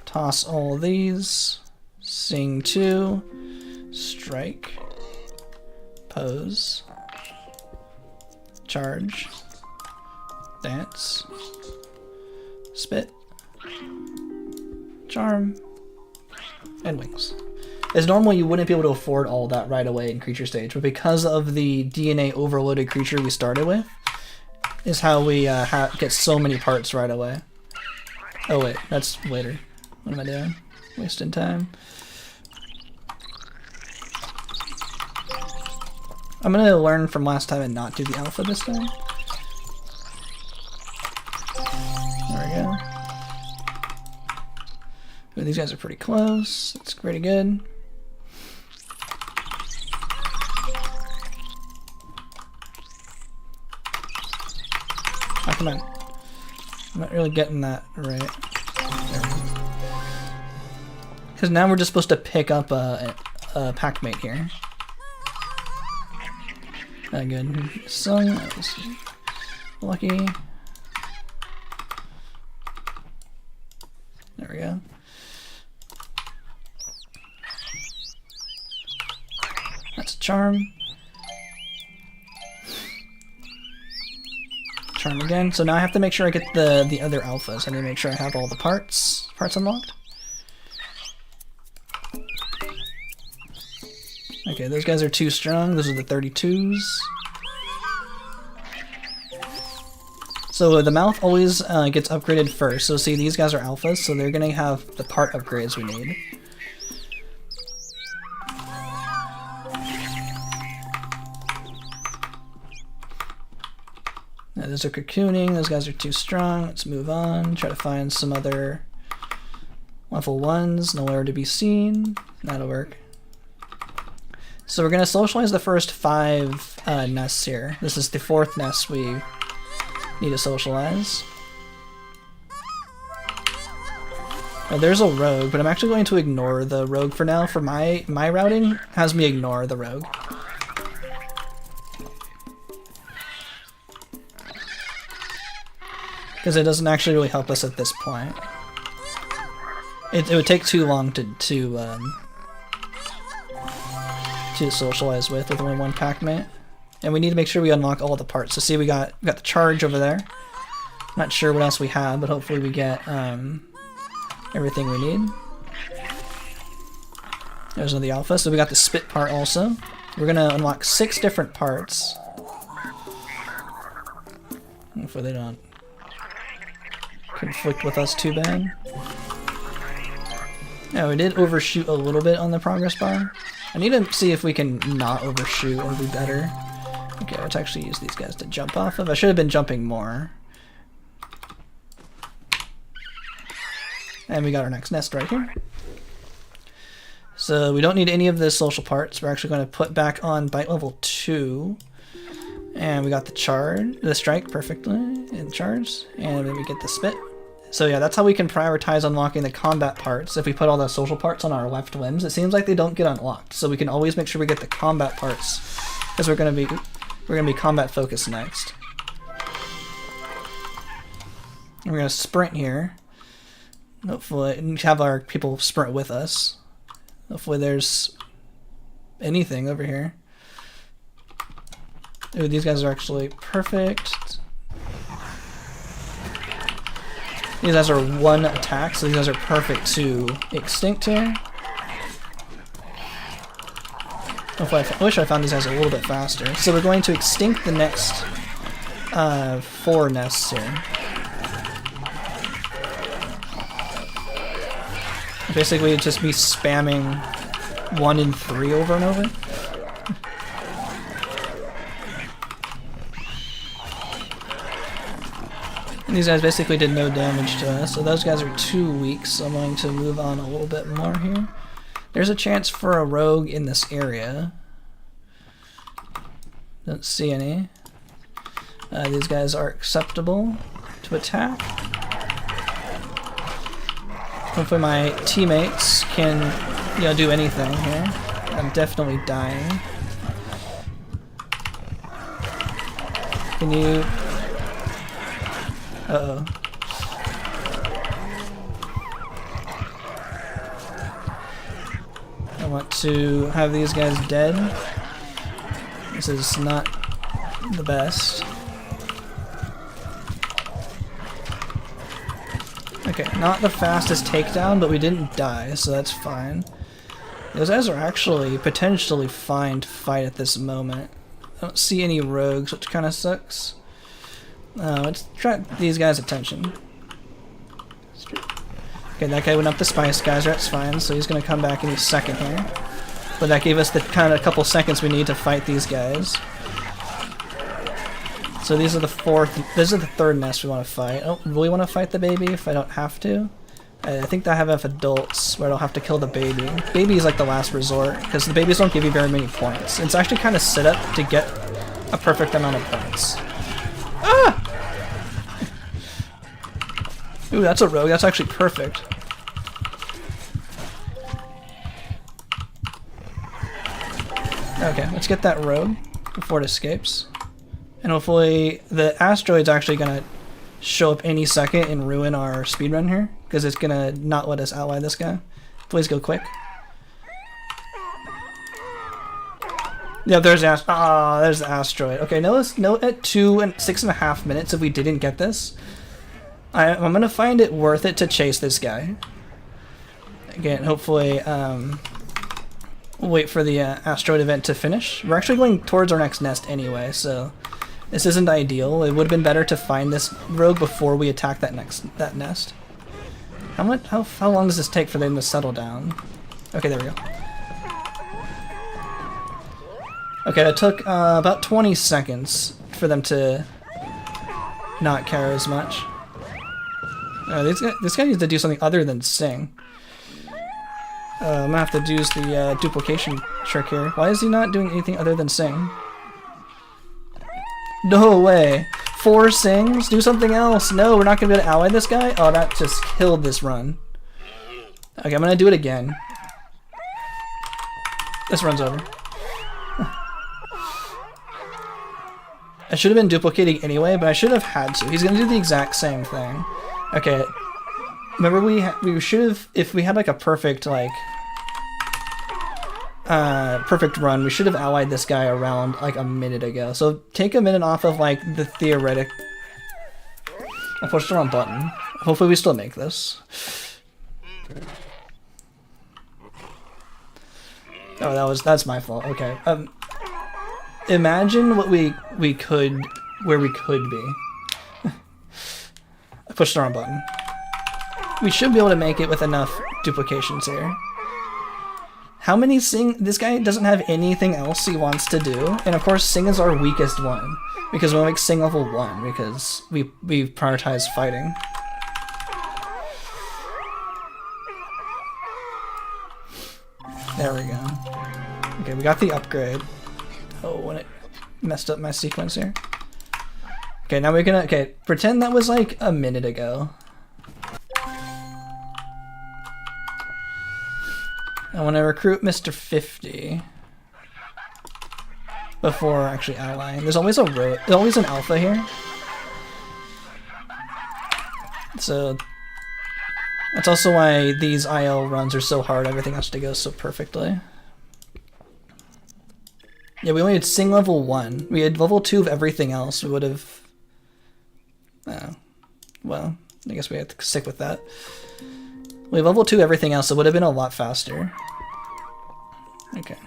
Toss all these. Sing 2. Strike. Pose. Charge. Dance. Spit. Charm. And wings. As normally you wouldn't be able to afford all that right away in creature stage, but because of the DNA overloaded creature we started with, is how we get so many parts right away. Oh wait, that's later. What am I doing? Wasting time. I'm gonna learn from last time and not do the alpha this time. There we go. Ooh, these guys are pretty close. That's pretty good. Oh, come on. I'm not really getting that right. Because now we're just supposed to pick up a pack mate here. Good. Sung. That was lucky. There we go. That's a charm. charm again. So now I have to make sure I get the other alphas. I need to make sure I have all the parts unlocked. Okay, those guys are too strong. Those are the 32s. So the mouth always gets upgraded first. So see, these guys are alphas, so they're gonna have the part upgrades we need. Now, those are cocooning. Those guys are too strong. Let's move on. Try to find some other level 1s. Nowhere to be seen. That'll work. So we're gonna socialize the first 5 nests here. This is the 4th nest we need to socialize. Now, there's a rogue, but I'm actually going to ignore the rogue for now. For my routing, has me ignore the rogue. Because it doesn't actually really help us at this point. It would take too long to socialize with only one packmate. And we need to make sure we unlock all the parts. So see, we got the charge over there. Not sure what else we have, but hopefully we get everything we need. There's another alpha. So we got the spit part also. We're gonna unlock 6 different parts. Hopefully they don't conflict with us too bad. Yeah, we did overshoot a little bit on the progress bar. I need to see if we can not overshoot or be better. Okay, let's actually use these guys to jump off of. I should have been jumping more. And we got our next nest right here. So we don't need any of the social parts. We're actually going to put back on bite level 2. And we got the strike perfectly in charge. And then we get the spit. So yeah, that's how we can prioritize unlocking the combat parts. If we put all the social parts on our left limbs, it seems like they don't get unlocked. So we can always make sure we get the combat parts, because we're gonna be combat focused next. And we're gonna sprint here. Hopefully, have our people sprint with us. Hopefully, there's anything over here. Ooh, these guys are actually perfect. These guys are 1 attack, so these guys are perfect to extinct here. Hopefully, I wish I found these guys a little bit faster. So we're going to extinct the next 4 nests here. Basically, it'd just be spamming 1 and 3 over and over. And these guys basically did no damage to us, so those guys are too weak, so I'm going to move on a little bit more here. There's a chance for a rogue in this area. Don't see any. These guys are acceptable to attack. Hopefully my teammates can, do anything here. I'm definitely dying. Can you... Uh-oh. I want to have these guys dead. This is not the best. Okay, not the fastest takedown, but we didn't die, so that's fine. Those guys are actually potentially fine to fight at this moment. I don't see any rogues, which kind of sucks. Let's try these guys' attention. Okay, that guy went up the spice geyser, that's fine, so he's gonna come back any second here. But that gave us the kind of couple seconds we need to fight these guys. So these are the 3rd nest we want to fight. I don't really want to fight the baby if I don't have to. I think I have enough adults where I don't have to kill the baby. Baby is like the last resort, because the babies don't give you very many points. It's actually kind of set up to get a perfect amount of points. Ah! Ooh, that's a rogue. That's actually perfect. Okay, let's get that rogue before it escapes. And hopefully the asteroid's actually going to show up any second and ruin our speedrun here, because it's going to not let us ally this guy. Please go quick. Yeah, there's there's the asteroid. Okay, note at 2 and 6.5 minutes if we didn't get this. I'm gonna find it worth it to chase this guy. Again, hopefully, wait for the asteroid event to finish. We're actually going towards our next nest anyway, so this isn't ideal. It would have been better to find this rogue before we attack that nest. How long does this take for them to settle down? Okay, there we go. Okay, that took about 20 seconds for them to not care as much. This guy needs to do something other than sing. I'm gonna have to use the duplication trick here. Why is he not doing anything other than sing? No way! 4 sings? Do something else! No, we're not gonna be able to ally this guy? Oh, that just killed this run. Okay, I'm gonna do it again. This run's over. I should have been duplicating anyway, but I should have had to. He's gonna do the exact same thing. Okay. Remember we should have, if we had like a perfect perfect run, we should have allied this guy around like a minute ago. So take a minute off of like the theoretic. I pushed the wrong button. Hopefully we still make this. Oh, that's my fault. Okay. Imagine what where we could be. I pushed the wrong button. We should be able to make it with enough duplications here. How many sing? This guy doesn't have anything else he wants to do, and of course sing is our weakest one because we'll make sing level 1 because we prioritize fighting. There we go. Okay, we got the upgrade. Oh, when it messed up my sequence here. Okay, now we're gonna, okay, pretend that was like a minute ago. I want to recruit Mr. 50 before actually allying. There's always there's always an alpha here. So that's also why these IL runs are so hard. Everything has to go so perfectly. Yeah, we only had sing level 1. We had level 2 of everything else. We would have... well, I guess we have to stick with that. We have level 2 everything else, so it would have been a lot faster. Okay.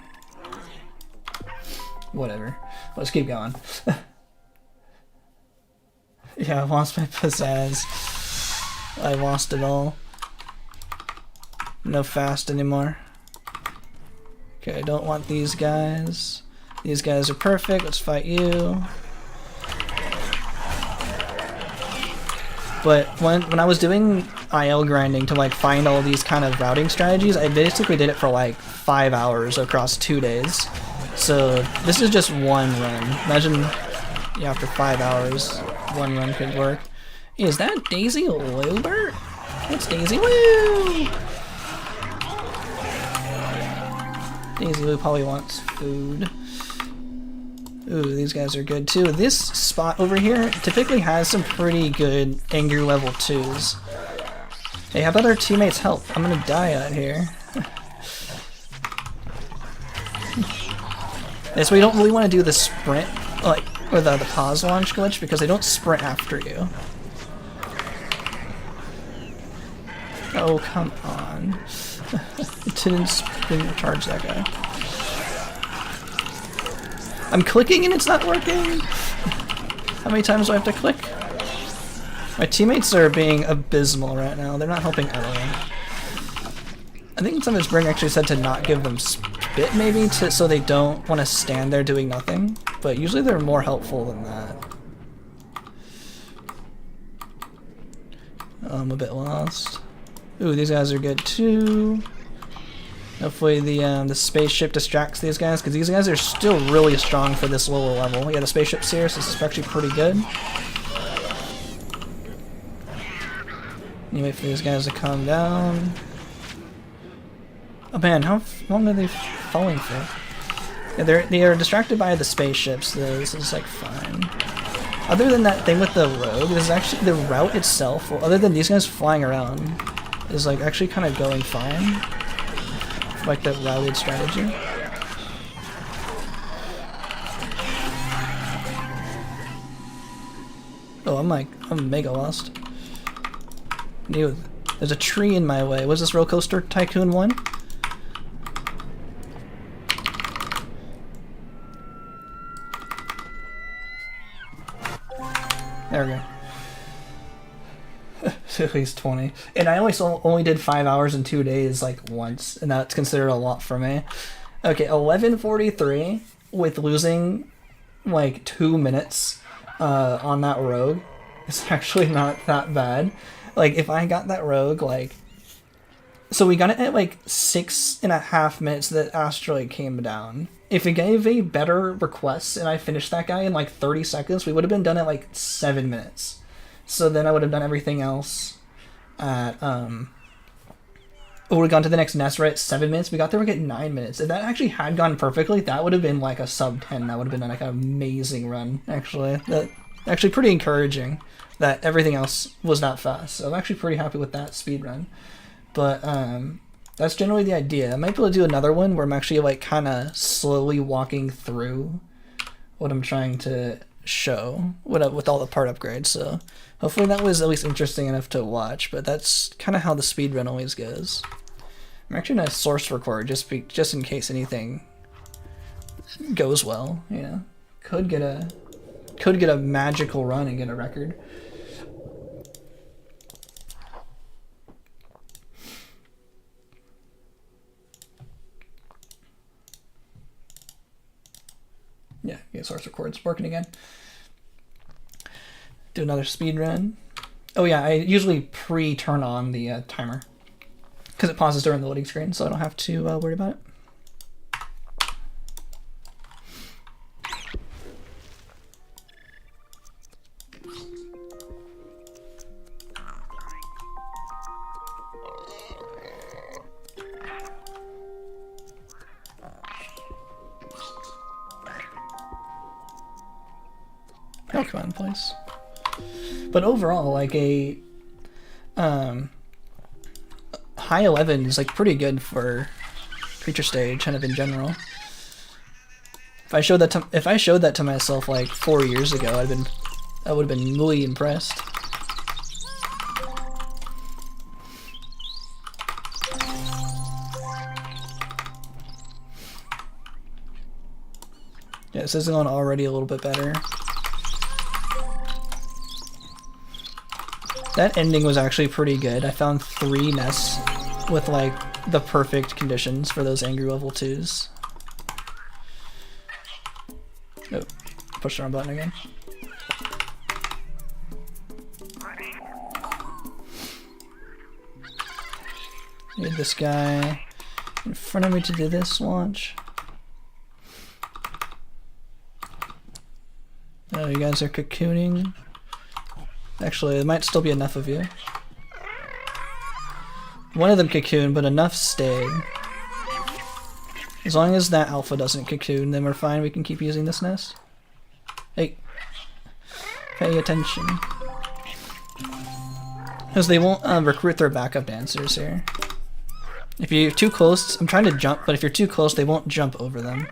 Whatever. Let's keep going. Yeah, I lost my pizzazz. I lost it all. No fast anymore. Okay, I don't want these guys. These guys are perfect. Let's fight you. But when I was doing IL grinding to like find all these kind of routing strategies, I basically did it for like 5 hours across 2 days. So this is just one run. Imagine, yeah, after 5 hours, one run could work. Is that Daisy Lubert? It's Daisy Lou! Daisy Lou probably wants food. Ooh, these guys are good too. This spot over here typically has some pretty good angry level 2s. Hey, how about our teammates' help? I'm gonna die out here. That's why you don't really want to do the sprint, like, or the pause launch glitch, because they don't sprint after you. Oh, come on. It didn't charge that guy. I'm clicking and it's not working! How many times do I have to click? My teammates are being abysmal right now. They're not helping at all. I think some of Spring actually said to not give them spit, maybe, so they don't want to stand there doing nothing. But usually they're more helpful than that. I'm a bit lost. Ooh, these guys are good too. Hopefully the spaceship distracts these guys, because these guys are still really strong for this lower level. Yeah, the spaceship's here, so this is actually pretty good. You wait for these guys to calm down. Oh man, how long are they falling for? Yeah, they are distracted by the spaceships, so this is like fine. Other than that thing with the rogue, this is actually the route itself, well, other than these guys flying around, is like actually kind of going fine. Like that routed strategy. Oh, I'm mega lost. Dude, there's a tree in my way. Was this Roller Coaster Tycoon 1? There we go. At least 20. And I only did 5 hours in 2 days, like, once. And that's considered a lot for me. Okay, 11:43 with losing, like, 2 minutes on that rogue. It's actually not that bad. Like, if I got that rogue, like... So we got it at, like, 6.5 minutes that Asteroid came down. If it gave a better request and I finished that guy in, like, 30 seconds, we would have been done at, like, 7 minutes. So then I would have done everything else at, we would have gone to the next nest right at 7 minutes. We got there, we get 9 minutes. If that actually had gone perfectly, that would have been, like, a sub 10. That would have been, like, an amazing run, actually. That actually pretty encouraging that everything else was that fast. So I'm actually pretty happy with that speed run. But that's generally the idea. I might be able to do another one where I'm actually like kind of slowly walking through what I'm trying to show with all the part upgrades. So hopefully that was at least interesting enough to watch. But that's kind of how the speed run always goes. I'm actually gonna source record just in case anything goes well. You know, could get a magical run and get a record. Yeah, source record's working again. Do another speed run. Oh yeah, I usually pre-turn on the timer because it pauses during the loading screen, so I don't have to worry about it. Oh, come on, please. But overall, like a high 11 is like pretty good for creature stage, kind of in general. If I showed that to myself like 4 years ago, I would have been really impressed. Yeah, this is going already a little bit better. That ending was actually pretty good. I found 3 nests with like the perfect conditions for those angry level 2s. Oh, push the wrong button again. Need this guy in front of me to do this launch. Oh, you guys are cocooning. Actually, there might still be enough of you. One of them cocooned, but enough stayed. As long as that alpha doesn't cocoon, then we're fine. We can keep using this nest. Hey. Pay attention. Because they won't recruit their backup dancers here. If you're too close, I'm trying to jump, but if you're too close, they won't jump over them.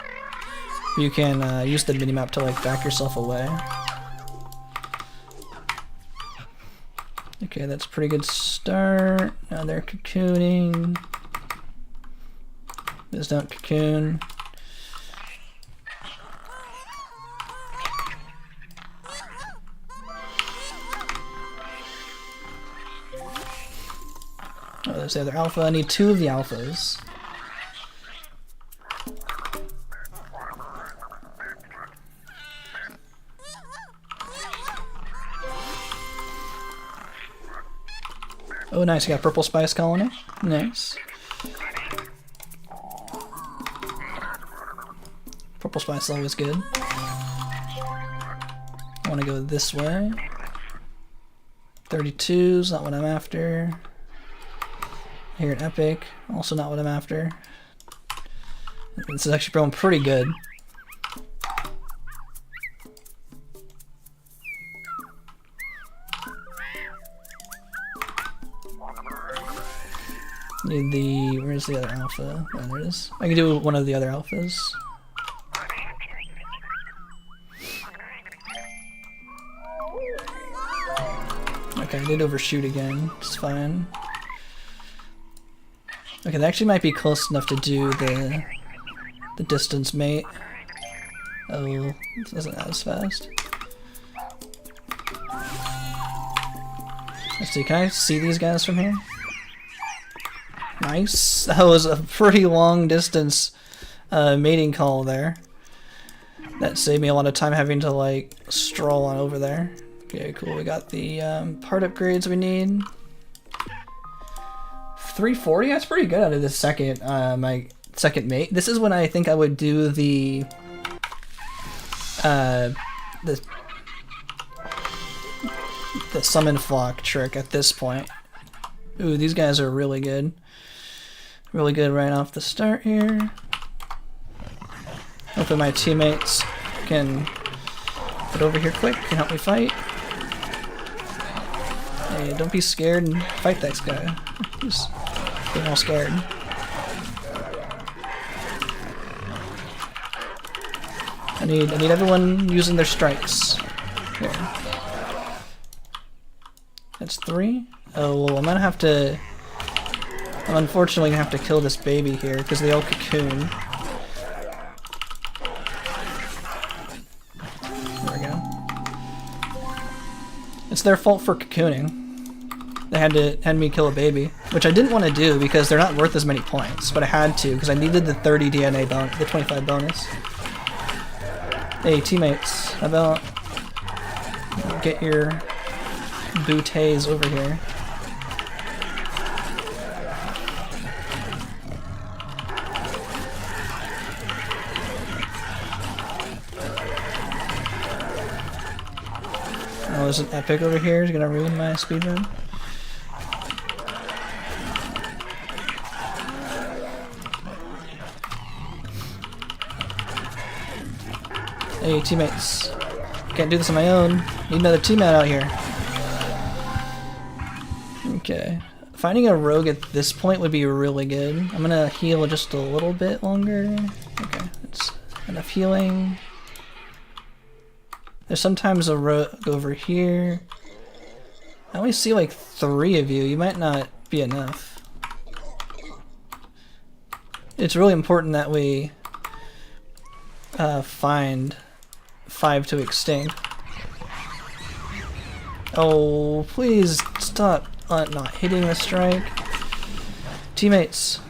You can use the minimap to like back yourself away. Okay, that's a pretty good start. Now they're cocooning. These don't cocoon. Oh, there's the other alpha. I need 2 of the alphas. Oh, nice. I got purple spice colony. Nice. Purple spice is always good. I want to go this way. 32's not what I'm after. Here at Epic, also not what I'm after. This is actually going pretty good. Need the... where's the other alpha? Oh, there it is. I can do one of the other alphas. Okay, I did overshoot again. It's fine. Okay, that actually might be close enough to do the distance mate. Oh, this isn't as fast. Let's see, can I see these guys from here? Nice. That was a pretty long distance mating call there. That saved me a lot of time having to like stroll on over there. Okay, cool. We got the part upgrades we need. 340. That's pretty good out of this second my second mate. This is when I think I would do the summon flock trick at this point. Ooh, these guys are really good. Really good right off the start here. Hopefully my teammates can get over here quick and help me fight. Hey, don't be scared and fight that guy. He's getting all scared. I need everyone using their strikes. Here. That's 3. Oh, well, I'm unfortunately gonna have to kill this baby here because they all cocoon. There we go. It's their fault for cocooning. They had me kill a baby, which I didn't want to do because they're not worth as many points, but I had to because I needed the 30 DNA bonus, the 25 bonus. Hey, teammates, how about get your bouteilles over here? Oh, there's an epic over here. Is gonna ruin my speedrun. Hey, teammates. Can't do this on my own. Need another teammate out here. Okay. Finding a rogue at this point would be really good. I'm gonna heal just a little bit longer. Okay, that's enough healing. There's sometimes a rogue over here. I only see like 3 of you. You might not be enough. It's really important that we find 5 to extinct. Oh, please stop not hitting the strike. Teammates.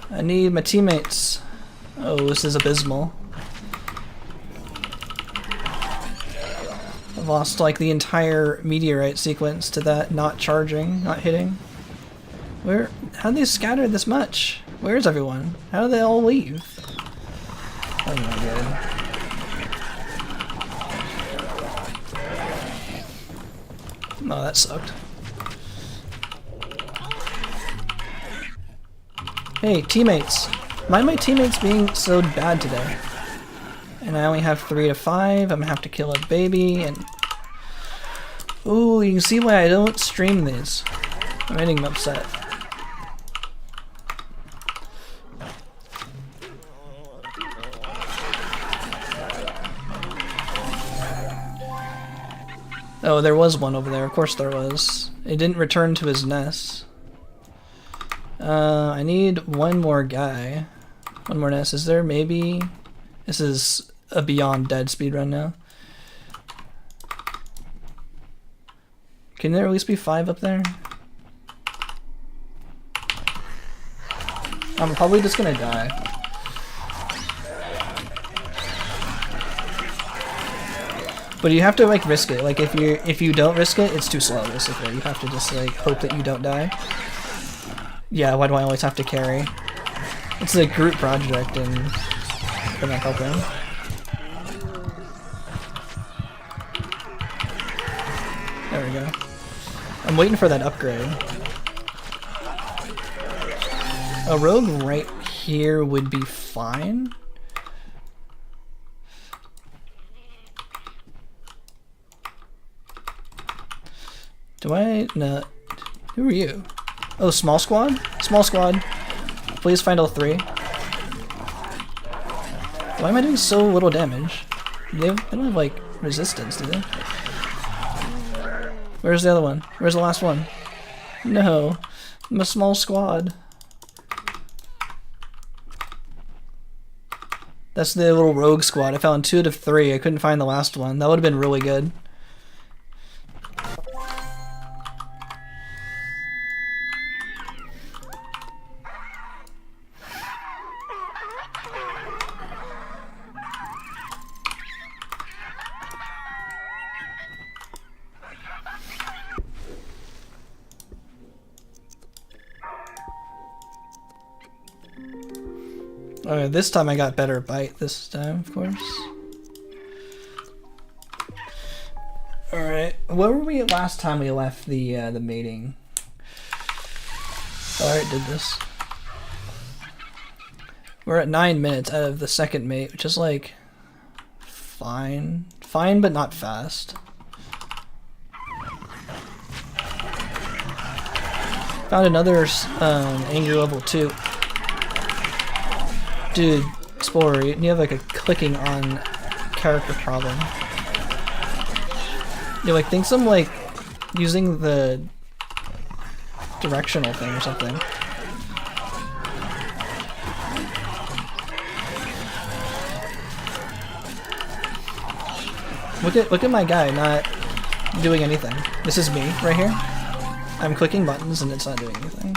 I need my teammates. Oh, this is abysmal. I've lost like the entire meteorite sequence to that not charging, not hitting. How'd they scatter this much? Where's everyone? How did they all leave? Oh my god. No, that sucked. Hey, teammates. Why are my teammates being so bad today? And I only have 3 to 5. I'm gonna have to kill a baby and... Ooh, you can see why I don't stream these. I'm getting upset. Oh, there was one over there. Of course there was. It didn't return to his nest. I need one more guy. One more nest. Is there maybe... This is a Beyond Dead speedrun now. Can there at least be 5 up there? I'm probably just gonna die. But you have to like risk it. Like if you don't risk it, it's too slow basically. You have to just like hope that you don't die. Yeah, why do I always have to carry? It's a group project and I'm not helping. There we go. I'm waiting for that upgrade. A rogue right here would be fine. Do I... No. Who are you? Oh, small squad? Small squad. Please find all 3. Why am I doing so little damage? They don't have, like, resistance, do they? Where's the other one? Where's the last one? No. I'm a small squad. That's the little rogue squad. I found 2 out of 3. I couldn't find the last one. That would have been really good. Alright, this time I got better bite this time, of course. Alright, where were we last time we left the mating? Alright, did this. We're at 9 minutes out of the second mate, which is like fine. Fine, but not fast. Found another anger level 2. Dude, Spore, you have like a clicking on character problem. You like thinks I'm like using the directional thing or something. Look at my guy not doing anything. This is me right here. I'm clicking buttons and it's not doing anything.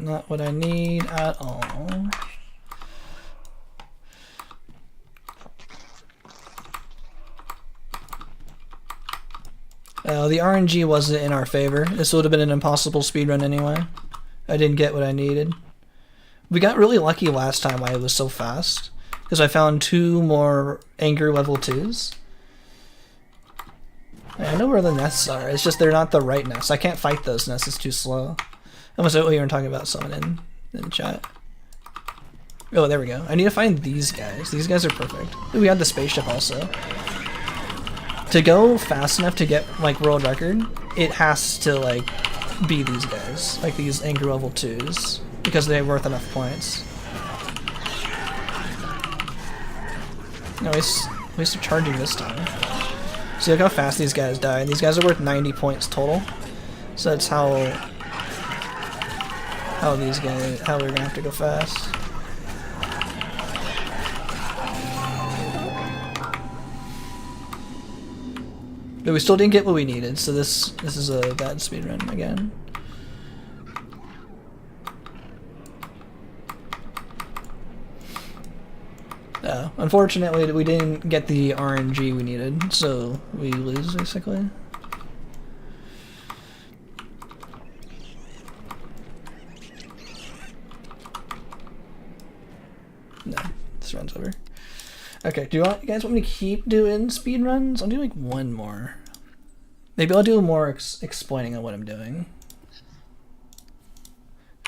Not what I need at all. The RNG wasn't in our favor. This would have been an impossible speedrun anyway. I didn't get what I needed. We got really lucky last time why it was so fast, because I found 2 more anger level 2s. I know where the nests are, it's just they're not the right nests. I can't fight those nests, it's too slow. Almost what you were talking about someone in chat. Oh, there we go. I need to find these guys. These guys are perfect. Ooh, we had the spaceship also. To go fast enough to get like world record, it has to like be these guys, like these anger level 2s, because they're worth enough points. No, at least they're charging this time. See, look how fast these guys die. These guys are worth 90 points total. So that's how we're gonna have to go fast. But we still didn't get what we needed, so this is a bad speedrun again. Unfortunately, we didn't get the RNG we needed, so we lose basically. No, this run's over. Okay, do you guys want me to keep doing speedruns? I'll do like 1 more. Maybe I'll do more explaining on what I'm doing.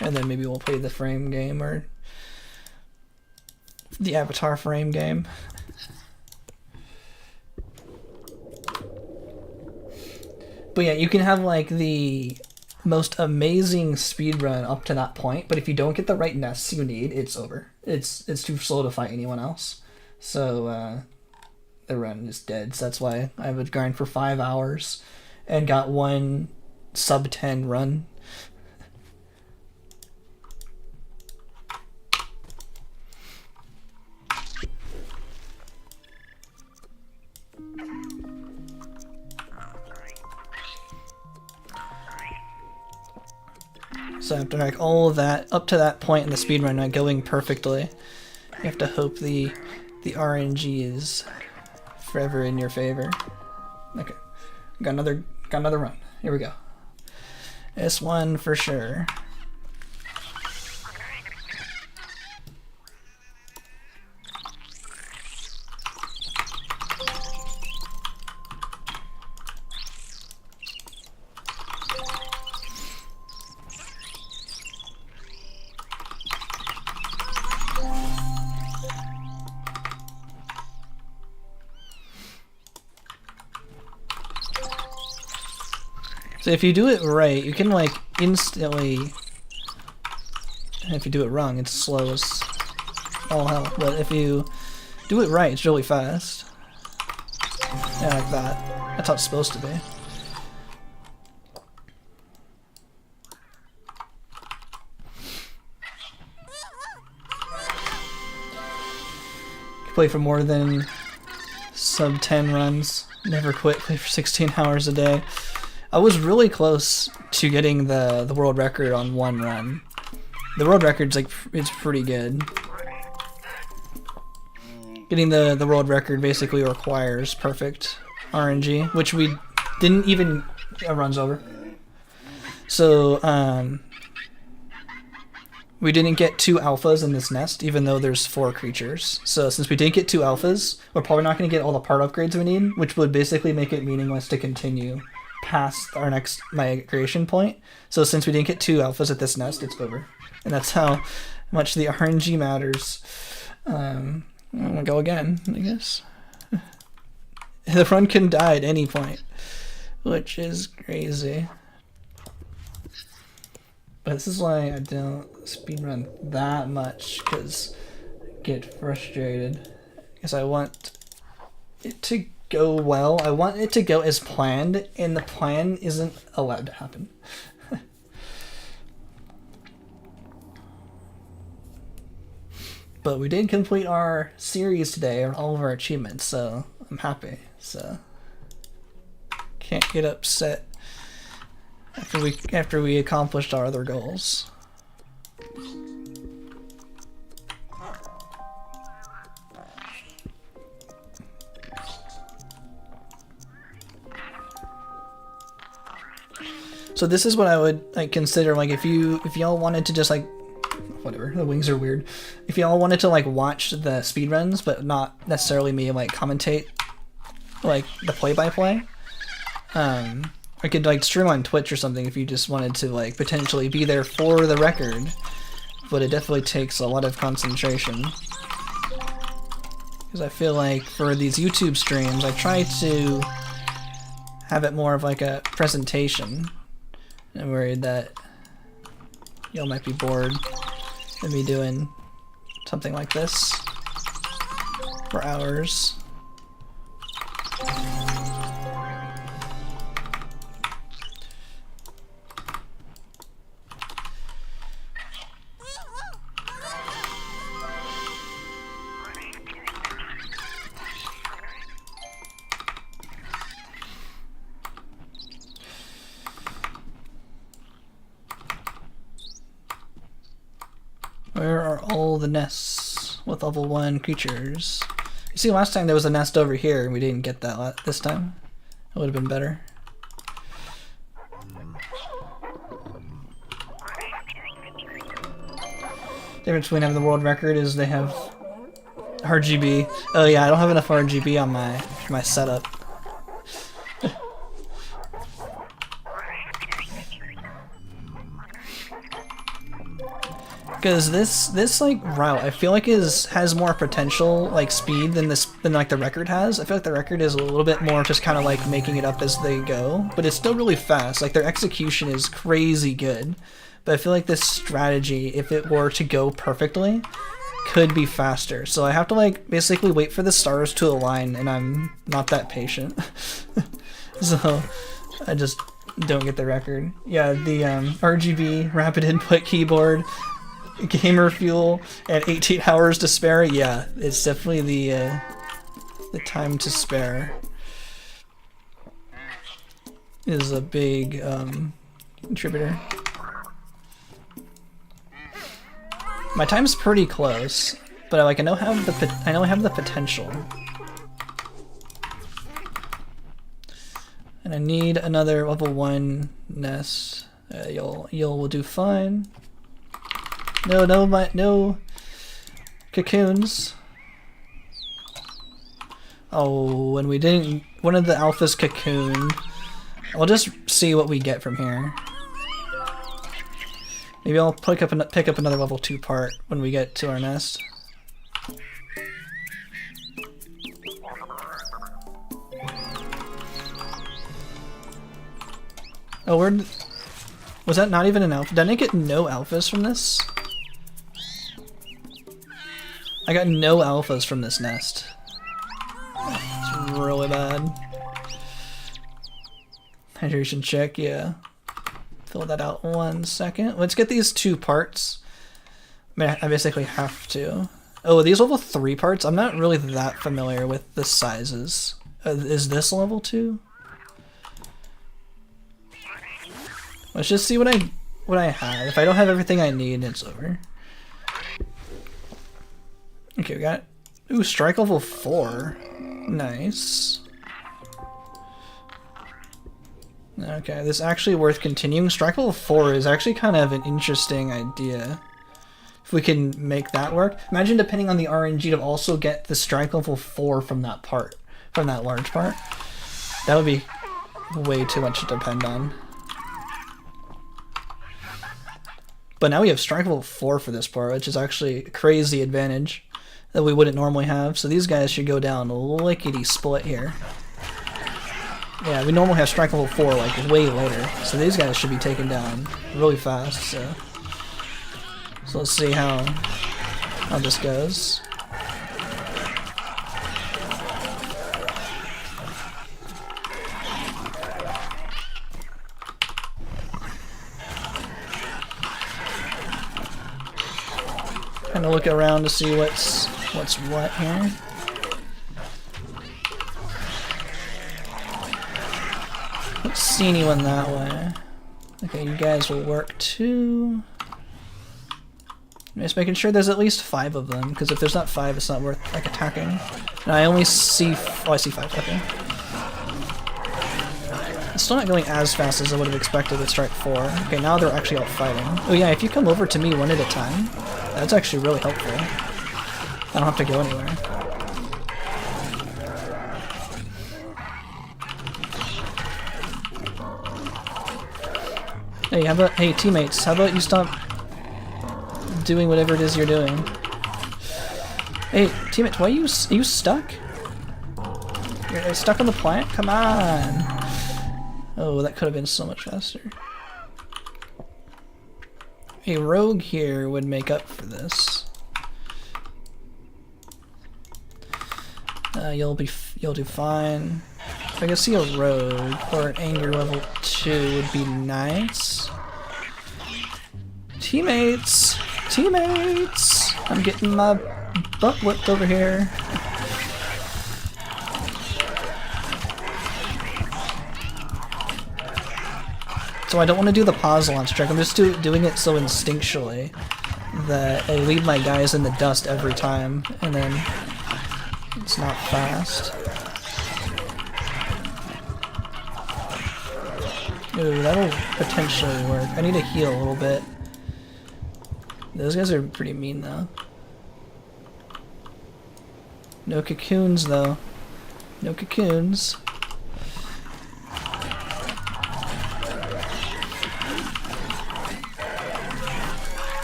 And then maybe we'll play the frame game or the avatar frame game. But yeah, you can have like the most amazing speedrun up to that point, but if you don't get the right nests you need, it's over. It's too slow to fight anyone else. So the run is dead. So that's why I would grind for 5 hours and got 1 sub 10 run. So after like all of that, up to that point in the speedrun not going perfectly, you have to hope the RNG is forever in your favor. Okay, got another run. Here we go. S1 for sure. So if you do it right, you can like instantly, and if you do it wrong, it's slow as all hell. But if you do it right, it's really fast. Yeah, like that. That's how it's supposed to be. Play for more than sub 10 runs. Never quit. Play for 16 hours a day. I was really close to getting the world record on one run. The world record's like, it's pretty good. Getting the world record basically requires perfect RNG, which we didn't even runs over. So we didn't get 2 alphas in this nest, even though there's 4 creatures. So since we didn't get 2 alphas, we're probably not going to get all the part upgrades we need, which would basically make it meaningless to continue past our next migration point. So since we didn't get 2 alphas at this nest, it's over. And that's how much the RNG matters. I'm going to go again, I guess. The run can die at any point, which is crazy. But this is why I don't speedrun that much, because I get frustrated. Because I want it to go well. I want it to go as planned, and the plan isn't allowed to happen. But we did complete our series today, all of our achievements, so I'm happy. So can't get upset after we accomplished our other goals. So this is what I would like consider, like, if y'all wanted to just like, whatever, the wings are weird. If y'all wanted to like watch the speedruns, but not necessarily me like commentate like the play-by-play, I could like stream on Twitch or something if you just wanted to like potentially be there for the record, but it definitely takes a lot of concentration. Because I feel like for these YouTube streams, I try to have it more of like a presentation. I'm worried that y'all might be bored of me doing something like this for hours. Where are all the nests with level 1 creatures? You see, last time there was a nest over here and we didn't get that this time. It would have been better. The difference between having the world record is they have RGB. Oh yeah, I don't have enough RGB on my setup. Because this like route, I feel like has more potential like speed than like the record has. I feel like the record is a little bit more just kind of like making it up as they go, but it's still really fast. Like their execution is crazy good, but I feel like this strategy, if it were to go perfectly, could be faster. So I have to like basically wait for the stars to align, and I'm not that patient. So I just don't get the record. Yeah, the RGB rapid input keyboard, gamer fuel, and 18 hours to spare. Yeah, it's definitely the time to spare is a big contributor. My time's pretty close, but like I know I have the potential, and I need another level 1 nest. Y'all will do fine. No cocoons. Oh, and we didn't. One of the alphas cocooned. I'll just see what we get from here. Maybe I'll pick up another level 2 part when we get to our nest. Oh, was that not even an alpha? Did I get no alphas from this? I got no alphas from this nest. It's really bad. Hydration check, yeah. Fill that out 1 second. Let's get these 2 parts. I mean, I basically have to. Oh, these level 3 parts? I'm not really that familiar with the sizes. Is this level 2? Let's just see what I have. If I don't have everything I need, it's over. Okay, we got... Ooh, strike level 4. Nice. Okay, this is actually worth continuing. Strike level 4 is actually kind of an interesting idea. If we can make that work. Imagine depending on the RNG to also get the strike level 4 from that part. From that large part. That would be way too much to depend on. But now we have strike level 4 for this part, which is actually a crazy advantage that we wouldn't normally have. So these guys should go down lickety-split here. Yeah, we normally have strike level 4 like way later. So these guys should be taken down really fast. So let's see how this goes. Kind of look around to see what's what here. Don't see anyone that way. Okay, you guys will work too. I'm just making sure there's at least 5 of them, because if there's not 5, it's not worth like attacking. And I only see I see 5. Okay. It's still not going as fast as I would have expected with strike 4. Okay, now they're actually out fighting. Oh yeah, if you come over to me 1 at a time, that's actually really helpful. I don't have to go anywhere. Hey, hey teammates, how about you stop doing whatever it is you're doing? Hey, teammates, why are you stuck? You're stuck on the plant? Come on! Oh, that could have been so much faster. A rogue here would make up for this. You'll do fine. If I can see a rogue or an anger level 2 would be nice. Teammates! Teammates! I'm getting my butt whipped over here. So I don't want to do the pause launch trick. I'm just doing it so instinctually that I leave my guys in the dust every time, and then it's not fast. Ooh, that'll potentially work. I need to heal a little bit. Those guys are pretty mean though. No cocoons though. No cocoons.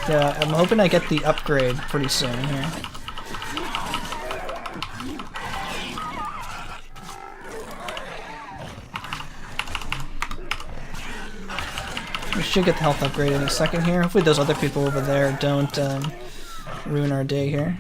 Yeah, I'm hoping I get the upgrade pretty soon here. We should get the health upgrade in a second here. Hopefully those other people over there don't ruin our day here.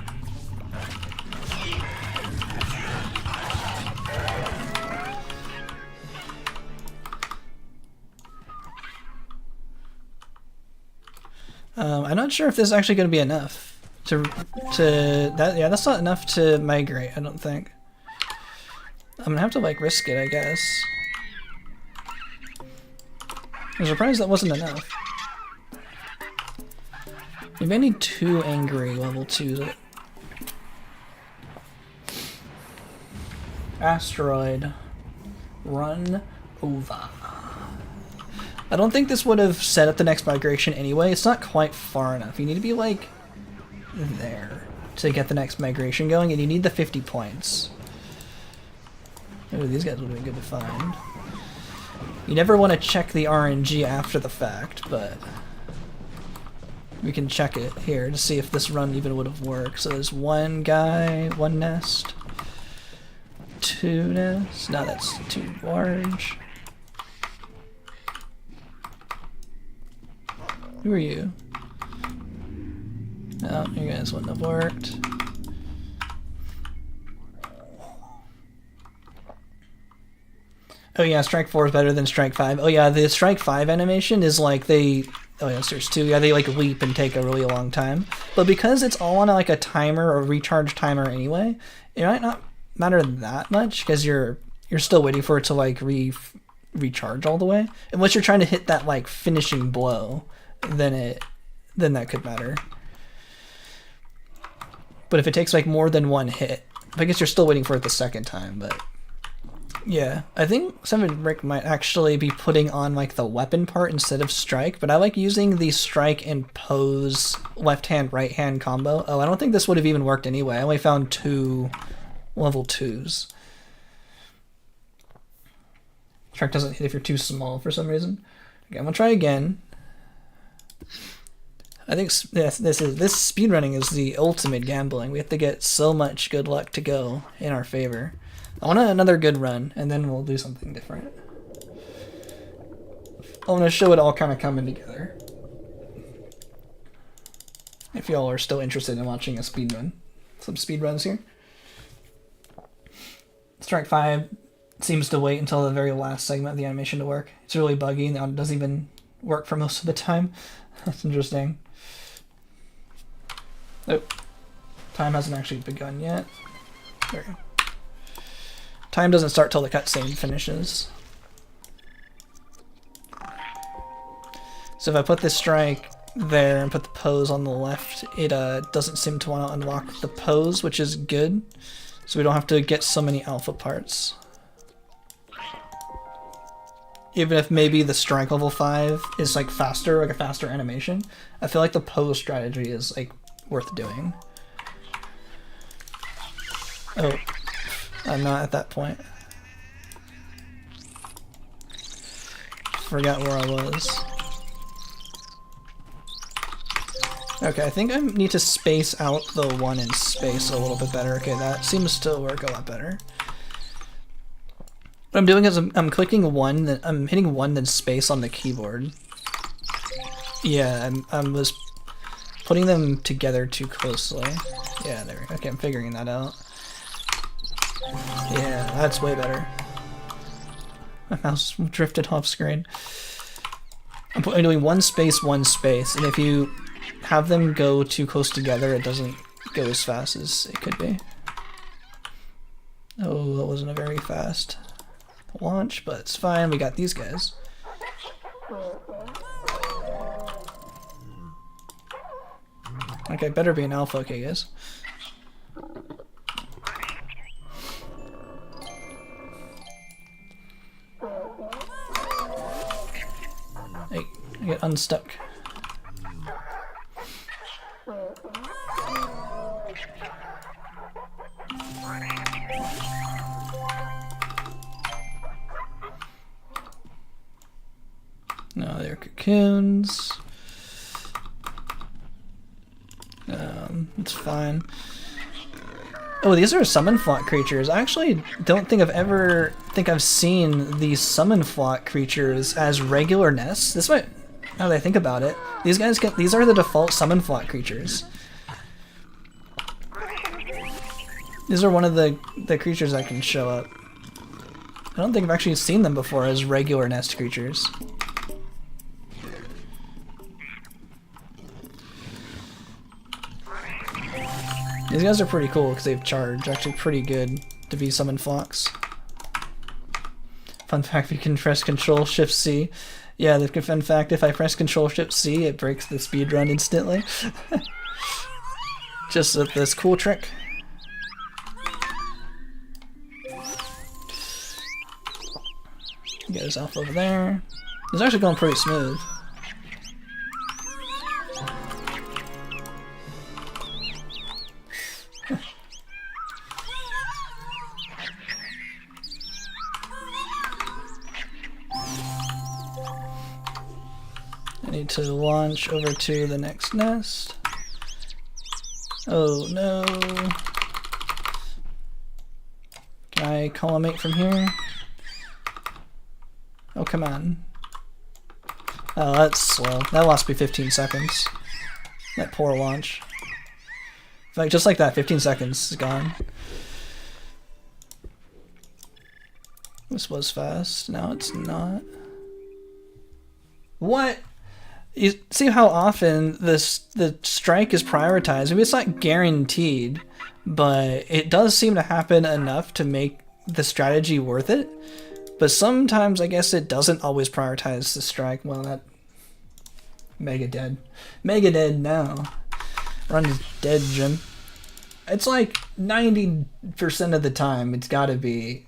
I'm not sure if this is actually going to be enough to that. Yeah, that's not enough to migrate, I don't think. I'm gonna have to like risk it, I guess. I'm surprised that wasn't enough. Maybe I need 2 angry level 2s. Asteroid. Run over. I don't think this would have set up the next migration anyway. It's not quite far enough. You need to be like there to get the next migration going, and you need the 50 points. Ooh, these guys would have been good to find. You never want to check the RNG after the fact, but we can check it here to see if this run even would have worked. So there's 1 guy, 1 nest, 2 nests. No, that's too large. Who are you? No, you guys wouldn't have worked. Oh yeah, strike 4 is better than strike 5. Oh yeah, the strike 5 animation is like they... Oh yeah, there's 2. Yeah, they like leap and take a really long time. But because it's all on like a timer or recharge timer anyway, it might not matter that much because you're still waiting for it to like recharge all the way. Unless you're trying to hit that like finishing blow, then that could matter. But if it takes like more than one hit, I guess you're still waiting for it the second time, but yeah. I think Seven Rick might actually be putting on like the weapon part instead of strike, but I like using the strike and pose left hand, right hand combo. Oh, I don't think this would have even worked anyway. I only found 2 level 2s. Strike doesn't hit if you're too small for some reason. Okay, I'm gonna try again. I think this speedrunning is the ultimate gambling. We have to get so much good luck to go in our favor. I want another good run, and then we'll do something different. I want to show it all kind of coming together. If y'all are still interested in watching a speedrun. Some speedruns here. Strike 5 seems to wait until the very last segment of the animation to work. It's really buggy, and it doesn't even work for most of the time. That's interesting. Oh, time hasn't actually begun yet. There we go. Time doesn't start till the cutscene finishes. So if I put this strike there and put the pose on the left, it doesn't seem to want to unlock the pose, which is good. So we don't have to get so many alpha parts. Even if maybe the strike level 5 is like faster, like a faster animation, I feel like the pose strategy is like worth doing. Oh, I'm not at that point. Forgot where I was. Okay, I think I need to space out the 1 in space a little bit better. Okay, that seems to work a lot better. What I'm doing is I'm clicking 1, then I'm hitting 1 then space on the keyboard. Yeah, I was putting them together too closely. Yeah, there we go. Okay, I'm figuring that out. Yeah, that's way better. My mouse drifted off screen. I'm doing 1 space, 1 space, and if you have them go too close together, it doesn't go as fast as it could be. Oh, that wasn't a very fast launch, but it's fine. We got these guys. Okay, better be an alpha. Okay, guys. Hey, I get unstuck. No, they're cocoons. It's fine. Oh, these are summon flock creatures. I actually don't think I've seen these summon flock creatures as regular nests. This might, now that I think about it, these are the default summon flock creatures. These are one of the creatures that can show up. I don't think I've actually seen them before as regular nest creatures. These guys are pretty cool because they've charged. Actually pretty good to be summon flocks. Fun fact, you can press Control Shift C. Yeah, the fun fact, if I press Control Shift C, it breaks the speedrun instantly. Just this cool trick. Get his alpha over there. It's actually going pretty smooth. I need to launch over to the next nest. Oh no. Can I collimate from here? Oh, come on. Oh, that's slow. That lost me 15 seconds. That poor launch. In fact, just like that, 15 seconds is gone. This was fast. Now it's not. What? You see how often the strike is prioritized? Maybe it's not guaranteed, but it does seem to happen enough to make the strategy worth it. But sometimes I guess it doesn't always prioritize the strike. Well, that mega dead. Mega dead now. Run dead, Jim. It's like 90% of the time it's gotta be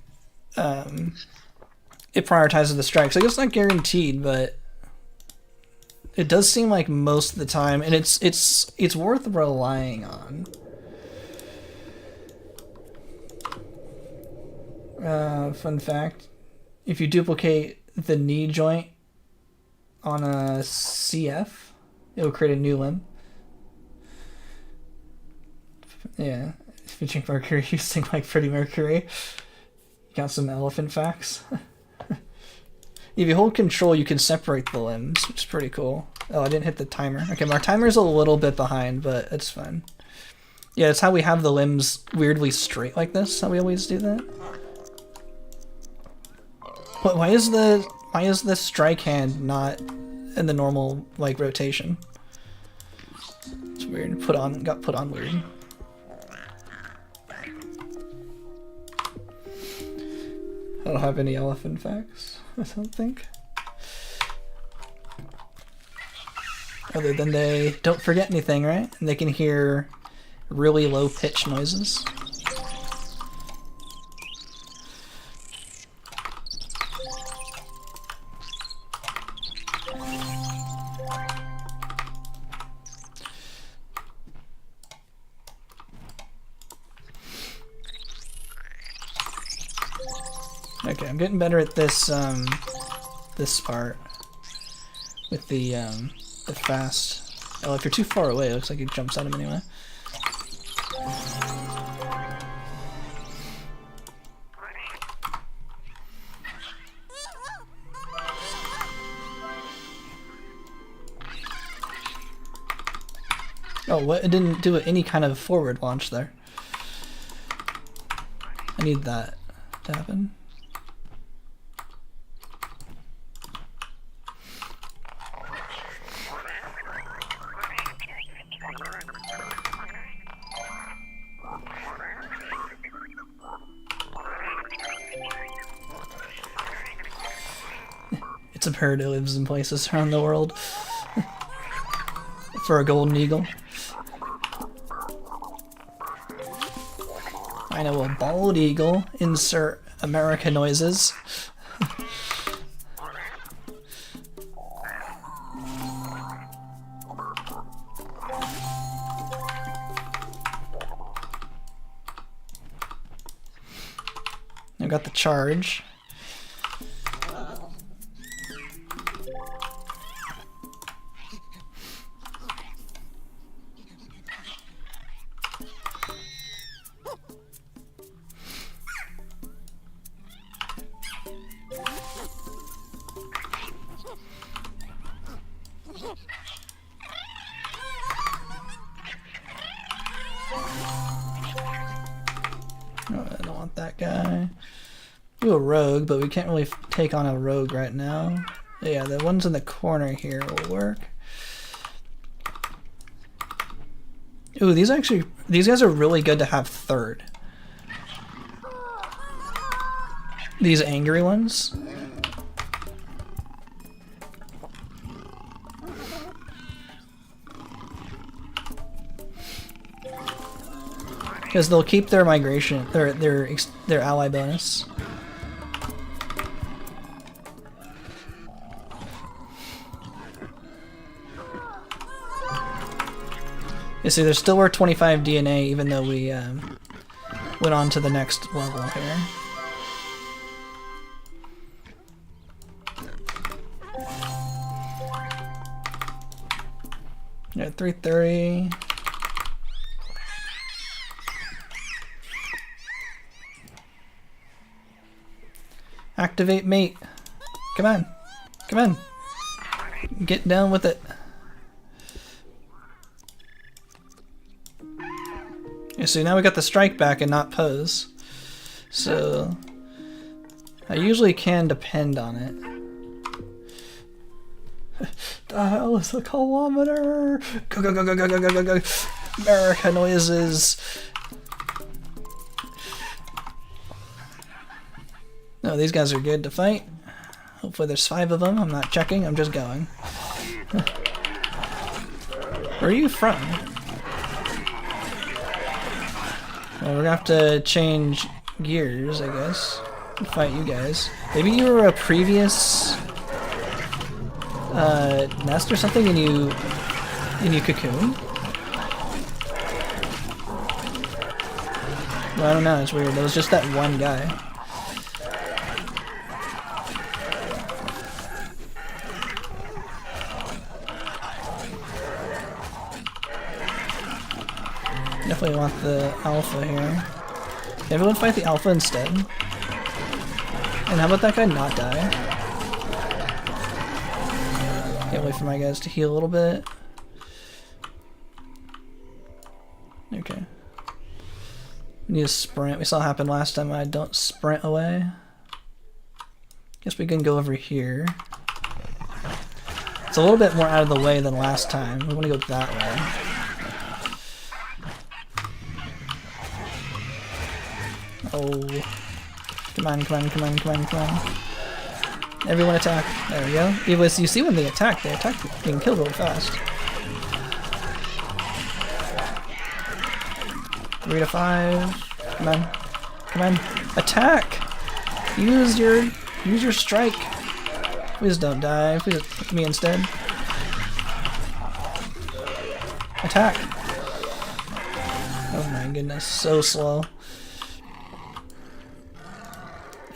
it prioritizes the strikes. I guess it's not guaranteed, but it does seem like most of the time, and it's worth relying on. Fun fact, if you duplicate the knee joint on a CF, it will create a new limb. Yeah, featuring Mercury, you sing like Freddie Mercury. Got some elephant facts. If you hold control, you can separate the limbs, which is pretty cool. Oh, I didn't hit the timer. Okay, our timer's a little bit behind, but it's fine. Yeah, it's how we have the limbs weirdly straight like this. How we always do that. But why is the strike hand not in the normal like rotation? It's weird. Got put on weird. I don't have any elephant facts, I don't think. Other than they don't forget anything, right? And they can hear really low pitch noises. Okay, I'm getting better at this this part with the fast. Oh, if you're too far away, it looks like it jumps at him anyway. Oh, what? It didn't do any kind of forward launch there. I need that to happen. It's a bird that lives in places around the world. For a golden eagle. I know a bald eagle. Insert America noises. I got the charge. Do a rogue, but we can't really take on a rogue right now. Yeah, the ones in the corner here will work. Ooh, these guys are really good to have third. These angry ones. Because they'll keep their migration, their ally bonus. You see, there's still our 25 DNA, even though we went on to the next level here. Yeah, 330. Activate mate. Come on. Come on. Get down with it. Yeah, so now we got the strike back and not pose. So I usually can depend on it. The hell is a kilometer? Go, go, go, go, go, go, go, go, go. America noises. No, these guys are good to fight. Hopefully there's 5 of them. I'm not checking, I'm just going. Where are you from? Well, we're gonna have to change gears, I guess. Fight you guys. Maybe you were a previous nest or something and you cocoon? Well, I don't know, it's weird. There was just that one guy. Definitely want the alpha here. Can everyone fight the alpha instead? And how about that guy not die? Can't wait for my guys to heal a little bit. Okay. We need a sprint. We saw it happen last time. I don't sprint away. Guess we can go over here. It's a little bit more out of the way than last time. We want to go that way. Oh. Come on, come on, come on, come on, come on. Everyone attack. There we go. You see when they attack being killed really fast. 3 to 5. Come on. Come on. Attack! Use your strike. Please don't die. Please hit me instead. Attack! Oh my goodness, so slow.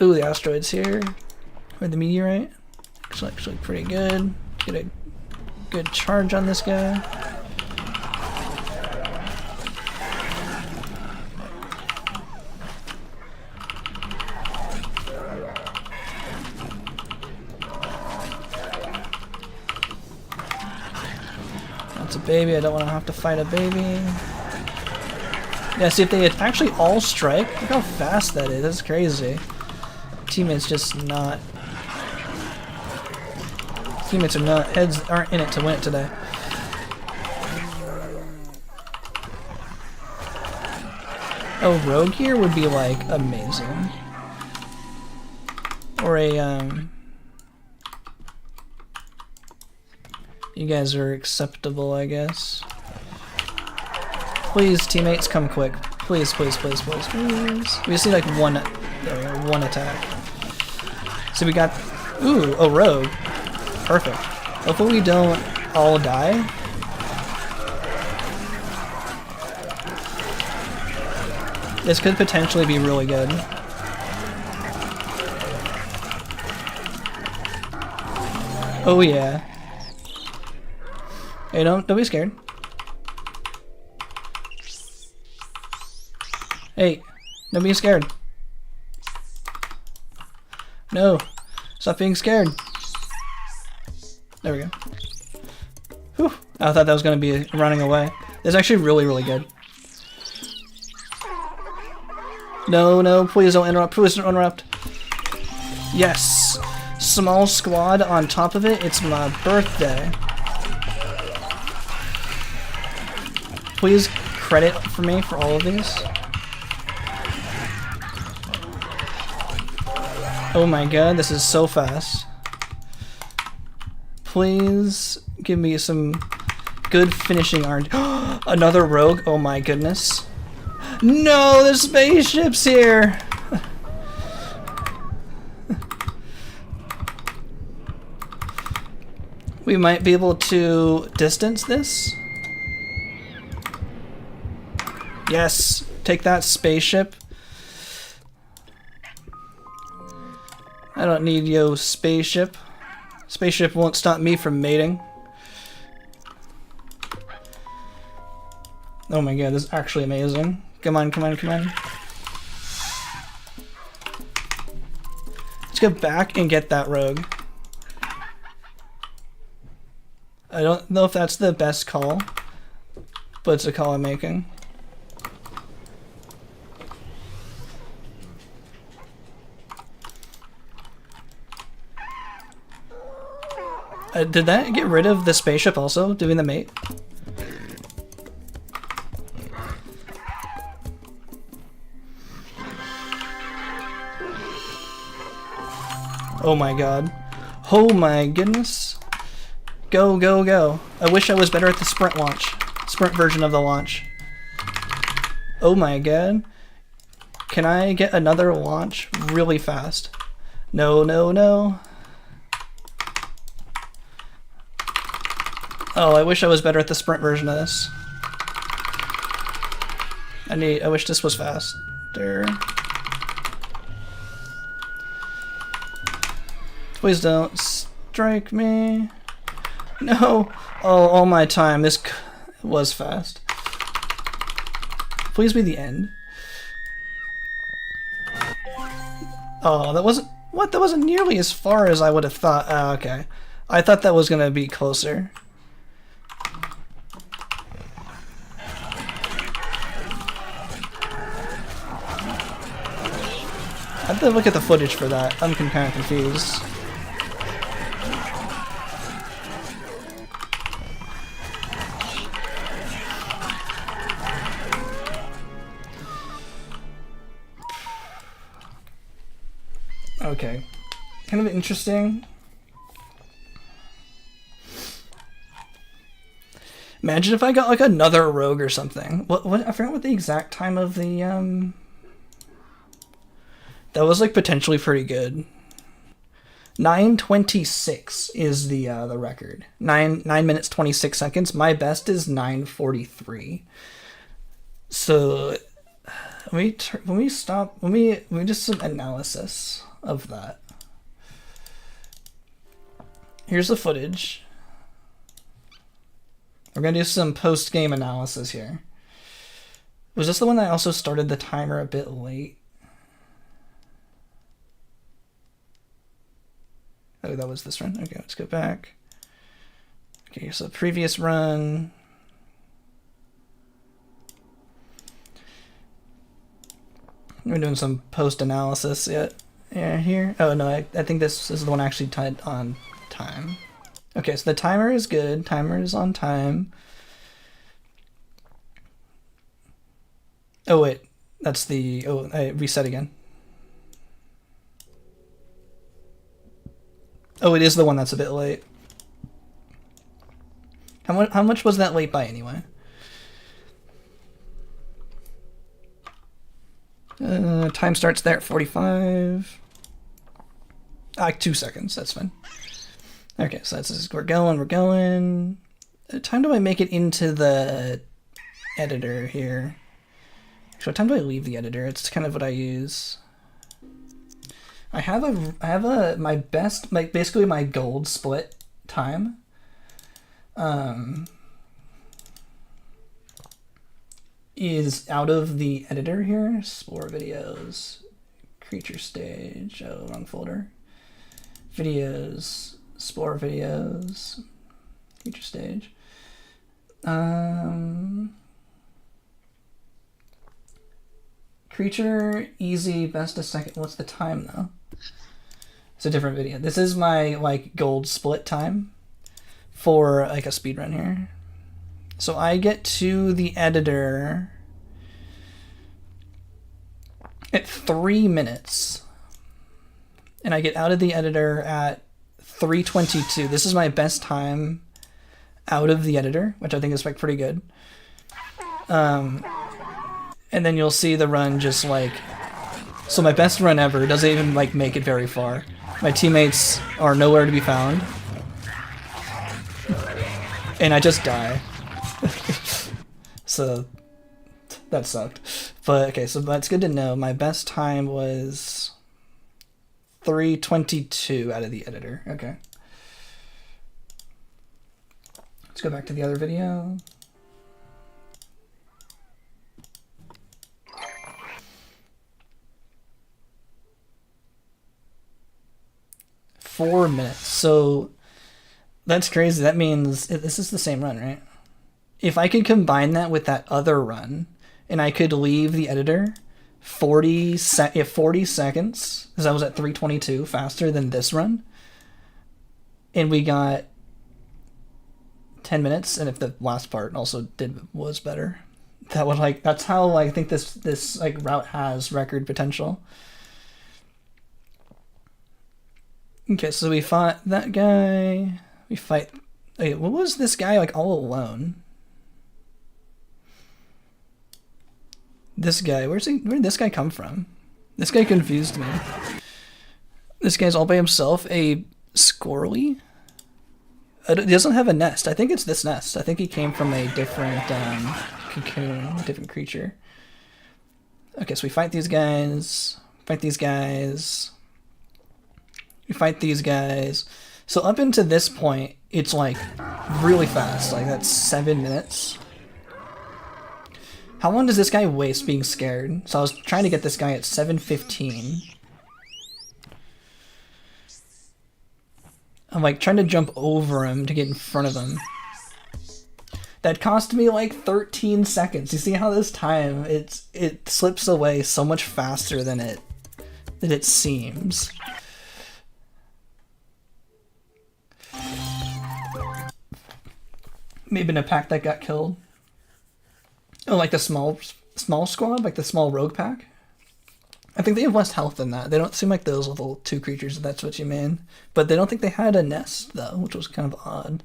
Ooh, the asteroid's here. Or the meteorite. Looks actually pretty good. Get a good charge on this guy. That's a baby. I don't want to have to fight a baby. Yeah, see if they actually all strike. Look how fast that is. That's crazy. Teammates just not. Teammates are not. Heads aren't in it to win it today. Oh, rogue here would be like amazing. Or a you guys are acceptable, I guess. Please, teammates, come quick. Please, please, please, please, please. We just need like one. There we go, one attack. So we got, ooh, a rogue. Perfect. Hopefully we don't all die. This could potentially be really good. Oh yeah. Hey, don't be scared. Hey, don't be scared. No, stop being scared. There we go. Whew. I thought that was going to be running away. It's actually really, really good. No, no, please don't interrupt. Please don't interrupt. Yes. Small squad on top of it. It's my birthday. Please credit for me for all of these. Oh my god, this is so fast. Please give me some good finishing RNG. Another rogue, oh my goodness. No, there's spaceships here! We might be able to distance this. Yes, take that spaceship. I don't need yo spaceship. Spaceship won't stop me from mating. Oh my god, this is actually amazing. Come on, come on, come on. Let's go back and get that rogue. I don't know if that's the best call, but it's a call I'm making. Did that get rid of the spaceship also, doing the mate? Oh my god. Oh my goodness. Go, go, go. I wish I was better at the sprint launch. Sprint version of the launch. Oh my god. Can I get another launch really fast? No, no, no. Oh, I wish I was better at the sprint version of this. I wish this was faster. Please don't strike me. No. Oh, all my time. This was fast. Please be the end. Oh, that wasn't... What? That wasn't nearly as far as I would have thought. Oh, okay. I thought that was going to be closer. I have to look at the footage for that. I'm kind of confused. Okay. Kind of interesting. Imagine if I got like another rogue or something. What I forgot what the exact time of the that was like potentially pretty good. 9:26 is the record. 9 minutes 26 seconds. My best is 9:43. So when we just some analysis of that. Here's the footage. We're gonna do some post-game analysis here. Was this the one that I also started the timer a bit late? Oh, that was this run. Okay, let's go back. Okay, so previous run. We're doing some post-analysis yet. Yeah, here. Oh no, I think this is the one actually tied on time. Okay, so the timer is good. Timer is on time. Oh wait, that's the... Oh, I reset again. Oh, it is the one that's a bit late. How much was that late by anyway? Time starts there at 45. 2 seconds, that's fine. Okay, so that's we're going. What time do I make it into the editor here? Actually, what time do I leave the editor? It's kind of what I use. I have my best, basically my gold split time. Is out of the editor here. Spore videos, creature stage. Oh, wrong folder. Videos, Spore videos, creature stage. Creature easy, best a second. What's the time though? It's a different video. This is my like gold split time for like a speedrun here. So I get to the editor at 3 minutes. And I get out of the editor at 3:22. This is my best time out of the editor, which I think is like pretty good. And then you'll see the run just like... So my best run ever doesn't even like make it very far. My teammates are nowhere to be found. And I just die. So that sucked. But okay, so that's good to know. My best time was 3:22 out of the editor. Okay. Let's go back to the other video. Four minutes. So that's crazy. That means this is the same run, right? If I could combine that with that other run, and I could leave the editor 40 seconds, because I was at 3:22 faster than this run, and we got 10 minutes, and if the last part also was better, that would like, that's how I think this like route has record potential. Okay, so we fought that guy. We fight. Wait, what was this guy like all alone? This guy, where did this guy come from? This guy confused me. This guy's all by himself, a squirrely? He doesn't have a nest. I think it's this nest. I think he came from a different cocoon, a different creature. Okay, so we fight these guys. Fight these guys. We fight these guys. So up into this point, it's like really fast. Like that's 7 minutes. How long does this guy waste being scared? So I was trying to get this guy at 7:15. I'm like trying to jump over him to get in front of him. That cost me like 13 seconds. You see how this time it slips away so much faster than it seems. Maybe in a pack that got killed. Oh, like the small squad, like the small rogue pack. I think they have less health than that. They don't seem like those little two creatures, if that's what you mean. But they don't think they had a nest though, which was kind of odd.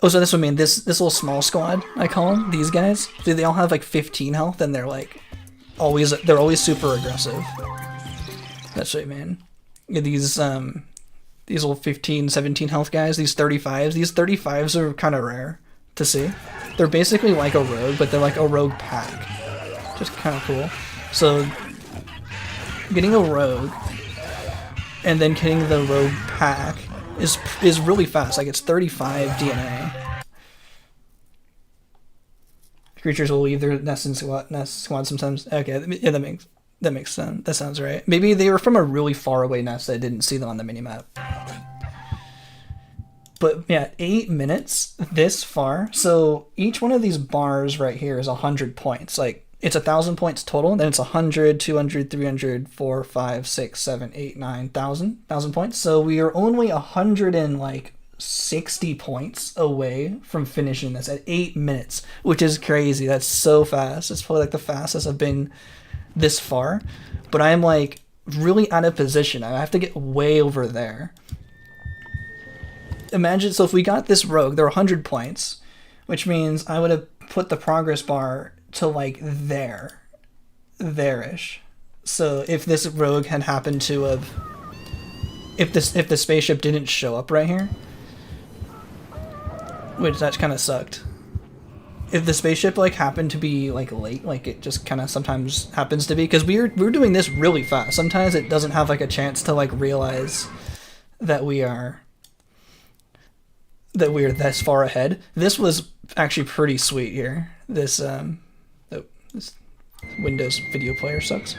Oh, so this would mean this little small squad, I call them, these guys. So they all have like 15 health, and they're always super aggressive. That's what I mean. Yeah, these little 15, 17 health guys, these 35s. These 35s are kind of rare to see. They're basically like a rogue, but they're like a rogue pack. Just kind of cool. So getting a rogue and then getting the rogue pack is really fast. Like it's 35 DNA. Creatures will leave their nest squad sometimes. Okay, yeah, that makes sense. That sounds right. Maybe they were from a really far away nest that I didn't see them on the minimap. But yeah, 8 minutes this far. So each one of these bars right here is 100 points. Like it's 1,000 points total. Then it's 100, 200, 300, 4, 5, 6, 7, 8, 9, 1,000 points. So we are only 160 points away from finishing this at 8 minutes, which is crazy. That's so fast. It's probably like the fastest I've been this far. But I'm like really out of position. I have to get way over there. Imagine, so if we got this rogue, there are 100 points, which means I would have put the progress bar to like there-ish. So if this rogue had happened to have, if the spaceship didn't show up right here, which that kind of sucked. If the spaceship like happened to be like late, like it just kind of sometimes happens to be, because we're doing this really fast. Sometimes it doesn't have like a chance to like realize that we're this far ahead. This was actually pretty sweet here. This this Windows video player sucks.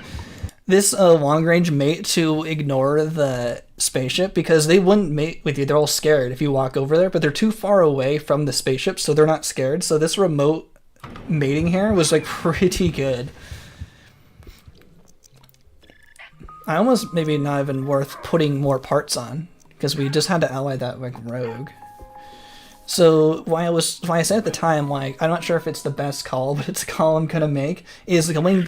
This long range mate to ignore the spaceship, because they wouldn't mate with you. They're all scared if you walk over there, but they're too far away from the spaceship, so they're not scared. So this remote mating here was like pretty good. I almost maybe not even worth putting more parts on, because we just had to ally that like rogue. So why I said at the time, like, I'm not sure if it's the best call, but it's a call I'm gonna make, is going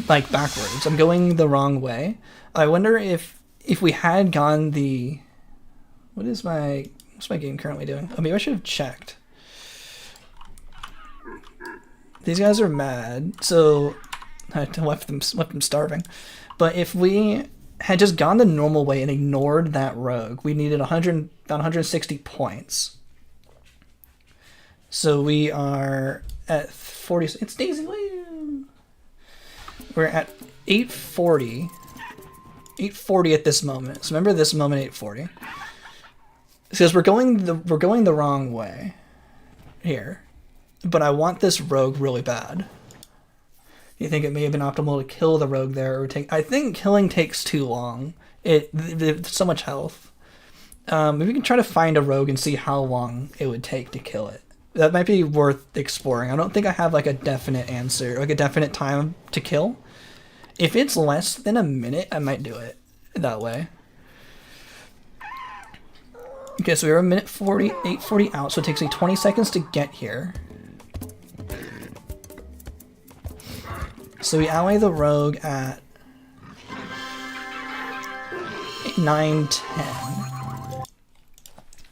like backwards. I'm going the wrong way. I wonder if we had gone the, what's my game currently doing? Oh, maybe I should have checked. These guys are mad, so I left them starving. But if we had just gone the normal way and ignored that rogue, we needed 160 points. So we are at 40. It's Daisy Lee. We're at 840. 840 at this moment. So remember this moment, 840. Because we're going the wrong way here. But I want this rogue really bad. You think it may have been optimal to kill the rogue there, or take? I think killing takes too long. There's so much health. Maybe we can try to find a rogue and see how long it would take to kill it. That might be worth exploring. I don't think I have like a definite answer, like a definite time to kill. If it's less than a minute, I might do it that way. Okay, so we were a minute 40, 8:40 out, so it takes like 20 seconds to get here. So we ally the rogue at 9:10.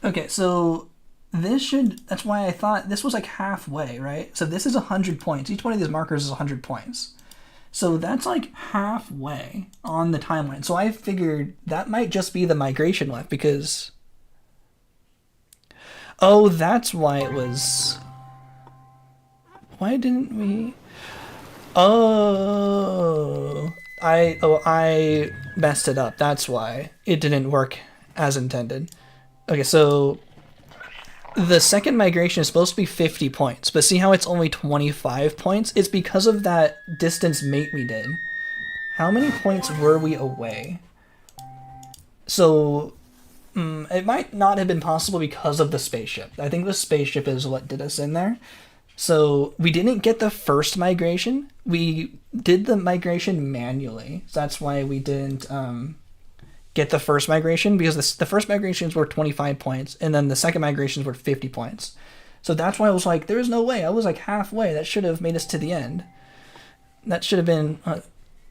Okay, so this should, that's why I thought this was like halfway, right? So this is 100 points. Each one of these markers is 100 points. So that's like halfway on the timeline. So I figured that might just be the migration left because... Oh, that's why it was... Why didn't we... Oh, I messed it up. That's why it didn't work as intended. Okay, so the second migration is supposed to be 50 points, but see how it's only 25 points? It's because of that distance mate we did. How many points were we away? So it might not have been possible because of the spaceship. I think the spaceship is what did us in there. So we didn't get the first migration. We did the migration manually. So that's why we didn't get the first migration, because the first migrations were 25 points, and then the second migrations were 50 points. So that's why I was like, there's no way. I was like halfway. That should have made us to the end. That should have been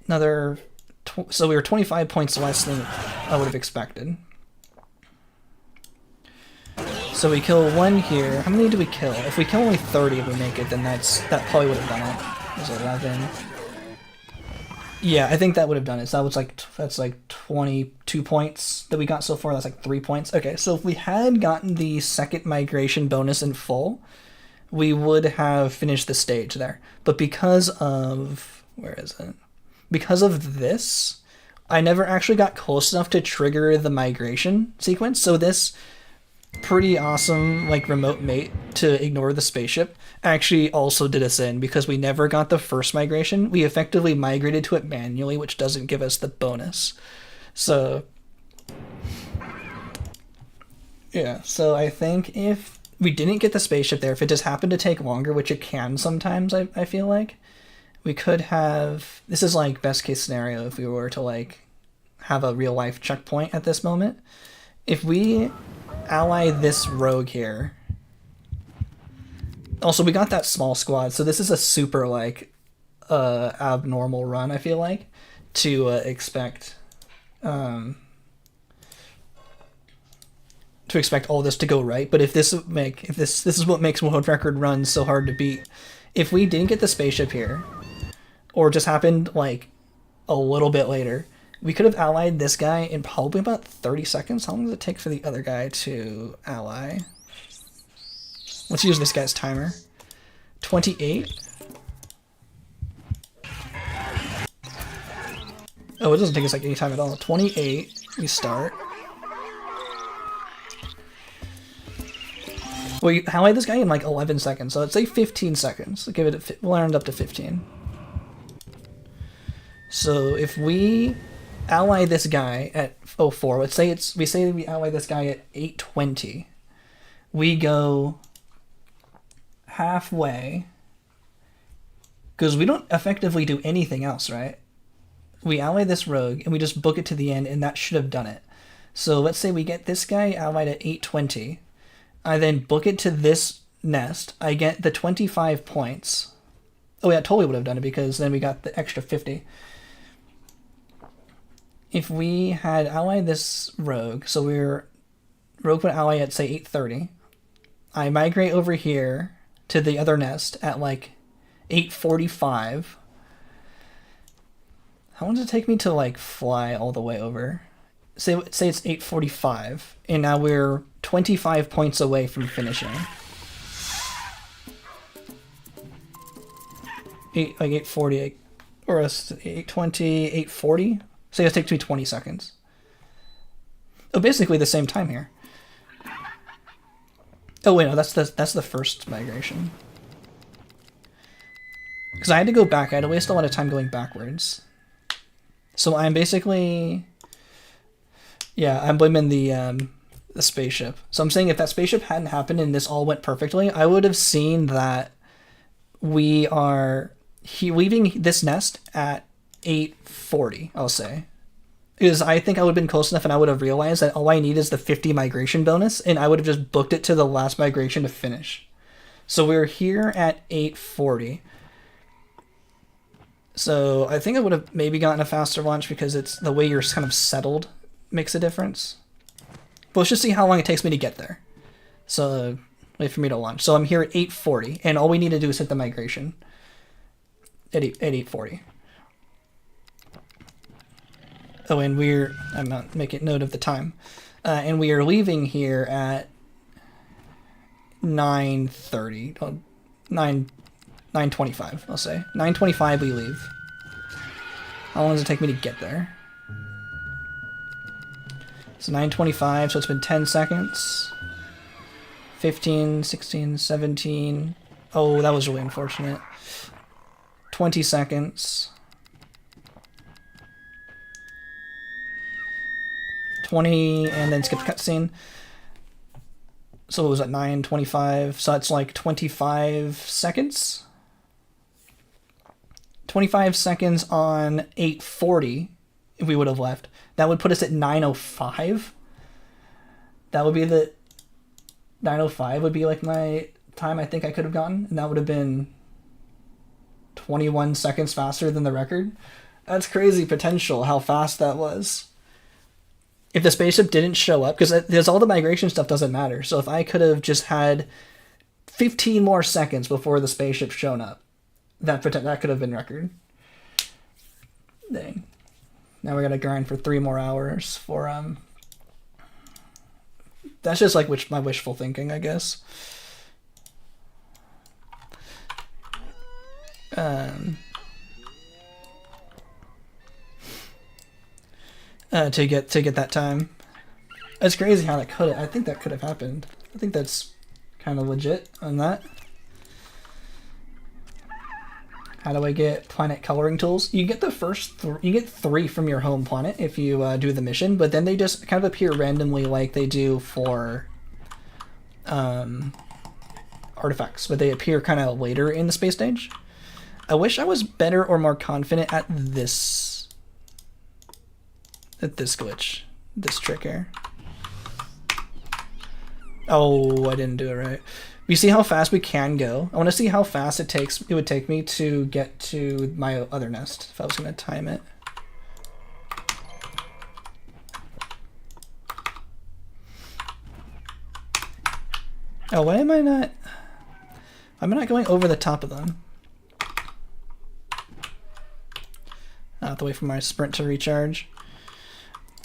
another... So we were 25 points less than I would have expected. So we kill one here. How many do we kill? If we kill only 30 if we make it, then that probably would have done it. It was 11. Yeah, I think that would have done it. So that's like 22 points that we got so far. That's like 3 points. Okay, so if we had gotten the second migration bonus in full, we would have finished the stage there. But because of... Where is it? Because of this, I never actually got close enough to trigger the migration sequence. So this... pretty awesome like remote mate to ignore the spaceship actually also did us in, because we never got the first migration. We effectively migrated to it manually, which doesn't give us the bonus. So yeah, so I think if we didn't get the spaceship there, if it just happened to take longer, which it can sometimes, I feel like we could have... This is like best case scenario if we were to like have a real life checkpoint at this moment. If we ally this rogue here. Also, we got that small squad, so this is a super like abnormal run, I feel like, to expect all this to go right. But if this is what makes world record runs so hard to beat. If we didn't get the spaceship here, or just happened like a little bit later, we could have allied this guy in probably about 30 seconds. How long does it take for the other guy to ally? Let's use this guy's timer. 28? Oh, it doesn't take us like any time at all. 28, we start. We allied this guy in like 11 seconds, so let's say 15 seconds. We'll give it we'll end up to 15. So if we ally this guy at 04. Let's say we ally this guy at 8:20. We go halfway because we don't effectively do anything else, right? We ally this rogue and we just book it to the end, and that should have done it. So let's say we get this guy allied at 8:20. I then book it to this nest. I get the 25 points. Oh yeah, totally would have done it because then we got the extra 50. If we had allied this rogue, so rogue would ally at say 8:30. I migrate over here to the other nest at like 8:45. How long does it take me to like fly all the way over? Say it's 8:45, and now we're 25 points away from finishing. Like 8:40, or 8:20, 8:40. So it takes me 20 seconds. Oh, basically the same time here. Oh wait, no, that's the first migration. Because I had to go back. I had to waste a lot of time going backwards. So I'm basically... Yeah, I'm blaming the spaceship. So I'm saying if that spaceship hadn't happened and this all went perfectly, I would have seen that we are leaving this nest at 8:40, I'll say. is I think I would have been close enough and I would have realized that all I need is the 50 migration bonus, and I would have just booked it to the last migration to finish. So we're here at 840. So I think I would have maybe gotten a faster launch because it's the way you're kind of settled makes a difference. But let's just see how long it takes me to get there. So wait for me to launch. So I'm here at 840, and all we need to do is hit the migration at 840. Oh, and I'm not making note of the time. And we are leaving here at 9:30. 9:25, I'll say. 9:25 we leave. How long does it take me to get there? It's 9:25, so it's been 10 seconds. 15, 16, 17. Oh, that was really unfortunate. 20 seconds. 20, and then skip the cutscene. So it was at 9:25, so that's like 25 seconds. 25 seconds on 8:40 if we would have left. That would put us at 9:05. That would be the 9:05 would be like my time I think I could have gotten, and that would have been 21 seconds faster than the record. That's crazy potential how fast that was. If the spaceship didn't show up, because all the migration stuff doesn't matter. So if I could have just had 15 more seconds before the spaceship shown up, that could have been record. Dang. Now we gotta grind for 3 more hours for That's just like my wishful thinking, I guess. To get that time. It's crazy how I think that could have happened. I think that's kind of legit on that. How do I get planet coloring tools? You get you get 3 from your home planet if you do the mission, but then they just kind of appear randomly like they do for artifacts, but they appear kind of later in the space stage. I wish I was better or more confident at this glitch, this trick here. Oh, I didn't do it right. You see how fast we can go? I want to see how fast it would take me to get to my other nest if I was going to time it. Oh, why am I not? I'm not going over the top of them. I have to wait for my sprint to recharge.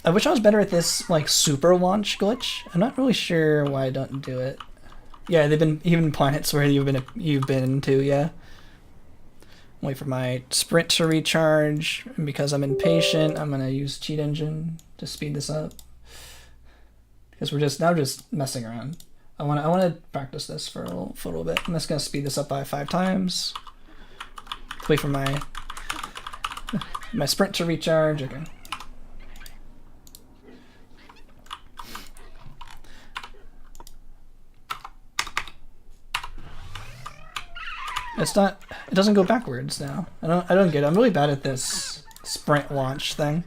I wish I was better at this like super launch glitch. I'm not really sure why I don't do it. Yeah, they've been even planets where you've been to, yeah. Wait for my sprint to recharge, and because I'm impatient, I'm gonna use cheat engine to speed this up. Because we're just messing around. I wanna practice this for a little bit. I'm just gonna speed this up by 5 times. Wait for my sprint to recharge. Okay. It doesn't go backwards now. I don't get it. I'm really bad at this sprint launch thing.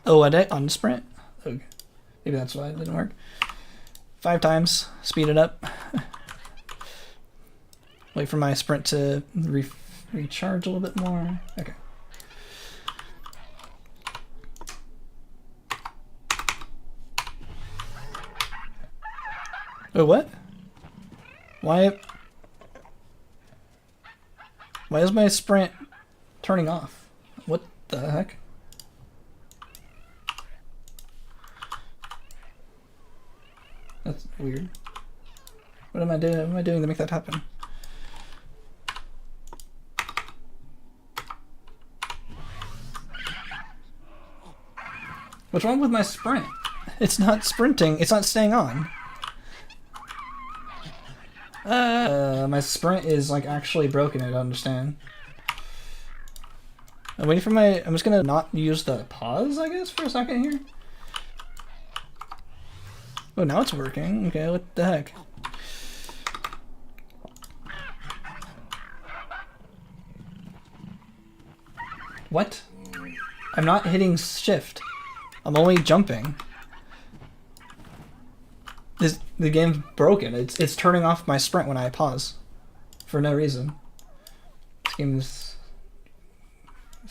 Oh, I did on sprint? Oh, maybe that's why it didn't work. 5 times. Speed it up. Wait for my sprint to recharge a little bit more. Okay. Oh, what? Why is my sprint turning off? What the heck? That's weird. What am I doing? What am I doing to make that happen? What's wrong with my sprint? It's not sprinting. It's not staying on. My sprint is like actually broken. I don't understand. I'm waiting for I'm just gonna not use the pause, I guess, for a second here. Oh, now it's working. Okay, what the heck? What? I'm not hitting shift. I'm only jumping. The game's broken. It's turning off my sprint when I pause. For no reason. This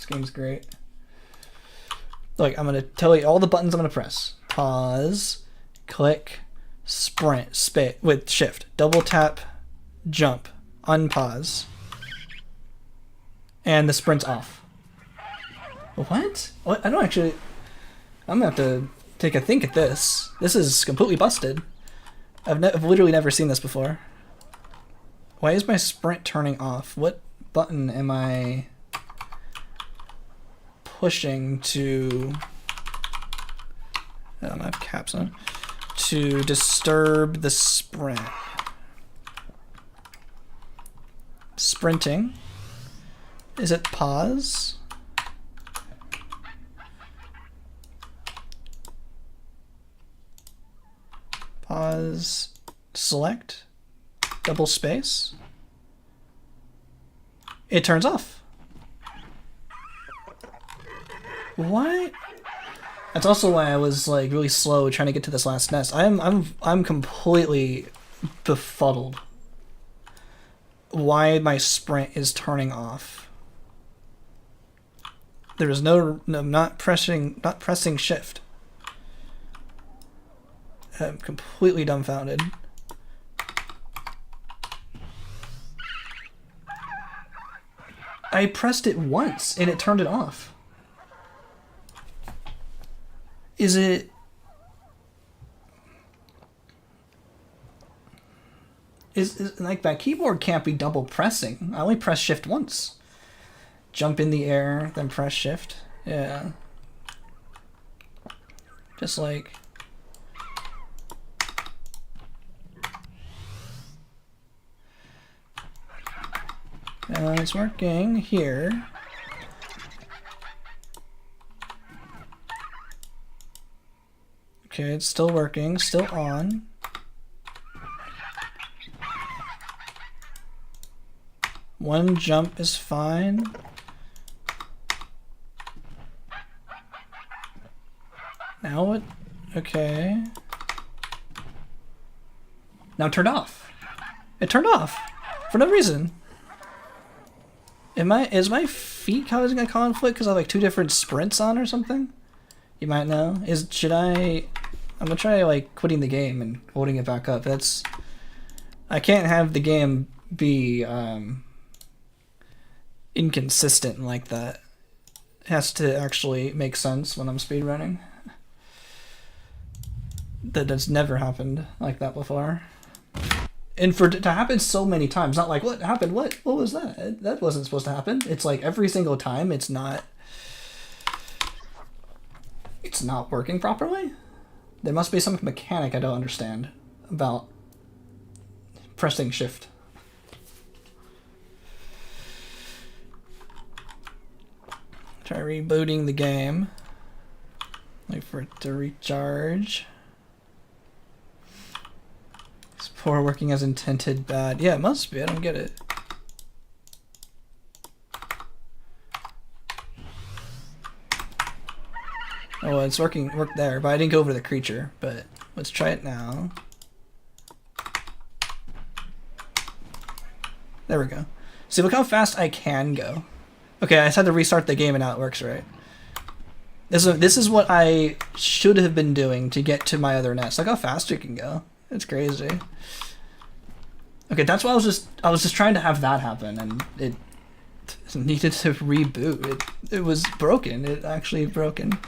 game's great. Look, I'm gonna tell you all the buttons I'm gonna press. Pause, click, sprint, spit with shift, double tap, jump, unpause. And the sprint's off. What? What? I don't actually... I'm gonna have to take a think at this. This is completely busted. I've literally never seen this before. Why is my sprint turning off? What button am I pushing to... I don't have caps on. To disturb the sprint. Sprinting. Is it pause? Pause, select, double space. It turns off. What? That's also why I was like really slow trying to get to this last nest. I'm completely befuddled. Why my sprint is turning off. There is no not pressing shift. I'm completely dumbfounded. I pressed it once and it turned it off. Is it... Is like my keyboard can't be double pressing. I only press shift once. Jump in the air, then press shift. Yeah. Just like... it's working here. Okay, it's still working, still on. One jump is fine. Now what? Okay. Now it turned off. It turned off for no reason. Is my feet causing a conflict because I have like two different sprints on or something? You might know. I'm gonna try like quitting the game and holding it back up. I can't have the game be inconsistent like that. It has to actually make sense when I'm speedrunning. That's never happened like that before. And for it to happen so many times, not like, what happened? What was that? That wasn't supposed to happen. It's like every single time it's not working properly. There must be some mechanic I don't understand about pressing shift. Try rebooting the game. Wait for it to recharge. Spore working as intended, bad. Yeah, it must be. I don't get it. Oh, well, it's worked there, but I didn't go over the creature. But let's try it now. There we go. See, look how fast I can go. Okay, I just had to restart the game and now it works, right? This is what I should have been doing to get to my other nest. Look how fast you can go. It's crazy. Okay, that's why I was just trying to have that happen, and it needed to reboot. It was broken. It actually broken.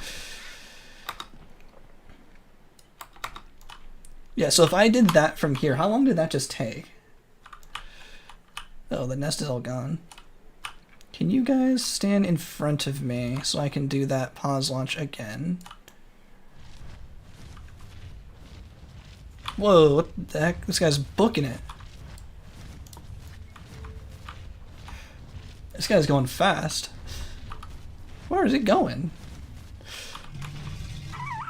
Yeah, so if I did that from here, how long did that just take? Oh, the nest is all gone. Can you guys stand in front of me so I can do that pause launch again? Whoa, what the heck? This guy's booking it. This guy's going fast. Where is it going?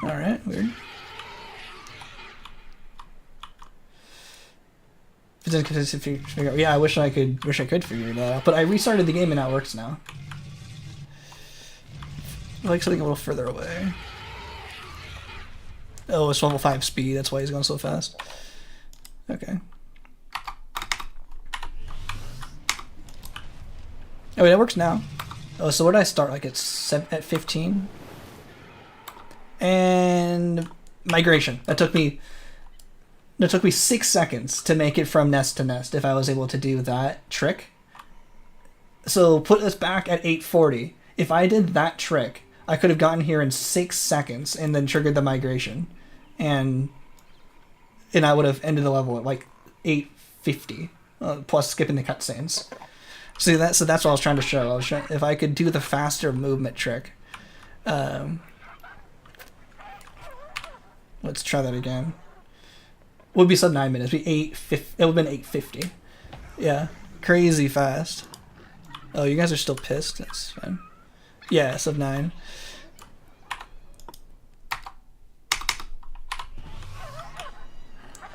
Alright, weird. Yeah, I wish I could figure that out. But I restarted the game and now it works now. I like something a little further away. Oh, it's level 5 speed. That's why he's going so fast. Okay. Oh, wait, it works now. Oh, so where did I start? Like at 15? And migration. That took me 6 seconds to make it from nest to nest if I was able to do that trick. So put us back at 840. If I did that trick, I could have gotten here in 6 seconds and then triggered the migration. And I would have ended the level at like 850, plus skipping the cutscenes. So that's what I was trying to show. If I could do the faster movement trick. Let's try that again. It would be sub 9 minutes. It would have been 850. Yeah, crazy fast. Oh, you guys are still pissed. That's fine. Yeah, sub 9.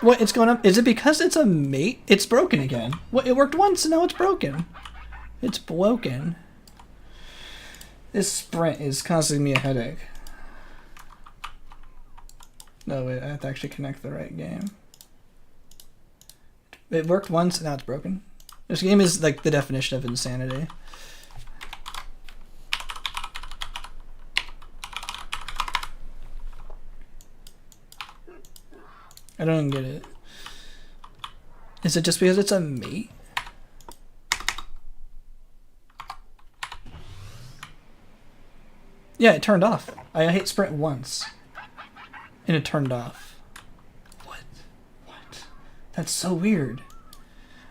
What? It's going up? Is it because it's a mate? It's broken again. What? It worked once and now it's broken. It's broken. This sprint is causing me a headache. No, wait, I have to actually connect the right game. It worked once and now it's broken. This game is like the definition of insanity. I don't get it. Is it just because it's a mate? Yeah, it turned off. I hit sprint once. And it turned off. What? That's so weird.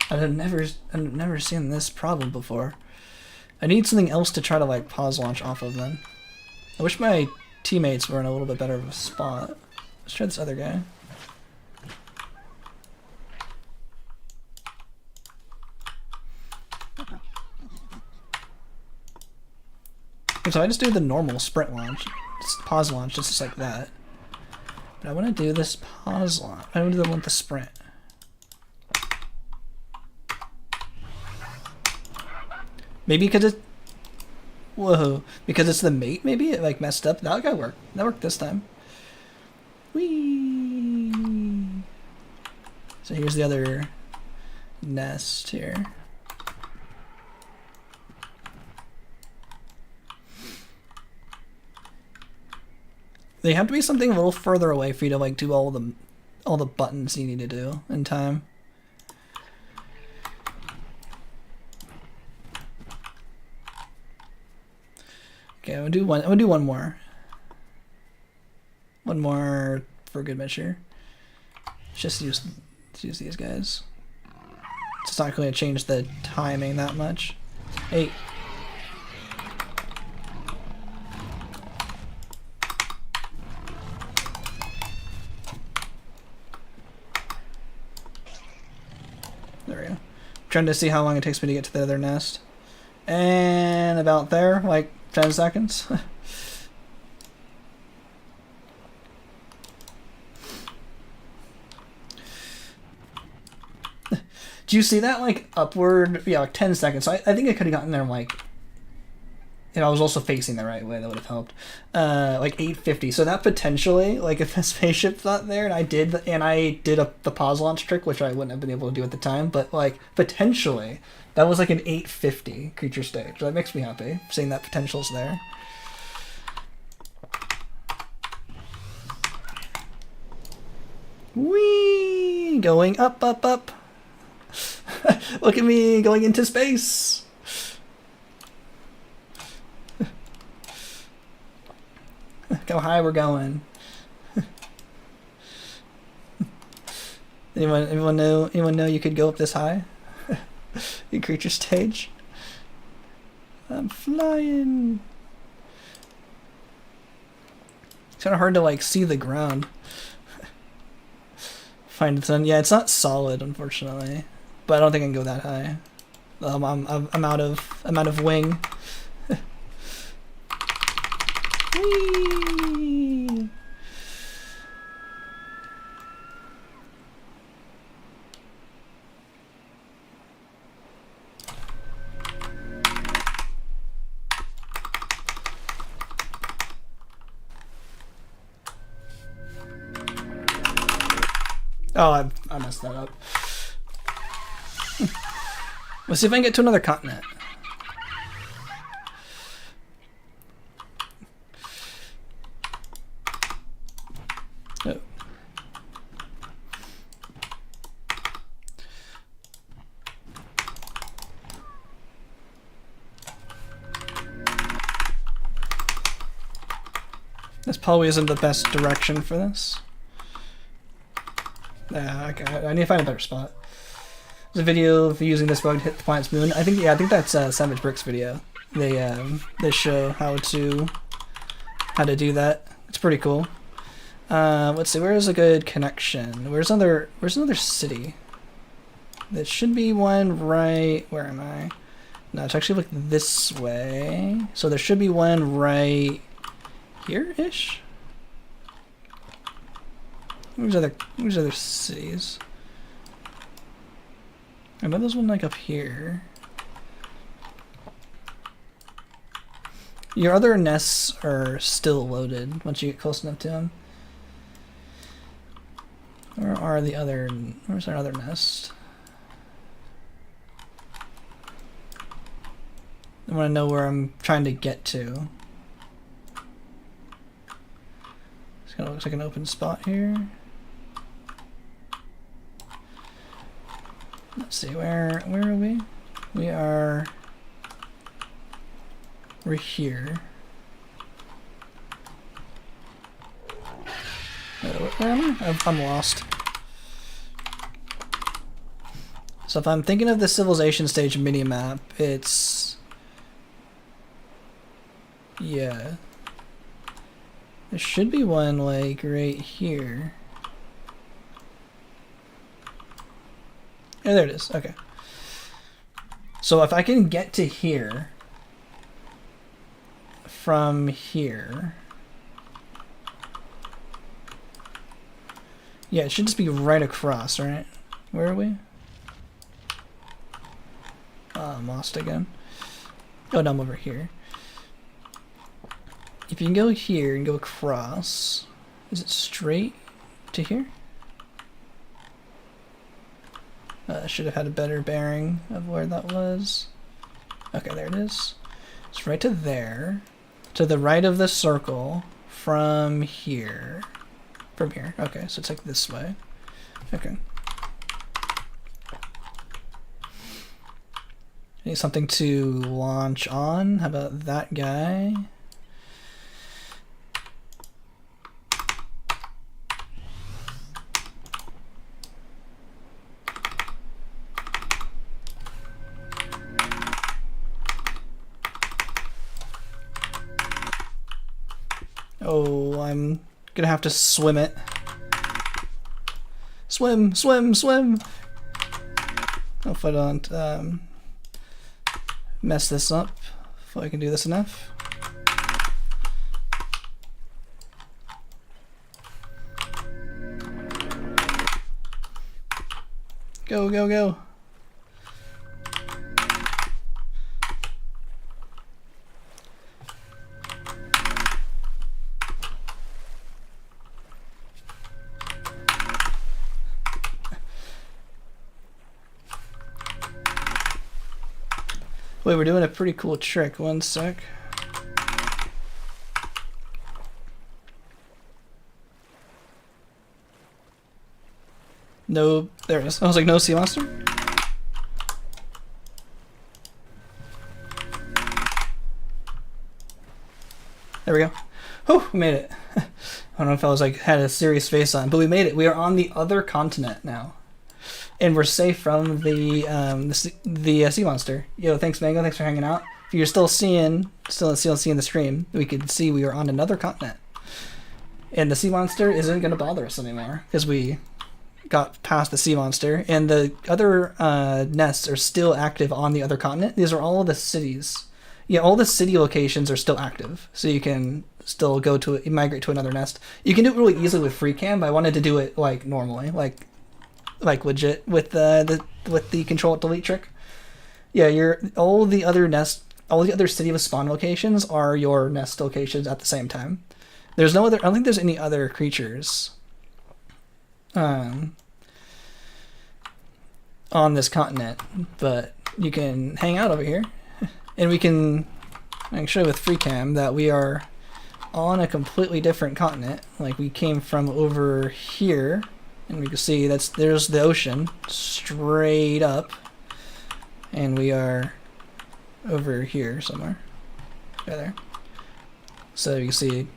I've never seen this problem before. I need something else to try to like pause launch off of then. I wish my teammates were in a little bit better of a spot. Let's try this other guy. So I just do the normal sprint launch, just pause launch, just like that. But I want to do this pause launch. I want to do the one with the sprint. Maybe because it's... Whoa. Because it's the mate, maybe? It like messed up. That worked. That worked this time. Whee! So here's the other nest here. They have to be something a little further away for you to like do all the buttons you need to do in time. Okay, I'm gonna do one more. One more for good measure. Just use these guys. It's not going to change the timing that much. Hey. There we go. Trying to see how long it takes me to get to the other nest. And about there, like 10 seconds. Do you see that, like, upward? Yeah, like 10 seconds. So I think I could have gotten there, like, if I was also facing the right way, that would have helped. Like 850. So that potentially, like, if the spaceship's not there, and I did the pause launch trick, which I wouldn't have been able to do at the time, but, like, potentially, that was like an 850 creature stage. That makes me happy, seeing that potential's there. Whee! Going up, up, up. Look at me going into space. Look how high we're going. Anyone know you could go up this high? In creature stage. I'm flying. It's kind of hard to like see the ground. Find the sun. Yeah, it's not solid, unfortunately. But I don't think I can go that high. I'm out of wing. Whee! Oh, I messed that up. Let's see if I can get to another continent. Oh. This probably isn't the best direction for this. Yeah, okay. I need to find a better spot. There's a video of using this bug to hit the planet's moon. I think that's Savage Brick's video. They show how to do that. It's pretty cool. Let's see, where is a good connection? Where's another city? There should be one right. Where am I? No, it's actually like this way. So there should be one right here-ish. Where's other cities? I know there's one like up here. Your other nests are still loaded once you get close enough to them. Where's our other nest? I want to know where I'm trying to get to. This kind of looks like an open spot here. Let's see, where are we? We're here. Where am I? I'm lost. So if I'm thinking of the civilization stage mini-map, it's... yeah. There should be one, like, right here. Yeah, there it is. Okay. So if I can get to here from here, yeah, it should just be right across, right? Where are we? I'm lost again. Oh, no, I'm over here. If you can go here and go across, is it straight to here? Should have had a better bearing of where that was. Okay, there it is. It's right to there. To the right of the circle from here. From here. Okay, so it's like this way. Okay. Need something to launch on. How about that guy? Oh, I'm gonna have to swim it. Swim, swim, swim! If I don't mess this up, if I can do this enough. Go, go, go! Wait, we're doing a pretty cool trick. One sec. No, there it is. I was like, no sea monster? There we go. Oh, we made it. I don't know if I was like, had a serious face on, but we made it. We are on the other continent now. And we're safe from the sea monster. Yo, thanks Mango, thanks for hanging out. If you're still seeing the stream, we can see we are on another continent. And the sea monster isn't gonna bother us anymore because we got past the sea monster, and the other nests are still active on the other continent. These are all the cities. Yeah, all the city locations are still active, so you can still go to migrate to another nest. You can do it really easily with free cam, but I wanted to do it like normally, like legit with the control delete trick. Yeah, all the other city with spawn locations are your nest locations at the same time. There's no other. I don't think there's any other creatures. on this continent, but you can hang out over here, and I can show you with free cam that we are on a completely different continent. Like, we came from over here, and we can see there's the ocean straight up, and we are over here somewhere. Right there. So you can see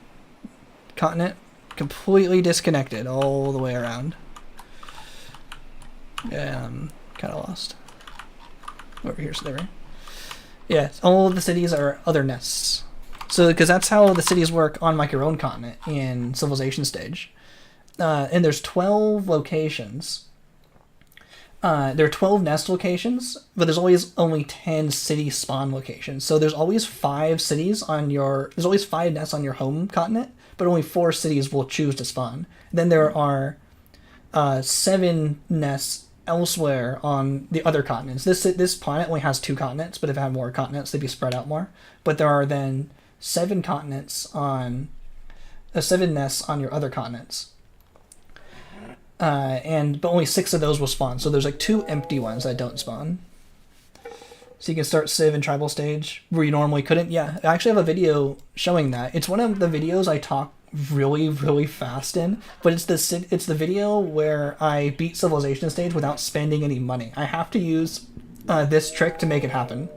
continent completely disconnected all the way around. Yeah, I'm kind of lost. Over here, so there. Yeah, all of the cities are other nests. So, because that's how the cities work on like your own continent in Civilization Stage. And there's 12 locations. There are 12 nest locations, but there's always only 10 city spawn locations. So there's always 5 cities there's always 5 nests on your home continent, but only 4 cities will choose to spawn. Then there are 7 nests elsewhere on the other continents. This planet only has 2 continents, but if it had more continents, they'd be spread out more. But there are then 7 continents on 7 nests on your other continents. But only 6 of those will spawn. So there's like 2 empty ones that don't spawn. So you can start Civ and Tribal Stage where you normally couldn't. Yeah, I actually have a video showing that. It's one of the videos I talk really, really fast in, but it's the video where I beat Civilization Stage without spending any money. I have to use this trick to make it happen.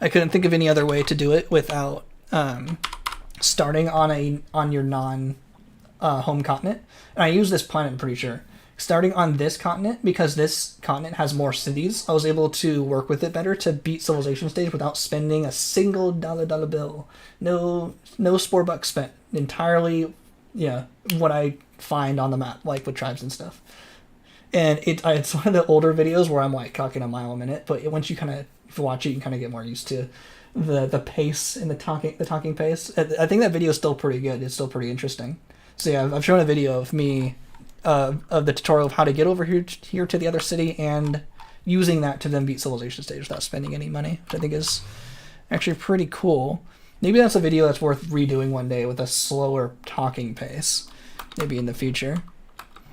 I couldn't think of any other way to do it without starting on your non home continent. And I use this planet, I'm pretty sure. Starting on this continent, because this continent has more cities, I was able to work with it better to beat Civilization Stage without spending a single dollar bill. No Spore bucks spent. Entirely, what I find on the map, like with tribes and stuff. And it's one of the older videos where I'm like talking a mile a minute, but once you kind of watch it, you can kind of get more used to the pace and the talking pace. I think that video is still pretty good. It's still pretty interesting. So yeah, I've shown a video of me of the tutorial of how to get over here to the other city and using that to then beat Civilization Stage without spending any money, which I think is actually pretty cool. Maybe that's a video that's worth redoing one day with a slower talking pace, maybe in the future.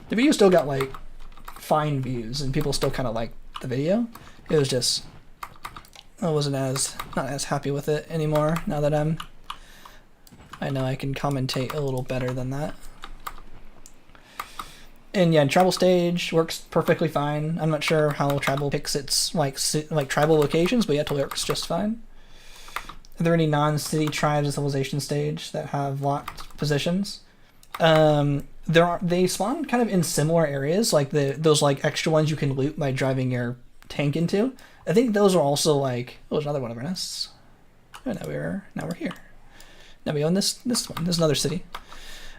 The video still got like fine views and people still kind of liked the video. It was just, I wasn't not as happy with it anymore now that I know I can commentate a little better than that. And yeah, Tribal Stage works perfectly fine. I'm not sure how Tribal picks its like tribal locations, but yeah, it works just fine. Are there any non-city tribes in Civilization Stage that have locked positions? They spawn kind of in similar areas, like those like extra ones you can loot by driving your tank into. I think those are also like, oh, there's another one of our nests. Oh, now we're here. Now we own this one. There's another city.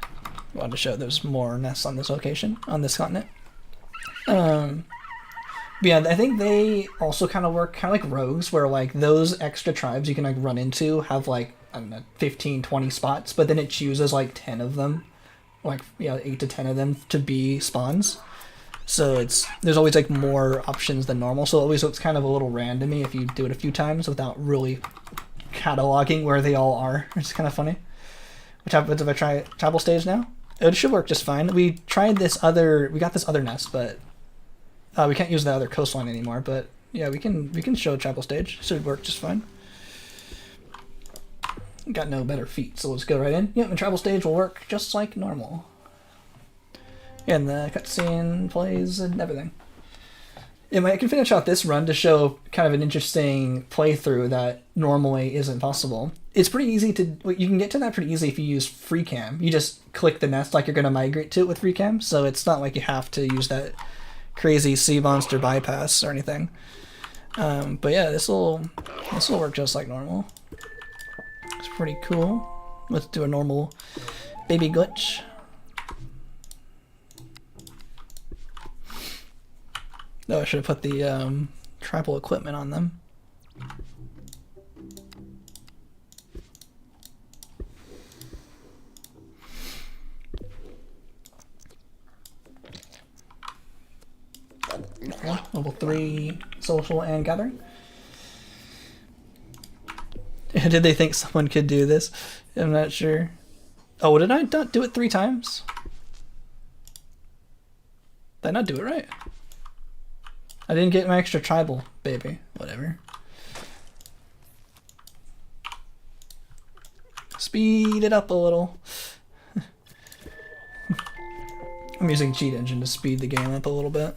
I wanted to show there's more nests on this location, on this continent. But yeah, I think they also kind of work kind of like rogues, where like those extra tribes you can like run into have like, I don't know, 15, 20 spots, but then it chooses like 10 of them, like 8 to 10 of them to be spawns. So there's always like more options than normal. So always it's kind of a little random-y if you do it a few times without really cataloging where they all are. It's kind of funny. Which happens if I try Tribal Stage now? It should work just fine. We got this other nest, but we can't use the other coastline anymore. But yeah, we can show Tribal Stage. It should work just fine. Got no better feet, so let's go right in. Yep, and Tribal Stage will work just like normal. And the cutscene plays and everything. And I can finish out this run to show kind of an interesting playthrough that normally isn't possible. It's pretty easy you can get to that pretty easy if you use free cam. You just click the nest like you're going to migrate to it with free cam, so it's not like you have to use that crazy sea monster bypass or anything. But yeah, this will work just like normal. It's pretty cool. Let's do a normal baby glitch. Oh, I should have put the tribal equipment on them. Level 3 social and gathering. Did they think someone could do this? I'm not sure. Oh, did I not do it 3 times? Did I not do it right? I didn't get my extra tribal, baby. Whatever. Speed it up a little. I'm using cheat engine to speed the game up a little bit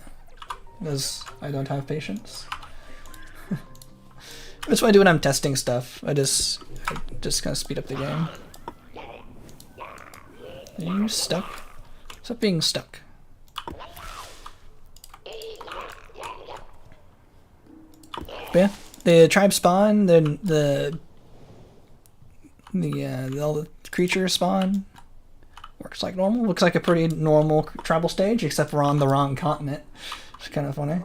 because I don't have patience. That's what I do when I'm testing stuff. I just kind of speed up the game. Are you stuck? Stop being stuck. But yeah, the tribe spawn, then all the creatures spawn. Works like normal. Looks like a pretty normal tribal stage, except we're on the wrong continent. It's kind of funny.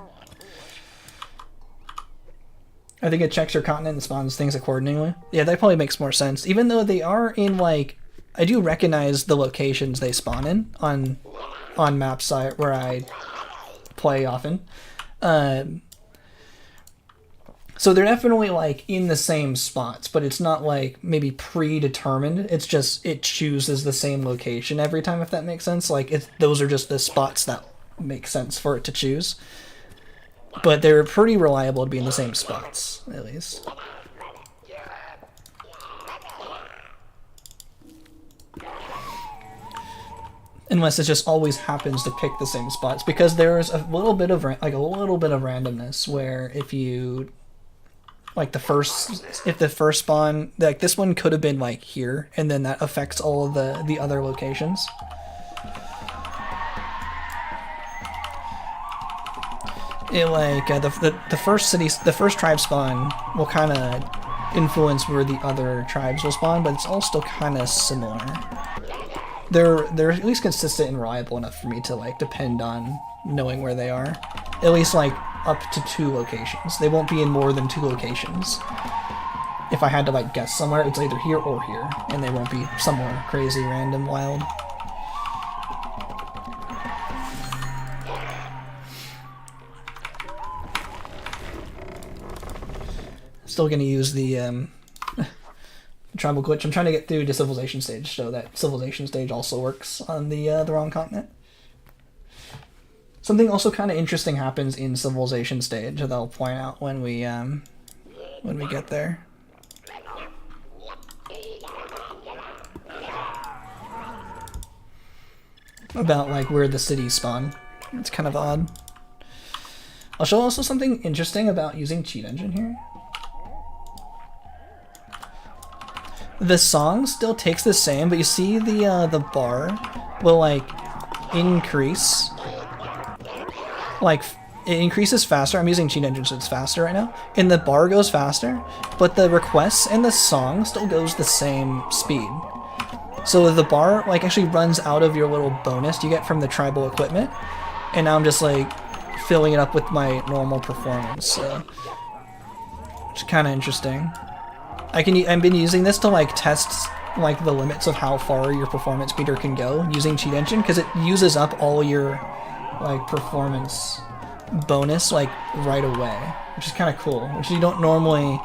I think it checks your continent and spawns things accordingly. Yeah, that probably makes more sense. Even though they are in, like, I do recognize the locations they spawn in on map site where I play often. So they're definitely, like, in the same spots, but it's not, like, maybe predetermined. It's just, it chooses the same location every time, if that makes sense. Like, those are just the spots that make sense for it to choose. But they're pretty reliable to be in the same spots, at least. Unless it just always happens to pick the same spots, because there's a little bit of randomness where if you, like, if the first spawn, like, this one could have been like here, and then that affects all of the other locations. It, like, the first tribe spawn will kind of influence where the other tribes will spawn, but it's all still kind of similar. They're at least consistent and reliable enough for me to, like, depend on knowing where they are. At least, like, up to 2 locations. They won't be in more than 2 locations. If I had to, like, guess somewhere, it's either here or here, and they won't be somewhere crazy, random, wild. Still gonna use the tribal glitch. I'm trying to get through the civilization stage, so that civilization stage also works on the wrong continent. Something also kind of interesting happens in civilization stage that I'll point out when we get there. About, like, where the cities spawn. It's kind of odd. I'll show also something interesting about using cheat engine here. The song still takes the same, but you see the bar will, like, increase. Like, it increases faster. I'm using cheat engine, so it's faster right now. And the bar goes faster, but the requests and the song still goes the same speed. So the bar, like, actually runs out of your little bonus you get from the tribal equipment. And now I'm just, like, filling it up with my normal performance, so it's kind of interesting. I've been using this to, like, test, like, the limits of how far your performance meter can go using cheat engine, because it uses up all your, like, performance bonus, like, right away, which is kind of cool, which you wouldn't normally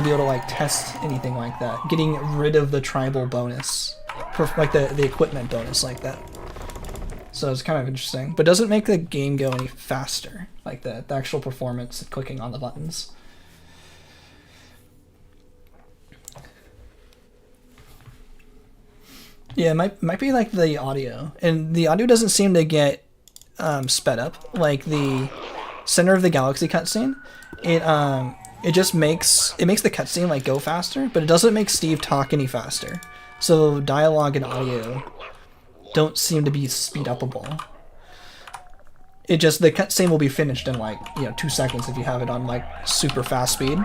be able to, like, test anything like that, getting rid of the tribal bonus, like the equipment bonus like that. So it's kind of interesting, but doesn't make the game go any faster, like the actual performance of clicking on the buttons. Yeah, it might be like the audio, and the audio doesn't seem to get sped up. Like the Center of the Galaxy cutscene, it just makes the cutscene, like, go faster, but it doesn't make Steve talk any faster. So dialogue and audio don't seem to be speed upable. It just, the cutscene will be finished in, like, 2 seconds if you have it on, like, super fast speed,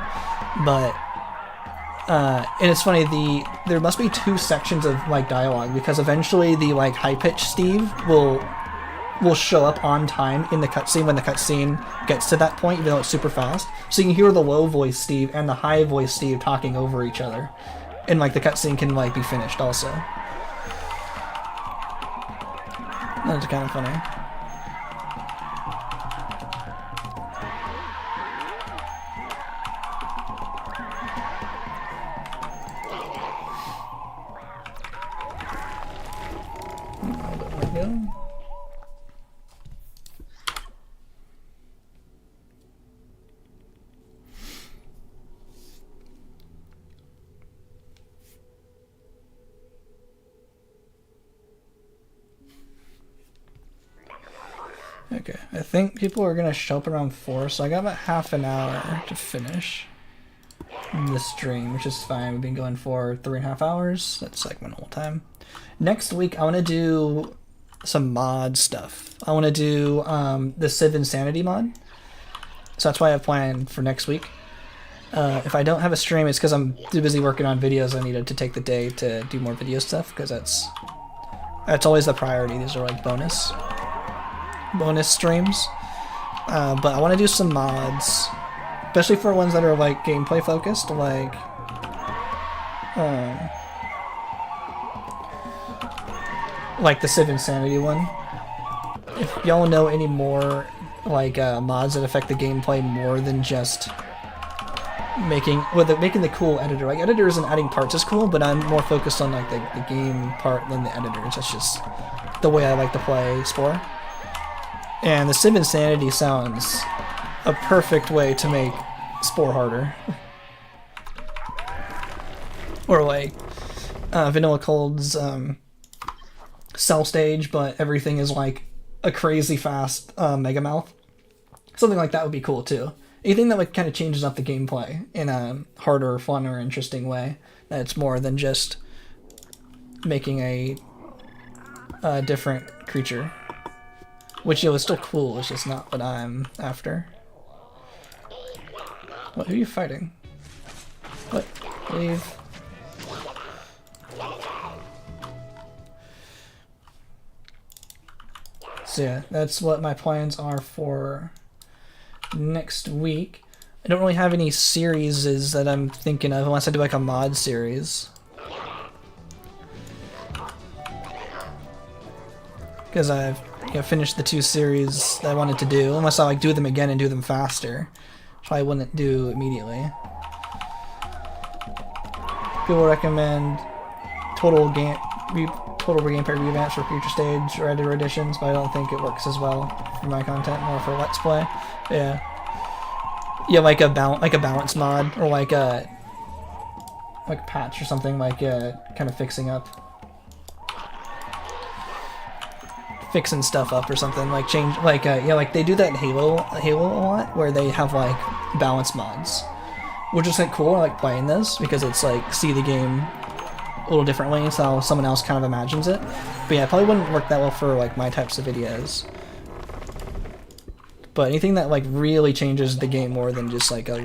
but. And it's funny, there must be 2 sections of, like, dialogue, because eventually the, like, high-pitched Steve will show up on time in the cutscene when the cutscene gets to that point, even though it's super fast. So you can hear the low-voice Steve and the high-voice Steve talking over each other, and, like, the cutscene can, like, be finished also. That's kind of funny. Okay, I think people are gonna show up around 4, so I got about half an hour to finish the stream, which is fine. We've been going for 3.5 hours. That's like my normal time. Next week, I want to do some mod stuff. I want to do the Civ Insanity mod. So that's why I have planned for next week. If I don't have a stream, it's because I'm too busy working on videos. I needed to take the day to do more video stuff, because that's always the priority. These are like bonus streams. But I want to do some mods, especially for ones that are like gameplay focused, like the Civ Insanity one. If y'all know any more like mods that affect the gameplay more than just making the cool editor. Like editors and adding parts is cool, but I'm more focused on like the game part than the editors. That's just the way I like to play Spore. And the Civ Insanity sounds a perfect way to make Spore harder. Or like Vanilla Cold's Cell Stage, but everything is like a crazy fast Mega Mouth. Something like that would be cool too. Anything that like kind of changes up the gameplay in a harder, fun, or interesting way. That's more than just making a different creature. Which, is still cool, it's just not what I'm after. What, who are you fighting? What? Leave. So yeah, that's what my plans are for next week. I don't really have any series that I'm thinking of unless I do like a mod series. Because I've finished the 2 series that I wanted to do, unless I like do them again and do them faster, which I wouldn't do immediately. People recommend total gameplay revamps for future stage or editor editions, but I don't think it works as well for my content, more for Let's Play. Yeah, like a balance mod, or like a patch or something, like kind of fixing stuff up or something, like change, like like they do that in Halo a lot, where they have like balance mods, which is like cool. I like playing this because it's like see the game a little differently, so someone else kind of imagines it. But yeah, it probably wouldn't work that well for like my types of videos. But anything that like really changes the game more than just like a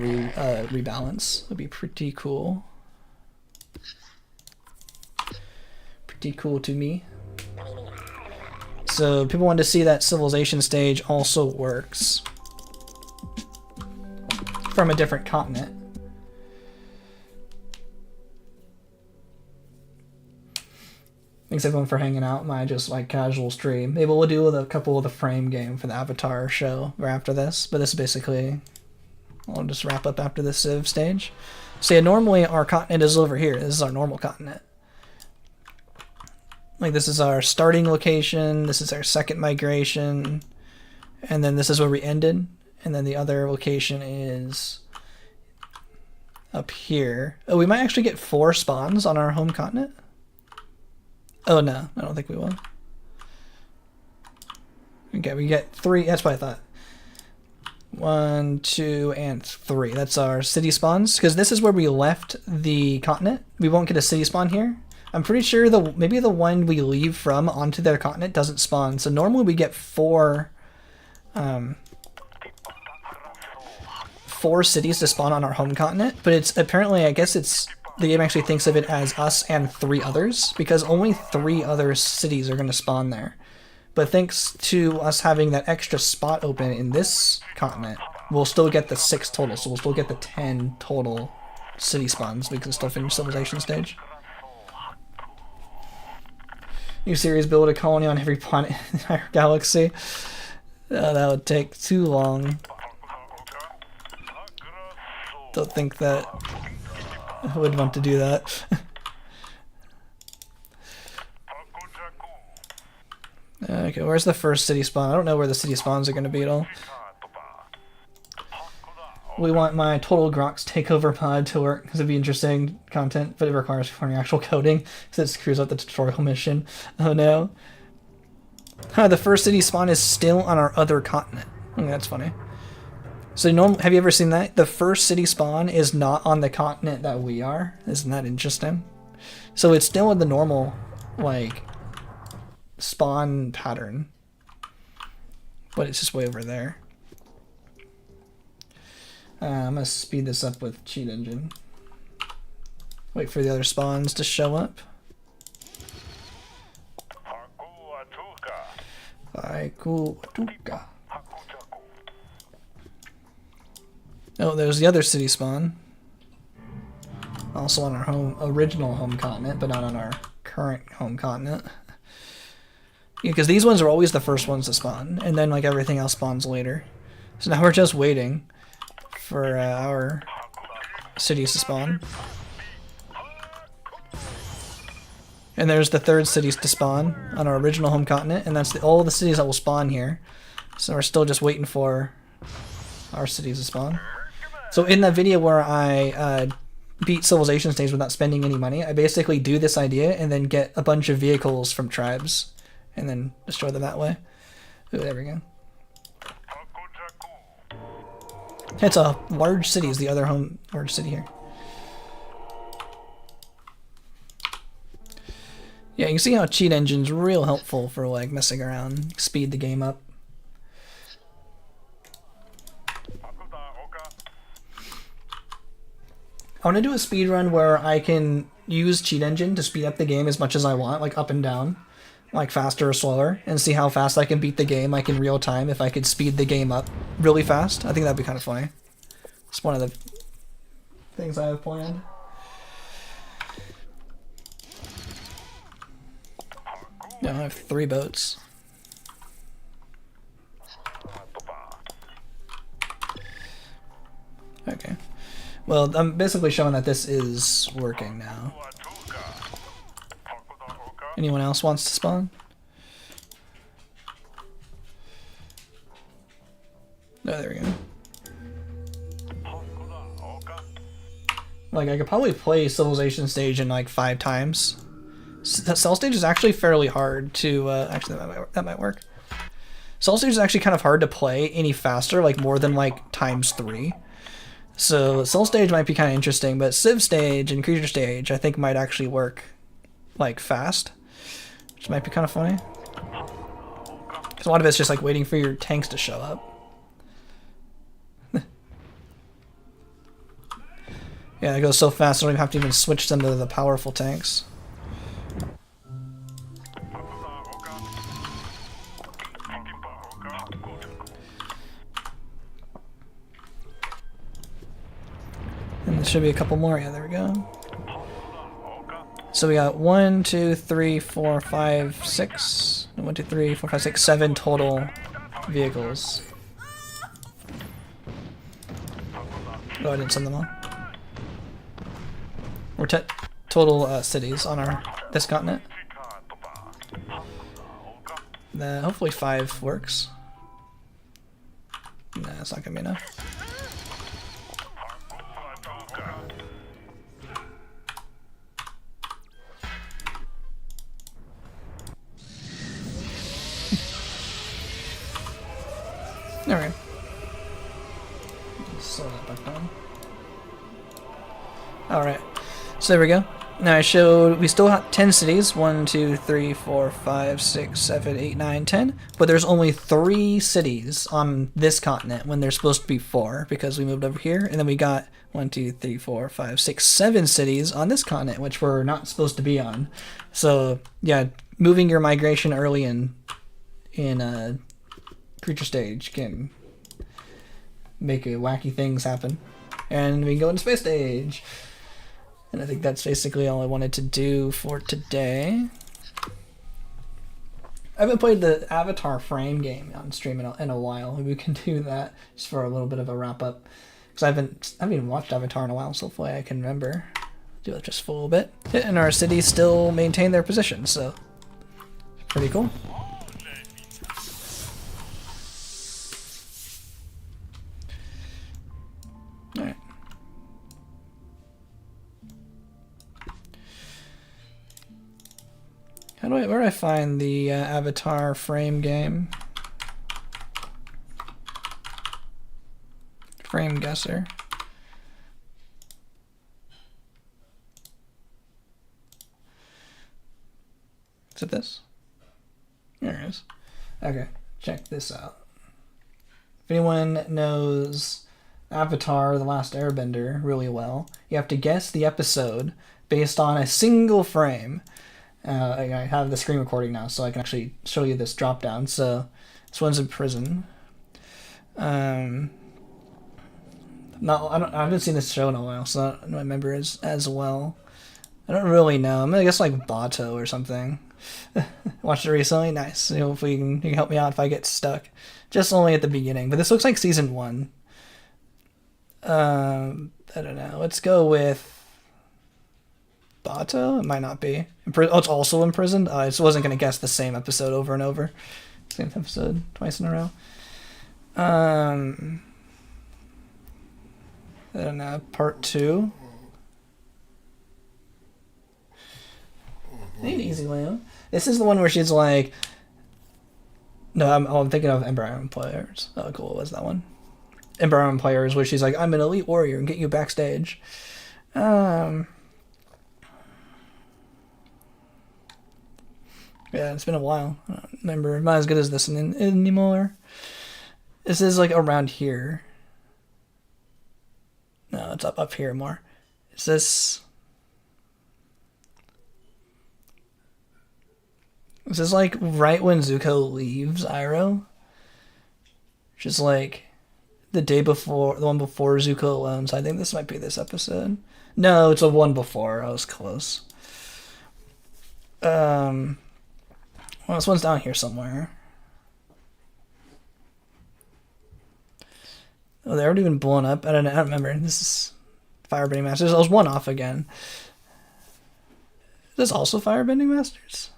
rebalance would be pretty cool. Pretty cool to me. So people want to see that civilization stage also works from a different continent. Thanks everyone for hanging out. My just like casual stream. Maybe we'll do a couple of the frame game for the Avatar show right after this. But this is basically, I'll just wrap up after the Civ stage. So yeah, normally our continent is over here. This is our normal continent. Like this is our starting location. This is our second migration, and then this is where we ended. And then the other location is up here. Oh, we might actually get 4 spawns on our home continent. Oh no, I don't think we will. Okay, we get 3. That's what I thought. 1, 2, and 3. That's our city spawns, because this is where we left the continent. We won't get a city spawn here. I'm pretty sure maybe the one we leave from onto their continent doesn't spawn. So normally we get 4 cities to spawn on our home continent, but it's apparently, I guess it's, the game actually thinks of it as us and 3 others, because only 3 other cities are going to spawn there. But thanks to us having that extra spot open in this continent, we'll still get the 6 total, so we'll still get the 10 total city spawns. We can still finish civilization stage. New series, build a colony on every planet in our galaxy. That would take too long. Don't think that I would want to do that. Okay, where's the first city spawn? I don't know where the city spawns are going to be at all. We want my Total Grox Takeover mod to work, because it'd be interesting content, but it requires performing actual coding, because it screws up the tutorial mission. Oh no. Huh, the first city spawn is still on our other continent. That's funny. So have you ever seen that? The first city spawn is not on the continent that we are. Isn't that interesting? So it's still in the normal, like, spawn pattern. But it's just way over there. I'm gonna speed this up with cheat engine. Wait for the other spawns to show up. Oh, there's the other city spawn. Also on our original home continent, but not on our current home continent. Yeah, because these ones are always the first ones to spawn, and then like everything else spawns later. So now we're just waiting for our cities to spawn. And there's the third cities to spawn on our original home continent, and that's all the cities that will spawn here. So we're still just waiting for our cities to spawn. So in that video where I beat civilization stage without spending any money, I basically do this idea and then get a bunch of vehicles from tribes and then destroy them that way. Ooh, there we go. It's a large city is the other large city here. Yeah, you can see how cheat engine's real helpful for like messing around, speed the game up. I want to do a speed run where I can use cheat engine to speed up the game as much as I want, like up and down, like faster or slower, and see how fast I can beat the game like in real time if I could speed the game up really fast. I think that'd be kind of funny. It's one of the things I have planned. Yeah, I have 3 boats. Okay. Well, I'm basically showing that this is working now. Anyone else wants to spawn? Oh, there we go. Like, I could probably play Civilization Stage in like 5 times. Cell Stage is actually fairly hard to, actually that might work. Cell Stage is actually kind of hard to play any faster, like more than like ×3. So Cell Stage might be kind of interesting, but Civ Stage and Creature Stage I think might actually work like fast, which might be kind of funny. Because a lot of it's just like waiting for your tanks to show up. Yeah, it goes so fast I don't even have to even switch them to the powerful tanks. And there should be a couple more. Yeah, there we go. So we got 1, 2, 3, 4, 5, 6. 1, 2, 3, 4, 5, 6, 7 total vehicles. Oh, I didn't send them all. We're total cities on this continent. Hopefully 5 works. Nah, it's not gonna be enough. Alright. Slow that back down. Alright. So there we go. Now I showed we still have 10 cities. 1, 2, 3, 4, 5, 6, 7, 8, 9, 10. But there's only 3 cities on this continent when there's supposed to be 4 because we moved over here. And then we got 1, 2, 3, 4, 5, 6, 7 cities on this continent, which we're not supposed to be on. So yeah, moving your migration early in Creature Stage can make wacky things happen. And we can go into Space Stage. And I think that's basically all I wanted to do for today. I haven't played the Avatar frame game on stream in a while. Maybe we can do that just for a little bit of a wrap up. Because I haven't even watched Avatar in a while, so hopefully I can remember. Do it just for a little bit. And our cities still maintain their position, so pretty cool. Alright. How Where do I find the avatar frame game? Frame guesser. Is it this? There it is. Okay, check this out. If anyone knows Avatar: The Last Airbender really well, you have to guess the episode based on a single frame. I have the screen recording now, so I can actually show you this drop down. So this one's in prison. I haven't seen this show in a while, so I don't remember as well. I don't really know. I guess like Bato or something. Watched it recently. Nice. Hopefully you can help me out if I get stuck. Just only at the beginning, but this looks like season 1. I don't know. Let's go with Bato. It might not be. Oh, it's also imprisoned. I just wasn't gonna guess the same episode over and over. Same episode twice in a row. I don't know. Part 2. Take it easy, Leo. This is the one where she's like, no, I'm thinking of Ember Iron Players. Oh, cool. What was that one? Ember Iron Players, where she's like, I'm an elite warrior and get you backstage. Yeah, it's been a while. I don't remember. Not as good as this anymore. This is like around here. No, it's up here more. Is this... This is like right when Zuko leaves Iroh. Just like the day before, the one before Zuko alone. So I think this might be this episode. No, it's the one before. I was close. Well, this one's down here somewhere. Oh, they already been blown up. I don't remember. This is Firebending Masters. I was one off again. Is this also Firebending Masters?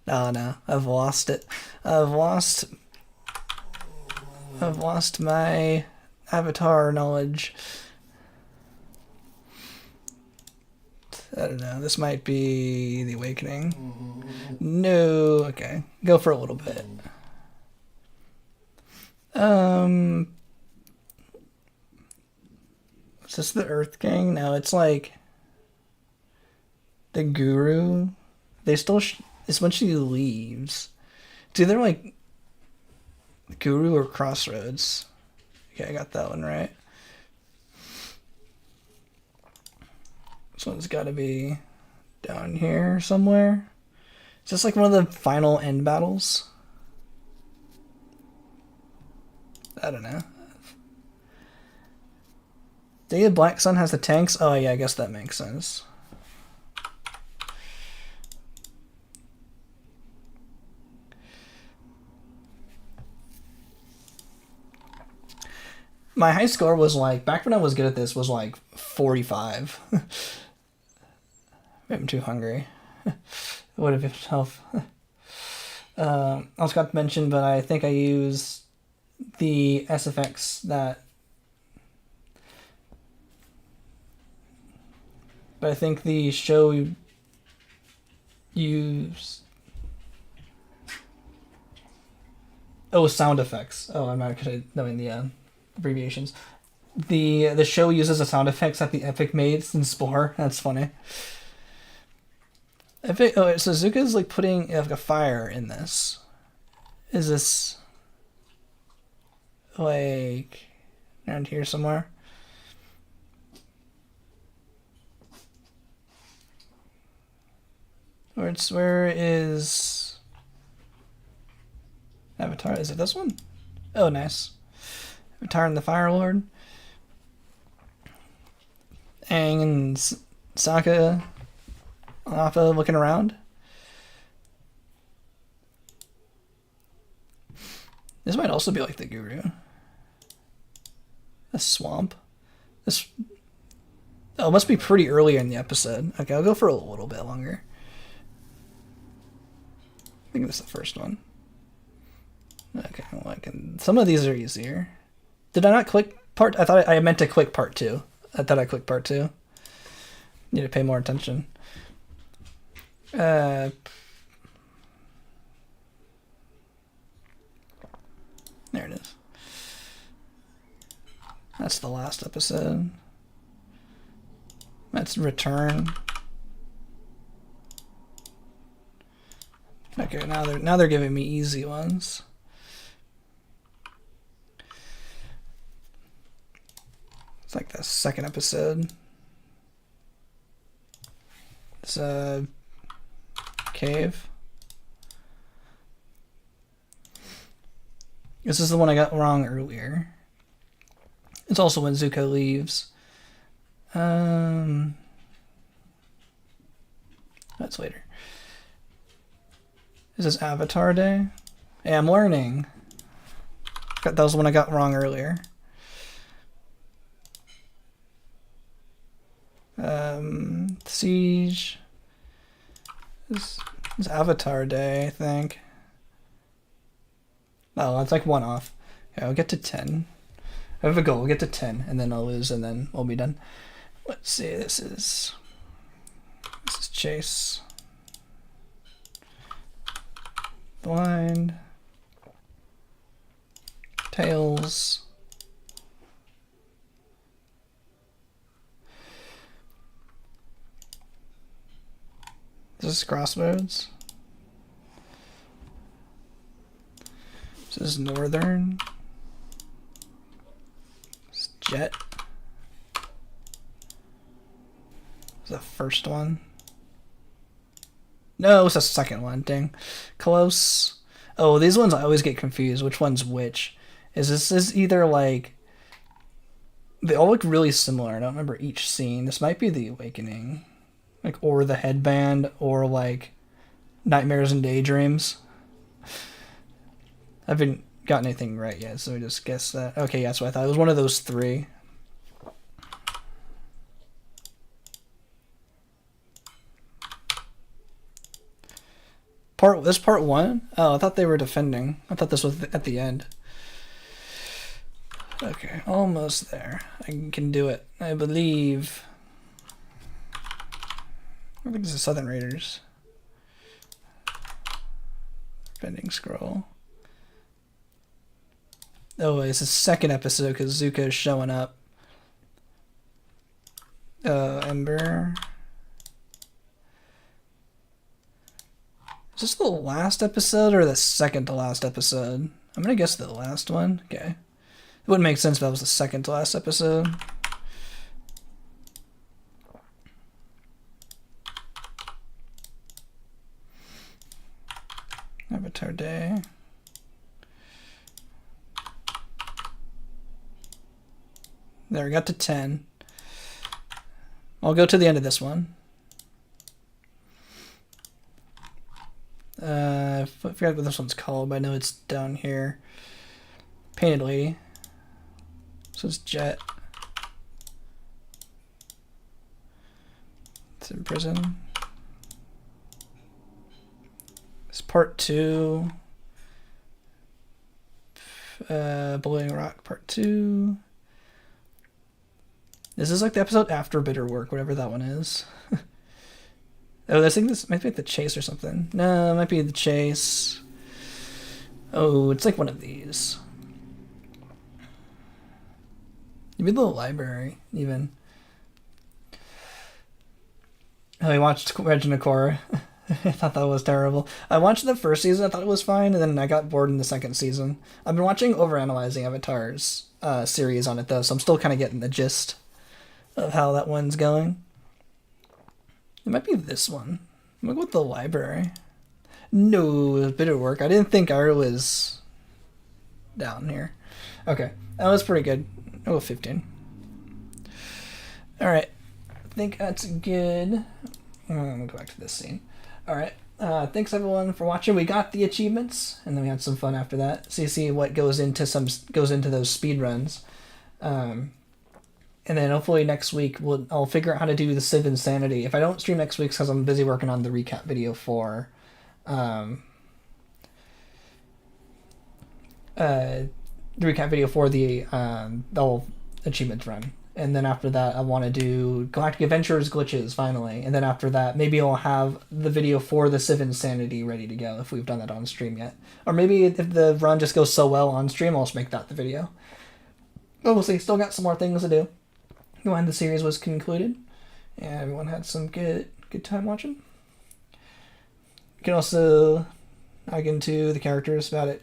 Oh no, I've lost it. I've lost my Avatar knowledge. I don't know. This might be The Awakening. No, okay. Go for a little bit. Is this the Earth King? No, it's like the Guru. They still. It's when she leaves. It's either like Guru or Crossroads. Okay, I got that one right. This one's got to be down here somewhere. Is this like one of the final end battles? I don't know. Day of Black Sun has the tanks. Oh yeah, I guess that makes sense. My high score was like, back when I was good at this, was like 45. I'm too hungry. Would have been tough. I also got to mention, but I think I used the SFX that... But I think the show used... Oh, sound effects. Oh, I'm not actually knowing the... abbreviations. The show uses the sound effects that the Epic made in Spore. That's funny. Epic. Oh, so Zuka's like putting like a fire in this. Is this like around here somewhere? Where is Avatar? Is it this one? Oh, nice. Avatar and the Fire Lord. Aang and Sokka Appa looking around. This might also be like the Guru. A swamp. This... Oh, it must be pretty early in the episode. Okay, I'll go for a little bit longer. I think this is the first one. Okay, well, some of these are easier. Did I not click part? I thought I meant to click part 2. I thought I clicked part 2. Need to pay more attention. There it is. That's the last episode. That's return. Okay, now they're giving me easy ones. It's like the second episode. It's a cave. This is the one I got wrong earlier. It's also when Zuko leaves. That's later. Is this Avatar Day? Hey, I'm learning. That was the one I got wrong earlier. Siege. This is Avatar Day, I think. Oh, that's like one off. Okay, I'll get to 10. I have a goal. We'll get to 10, and then I'll lose, and then we'll be done. Let's see. This is Chase. Blind. Tails. This is Crossroads. This is Northern. This is Jet. This is the first one. No, it's the second one. Dang. Close. Oh, these ones I always get confused. Which one's which? This is either like... They all look really similar. I don't remember each scene. This might be The Awakening. Like, or The Headband, or like Nightmares and Daydreams. I haven't gotten anything right yet, so I just guess that. Okay, yeah, so I thought it was one of those three. This part one? Oh, I thought they were defending. I thought this was at the end. Okay, almost there. I can do it. I believe. I think this is Southern Raiders. Bending scroll. Oh, it's the second episode because Zuko's showing up. Ember. Is this the last episode or the second to last episode? I'm gonna guess the last one. Okay. It wouldn't make sense if that was the second to last episode. Avatar Day. There, we got to 10. I'll go to the end of this one. I forgot what this one's called, but I know it's down here. Painted Lady. So it's Jet. It's in prison. It's part 2. Boiling Rock part 2. This is like the episode after Bitter Work, whatever that one is. Oh, I think this might be like The Chase or something. No, it might be The Chase. Oh, it's like one of these. Maybe The Library, even. Oh, I watched Regina Core. I thought that was terrible. I watched the first season, I thought it was fine, and then I got bored in the second season. I've been watching Overanalyzing Avatar's series on it, though, so I'm still kind of getting the gist of how that one's going. It might be this one. I'm gonna go with The Library. No, it was Bitter Work. I didn't think I was down here. Okay, that was pretty good. Oh, 15. Alright, I think that's good. I'm gonna go back to this scene. Alright, thanks everyone for watching. We got the achievements, and then we had some fun after that. So you see what goes into those speed runs. And then hopefully next week I'll figure out how to do the Civ Insanity. If I don't stream next week, it's because I'm busy working on the recap video for the whole achievements run. And then after that, I want to do Galactic Adventures glitches finally. And then after that, maybe I'll have the video for the Civ Insanity ready to go if we've done that on stream yet. Or maybe if the run just goes so well on stream, I'll just make that the video. But we'll see. Still got some more things to do. When the series was concluded, and everyone had some good time watching. You can also get into the characters about it.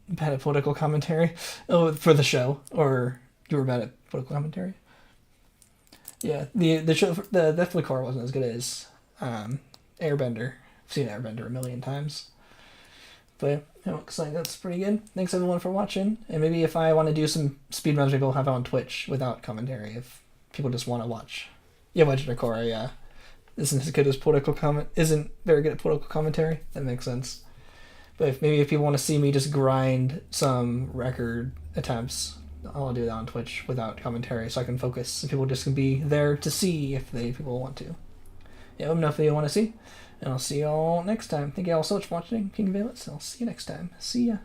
Bad at political commentary. Oh, for the show, or you were bad at political commentary. Yeah, the show, the Deathly Core wasn't as good as Airbender. I've seen Airbender a million times. But it looks like that's pretty good. Thanks everyone for watching. And maybe if I want to do some speedruns, maybe I'll have it on Twitch without commentary if people just want to watch. Yeah, Legendary Core, yeah. Isn't as good as political comment. Isn't very good at political commentary. That makes sense. But if people want to see me just grind some record attempts, I'll do that on Twitch without commentary, so I can focus. And people just can be there to see if people want to. Yeah, let me know if they want to see. And I'll see y'all next time. Thank you all so much for watching King of Valence. I'll see you next time. See ya.